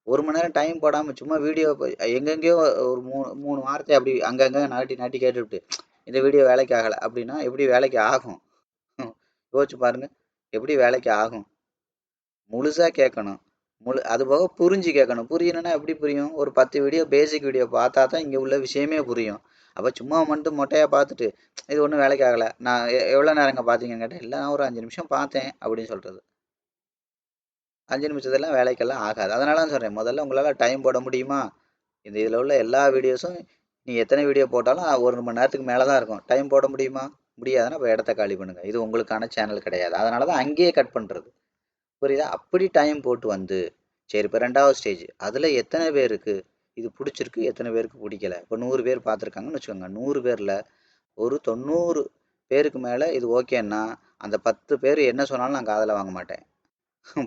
1 மணி நேரம் டைம் போடாமல் சும்மா வீடியோ எங்கெங்கேயோ ஒரு 3 வார்த்தை அப்படி அங்கங்கே நாட்டி கேட்டுவிட்டு இந்த வீடியோ வேலைக்கு ஆகலை அப்படின்னா எப்படி வேலைக்கு ஆகும்? யோசிச்சு பாருங்கள், எப்படி வேலைக்கு ஆகும்? முழுசாக கேட்கணும். அது போக புரிஞ்சு கேட்கணும். புரியணும்னா எப்படி புரியும்? ஒரு 10 வீடியோ பேசிக் வீடியோ பார்த்தா தான் இங்கே உள்ள விஷயமே புரியும். அப்போ சும்மா மட்டும் மொட்டையாக பார்த்துட்டு இது ஒன்றும் வேலைக்கு ஆகலை, நான் எவ்வளோ நேரங்க பார்த்தீங்கன்னு கேட்டேன். இல்லை நான் ஒரு 5 நிமிஷம் பார்த்தேன் அப்படின்னு சொல்கிறது. 5 நிமிஷத்தெல்லாம் வேலைக்கெல்லாம் ஆகாது. அதனால தான் சொல்கிறேன், முதல்ல உங்களால் டைம் போட முடியுமா? இதில் உள்ள எல்லா வீடியோஸும் நீ எத்தனை வீடியோ போட்டாலும் 1 மணி நேரத்துக்கு மேலே தான் இருக்கும். டைம் போட முடியுமா? முடியாதுன்னா இப்போ இடத்த காலி பண்ணுங்கள். இது உங்களுக்கான சேனல் கிடையாது. அதனால தான் அங்கேயே கட் பண்ணுறது. புரியுதா? அப்படி டைம் போட்டு வந்து சரி இப்போ 2வது ஸ்டேஜ் அதில் எத்தனை பேருக்கு இது பிடிச்சிருக்கு, எத்தனை பேருக்கு பிடிக்கல. இப்போ 100 பேர் பார்த்துருக்காங்கன்னு வச்சுக்கோங்க. 100 பேரில் ஒரு 90 பேருக்கு மேலே இது ஓகேன்னா அந்த 10 பேர் என்ன சொன்னாலும் நான் காதில் வாங்க மாட்டேன்.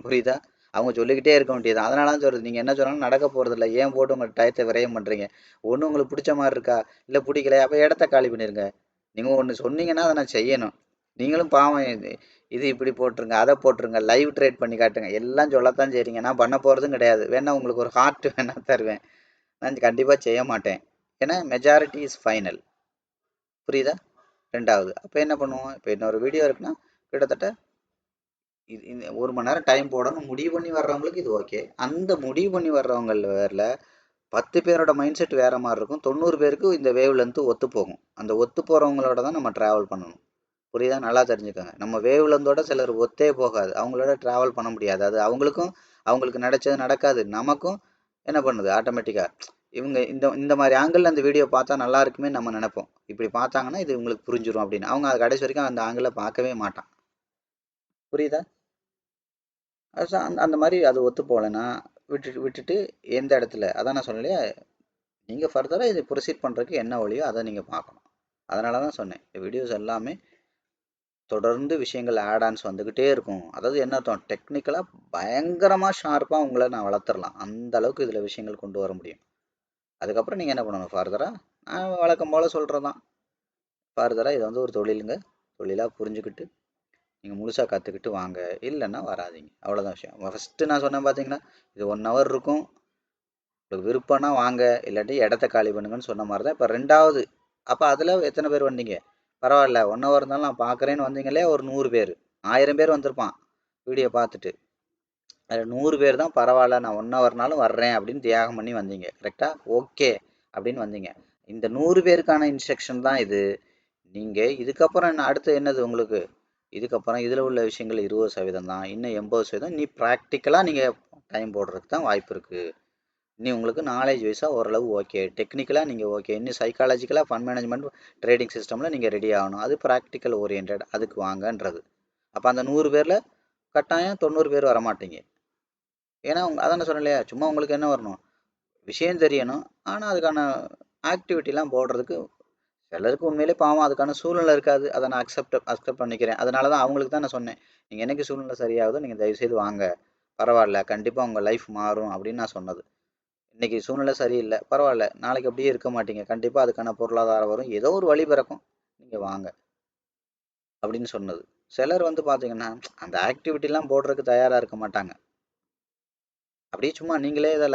புரியுதா? அவங்க சொல்லிக்கிட்டே இருக்க வேண்டியது. அதனால தான் சொல்கிறது, நீங்கள் என்ன சொன்னாலும் நடக்க போகிறதில்ல. ஏன் போட்டு உங்கள் டயத்தை விரயம் பண்ணுறீங்க? ஒன்று உங்களுக்கு பிடிச்ச மாதிரி இருக்கா, இல்லை பிடிக்கல, அப்போ இடத்த காலி பண்ணிடுங்க. நீங்கள் ஒன்று சொன்னீங்கன்னா அதை நான் செய்யணும். நீங்களும் பாவம் இது இப்படி போட்டுருங்க, அதை போட்டுருங்க, லைவ் ட்ரேட் பண்ணி காட்டுங்க, எல்லாம் சொல்லத்தான் செய்றீங்க. நான் பண்ண போகிறதும் கிடையாது. வேணா உங்களுக்கு ஒரு ஹார்ட் வேணா தருவேன். நான் கண்டிப்பாக செய்ய மாட்டேன். ஏன்னா மெஜாரிட்டி இஸ் ஃபைனல். புரியுதா? 2வது அப்போ என்ன பண்ணுவோம்? இப்போ இன்னொரு வீடியோ இருக்குன்னா கிட்டத்தட்ட இந்த 1 மணி நேரம் டைம் போடணும் முடிவு பண்ணி வர்றவங்களுக்கு இது ஓகே. அந்த முடிவு பண்ணி வர்றவங்கள 10 பேரோட மைண்ட் செட் வேற மாதிரி இருக்கும். 90 பேருக்கு இந்த வேவ் லென்த் ஒத்து போகும். அந்த ஒத்து போறவங்களோட தான் நம்ம டிராவல் பண்ணணும். புரியுதா? நல்லா தெரிஞ்சுக்கோங்க. நம்ம வேவ் லென்த்தோட சிலர் ஒத்தே போகாது. அவங்களோட டிராவல் பண்ண முடியாது. அது அவங்களுக்கு நினைச்சது நடக்காது. நமக்கும் என்ன பண்ணுது ஆட்டோமேட்டிக்கா இவங்க இந்த இந்த மாதிரி ஆங்கிள் அந்த வீடியோ பார்த்தா நல்லா இருக்குமே நம்ம நினைப்போம். இப்படி பார்த்தாங்கன்னா இது உங்களுக்கு புரிஞ்சிடும் அப்படின்னு. அவங்க அது கடைசி வரைக்கும் அந்த ஆங்கிளில் பார்க்கவே மாட்டான். புரியுதா? அந்த மாதிரி அது ஒத்து போகலைன்னா விட்டுட்டு எந்த இடத்துல அதான் நான் சொன்னலையா, நீங்கள் ஃபர்தராக இது ப்ரொசீட் பண்ணுறதுக்கு என்ன வழியோ அதை நீங்கள் பார்க்கணும். அதனால தான் சொன்னேன் வீடியோஸ் எல்லாமே தொடர்ந்து விஷயங்கள் ஆட் ஆன்ஸ் வந்துக்கிட்டே இருக்கும். அதாவது என்ன அர்த்தம், டெக்னிக்கலாக பயங்கரமாக ஷார்ப்பாக உங்களை நான் வளர்த்துடலாம். அந்த அளவுக்கு இதில் விஷயங்கள் கொண்டு வர முடியும். அதுக்கப்புறம் நீங்கள் என்ன பண்ணணும் ஃபர்தராக, நான் வழக்கம் போல் சொல்கிறது தான், ஃபர்தராக இதை வந்து ஒரு தொழிலாக புரிஞ்சுக்கிட்டு நீங்கள் முழுசாக கற்றுக்கிட்டு வாங்க. இல்லைன்னா வராதிங்க. அவ்வளோதான் விஷயம். ஃபஸ்ட்டு நான் சொன்னேன் பார்த்தீங்கன்னா, இது 1 hour இருக்கும். உங்களுக்கு விருப்பம்னா வாங்க, இல்லாட்டி இடத்த காலி பண்ணுங்கன்னு சொன்ன மாதிரி தான் இப்போ 2வது. அப்போ அதில் எத்தனை பேர் வந்தீங்க? பரவாயில்ல 1 hour இருந்தாலும் நான் பார்க்குறேன்னு வந்தீங்களே ஒரு 100 பேர். 1000 பேர் வந்திருப்பான் வீடியோ பார்த்துட்டு. அதில் 100 பேர் தான் பரவாயில்ல நான் 1 hourனாலும் வர்றேன் அப்படின்னு தியாகம் பண்ணி வந்தீங்க. கரெக்டாக? ஓகே அப்படின்னு வந்தீங்க. இந்த 100 பேருக்கான இன்ஸ்ட்ரக்ஷன் தான் இது. நீங்கள் இதுக்கப்புறம் என்ன அடுத்து என்னது உங்களுக்கு? இதுக்கப்புறம் இதில் உள்ள விஷயங்கள் 20% தான். இன்னும் 80% நீ ப்ராக்டிக்கலாக நீங்கள் டைம் போடுறதுக்கு தான் வாய்ப்பு இருக்குது. நீ உங்களுக்கு நாலேஜ் வைஸாக ஓரளவு ஓகே, டெக்னிக்கலாக நீங்கள் ஓகே, இன்னும் சைக்காலஜிக்கலாக ஃபண்ட் மேனேஜ்மெண்ட் ட்ரேடிங் சிஸ்டமில் நீங்கள் ரெடி ஆகணும். அது ப்ராக்டிக்கல் ஓரியன்ட், அதுக்கு வாங்கன்றது. அப்போ அந்த 100 பேரில் கட்டாயம் 90 பேர் வரமாட்டீங்க. ஏன்னா அதான் சொன்னேன் இல்லையா, சும்மா உங்களுக்கு என்ன வரணும், விஷயம் தெரியணும். ஆனால் அதுக்கான ஆக்டிவிட்டிலாம் போடுறதுக்கு சிலருக்கு உண்மையிலே பாவம் அதுக்கான சூழ்நிலை இருக்காது. அதை நான் அக்செப்ட் பண்ணிக்கிறேன். அதனால தான் அவங்களுக்கு தான் நான் சொன்னேன், நீங்கள் என்னைக்கு சூழ்நிலை சரியாகுதோ நீங்கள் தயவுசெய்து வாங்க, பரவாயில்ல கண்டிப்பாக உங்கள் லைஃப் மாறும் அப்படின்னு நான் சொன்னது. இன்றைக்கி சூழ்நிலை சரியில்லை, பரவாயில்ல நாளைக்கு அப்படியே இருக்க மாட்டீங்க, கண்டிப்பாக அதுக்கான பொருளாதாரம் வரும், ஏதோ ஒரு வழி பிறக்கும், நீங்கள் வாங்க அப்படின்னு சொன்னது. சிலர் வந்து பார்த்தீங்கன்னா அந்த ஆக்டிவிட்டிலாம் போடுறதுக்கு தயாராக இருக்க மாட்டாங்க. அப்படியே சும்மா நீங்களே இதை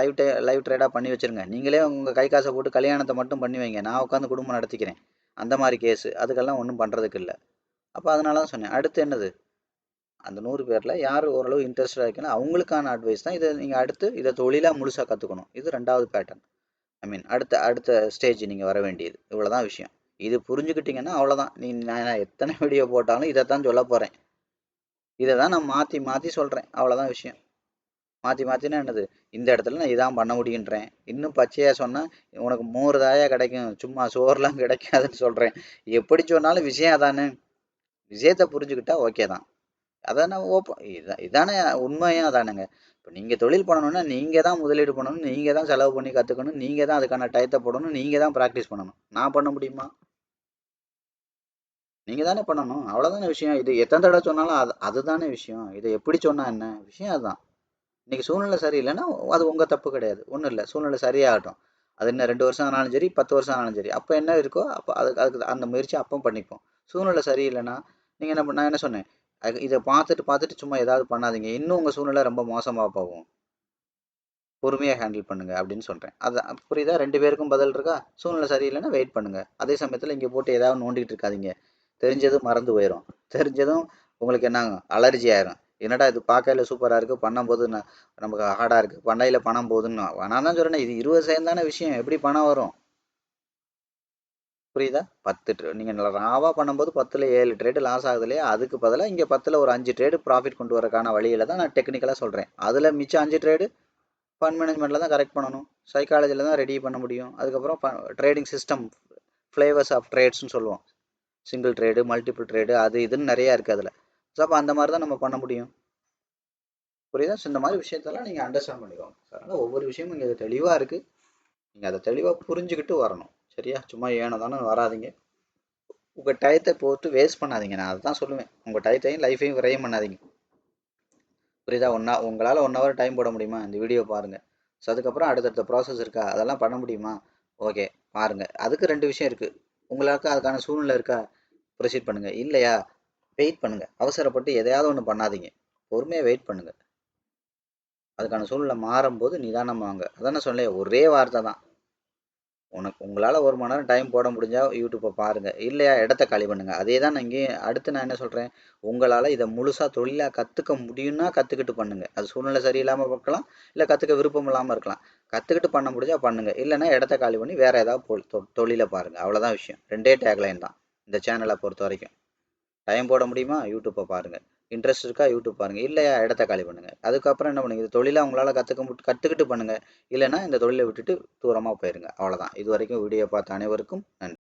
லைவ் ட்ரேடாக பண்ணி வச்சுருங்க, நீங்களே உங்கள் கை காசை போட்டு கல்யாணத்தை மட்டும் பண்ணி வைங்க, நான் உட்காந்து குடும்பம் நடத்திக்கிறேன், அந்த மாதிரி கேஸு. அதுக்கெல்லாம் ஒன்றும் பண்ணுறதுக்கு இல்லை. அப்போ அதனால தான் சொன்னேன், அடுத்து என்னது, அந்த 100 பேரில் யார் ஓரளவு இன்ட்ரெஸ்டாக இருக்கணும் அவங்களுக்கான அட்வைஸ் தான் இதை. நீங்கள் அடுத்து இதை தொழிலாக முழுசாக கற்றுக்கணும். இது 2வது பேட்டர்ன். ஐ மீன் அடுத்த ஸ்டேஜ் நீங்கள் வர வேண்டியது. இவ்வளோதான் விஷயம். இது புரிஞ்சுக்கிட்டிங்கன்னா அவ்வளோதான். நான் எத்தனை வீடியோ போட்டாலும் இதை தான் சொல்ல போகிறேன். இதை தான் நான் மாற்றி மாற்றி சொல்கிறேன். அவ்வளோதான் விஷயம். மாற்றினா என்னது, இந்த இடத்துல நான் இதான் பண்ண முடியுன்றேன். இன்னும் பச்சையாக சொன்னால் உனக்கு மோர் தாயா கிடைக்கும், சும்மா சோறுலாம் கிடைக்காதுன்னு சொல்கிறேன். எப்படி சொன்னாலும் விஷயம் அதானே. விஷயத்தை புரிஞ்சுக்கிட்டா ஓகே தான். அதான் இதானே உண்மையாக அதானுங்க. இப்போ நீங்கள் தொழில் பண்ணணும்னா நீங்கள் தான் முதலீடு பண்ணணும், நீங்கள் தான் செலவு பண்ணி கற்றுக்கணும், நீங்கள் தான் அதுக்கான டயத்தை போடணும், நீங்கள் தான் ப்ராக்டிஸ் பண்ணணும். நான் பண்ண முடியுமா? நீங்கள் தானே பண்ணணும். அவ்வளோதானே விஷயம். இது எத்தனை தடவை சொன்னாலும் அதுதானே விஷயம். இதை எப்படி சொன்னால் என்ன விஷயம்? அதுதான். இன்றைக்கி சூழ்நிலை சரியில்லைன்னா அது உங்கள் தப்பு கிடையாது. ஒன்றும் இல்லை, சூழ்நிலை சரியாகட்டும். அது இன்னும் 2 வருஷம் ஆனாலும் சரி, 10 வருஷம் ஆனாலும் சரி, அப்போ என்ன இருக்கோ அப்போ அதுக்கு அந்த முயற்சி அப்போ பண்ணிப்போம். சூழ்நிலை சரியில்லைன்னா நீங்கள் நான் என்ன சொன்னேன், இதை பார்த்துட்டு சும்மா ஏதாவது பண்ணாதீங்க, இன்னும் உங்கள் சூழ்நிலை ரொம்ப மோசமாக போகும். பொறுமையாக ஹேண்டில் பண்ணுங்கள் அப்படின்னு சொல்கிறேன். அது புரியுதா? 2 பேருக்கும் பதில் இருக்கா? சூழ்நிலை சரியில்லைன்னா வெயிட் பண்ணுங்கள். அதே சமயத்தில் இங்கே போட்டு ஏதாவது நோண்டிகிட்டு இருக்காதீங்க. தெரிஞ்சதும் மறந்து போயிடும். தெரிஞ்சதும் உங்களுக்கு என்ன அலர்ஜி ஆயிரும். என்னடா இது பார்க்கல சூப்பராக இருக்குது, பண்ணும்போது நமக்கு ஹார்டாக இருக்குது, பண்ணையில் பணம் போகுதுன்னு. நான் தான் சொல்கிறேன், இது 20% தானே விஷயம், எப்படி பணம் வரும்? புரியுதா? 10 நீங்கள் ராவாக பண்ணும்போது 10ல் 7 ட்ரேடு லாஸ் ஆகுது இல்லையா? அதுக்கு பதிலாக இங்கே 10ல் ஒரு 5 ட்ரேடு ப்ராஃபிட் கொண்டு வரக்கான வழியில் தான் நான் டெக்னிக்கலாக சொல்கிறேன். அதில் மிச்சம் 5 ட்ரேடு ஃபண்ட் மேனேஜ்மெண்ட்டில் தான் கரெக்ட் பண்ணணும், சைக்காலஜியில் தான் ரெடி பண்ண முடியும். அதுக்கப்புறம் ட்ரேடிங் சிஸ்டம், ஃப்ளேவர்ஸ் ஆஃப் ட்ரேட்ஸ்னு சொல்லுவோம். சிங்கிள் ட்ரேடு, மல்டிபிள் ட்ரேடு, அது இதுன்னு நிறையா இருக்குது அதில். ஸோ அப்போ அந்த மாதிரி தான் நம்ம பண்ண முடியும். புரியுதா? ஸோ இந்த மாதிரி விஷயத்தெல்லாம் நீங்கள் அண்டர்ஸ்டாண்ட் பண்ணிக்கோங்க. அதனால் ஒவ்வொரு விஷயமும் இங்கே தெளிவாக இருக்குது. நீங்கள் அதை தெளிவாக புரிஞ்சுக்கிட்டு வரணும். சரியா? சும்மா ஏனோ தானே வராதிங்க. உங்கள் டயத்தை போட்டு வேஸ்ட் பண்ணாதீங்க. நான் அதை தான் சொல்லுவேன். உங்கள் டயத்தையும் லைஃபையும் விரயம் பண்ணாதீங்க. புரியுதா? உங்களால் 1 hour டைம் போட முடியுமா? இந்த வீடியோ பாருங்கள். ஸோ அதுக்கப்புறம் அடுத்தடுத்த ப்ராசஸ் இருக்கா, அதெல்லாம் பண்ண முடியுமா? ஓகே பாருங்கள். அதுக்கு 2 விஷயம் இருக்குது. உங்களுக்கு அதுக்கான சூழ்நிலை இருக்கா, ப்ரொசீட் பண்ணுங்கள். இல்லையா, வெயிட் பண்ணுங்கள். அவசரப்பட்டு எதையாவது ஒன்று பண்ணாதீங்க. பொறுமையாக வெயிட் பண்ணுங்கள். அதுக்கான சூழ்நிலை மாறும்போது நிதானமாக வாங்க. அதானே சொன்னேன், ஒரே வார்த்தை தான், உங்களால் 1 மணி நேரம் டைம் போட முடிஞ்சால் யூடியூப்பை பாருங்கள், இல்லையா இடத்த காலி பண்ணுங்கள். அதே தான் நான் இங்கேயும் அடுத்து நான் என்ன சொல்கிறேன், உங்களால் இதை முழுசாக தொழிலாக கற்றுக்க முடியும்னா கற்றுக்கிட்டு பண்ணுங்கள். அது சூழ்நிலை சரியில்லாமல் பார்க்கலாம், இல்லை கற்றுக்க விருப்பம் இல்லாமல் இருக்கலாம். கற்றுக்கிட்டு பண்ண முடிஞ்சால் பண்ணுங்கள், இல்லைன்னா இடத்த காலி பண்ணி வேறு ஏதாவது தொழிலை பாருங்கள். அவ்வளோதான் விஷயம். 2 டேக்லைன் தான் இந்த சேனலை பொறுத்த வரைக்கும். டைம் போட முடியுமா யூடியூப்பை பாருங்கள், இன்ட்ரெஸ்ட் இருக்கா யூடியூப் பாருங்கள், இல்லையா இடத்த காலி பண்ணுங்கள். அதுக்கப்புறம் என்ன பண்ணுங்க, இது தொழிலை உங்களால் கற்றுக்கிட்டு பண்ணுங்கள், இல்லைன்னா இந்த தொழிலை விட்டுட்டு தூரமாக போயிருங்க. அவ்வளோதான். இது வரைக்கும் வீடியோ பார்த்த அனைவருக்கும் நன்றி.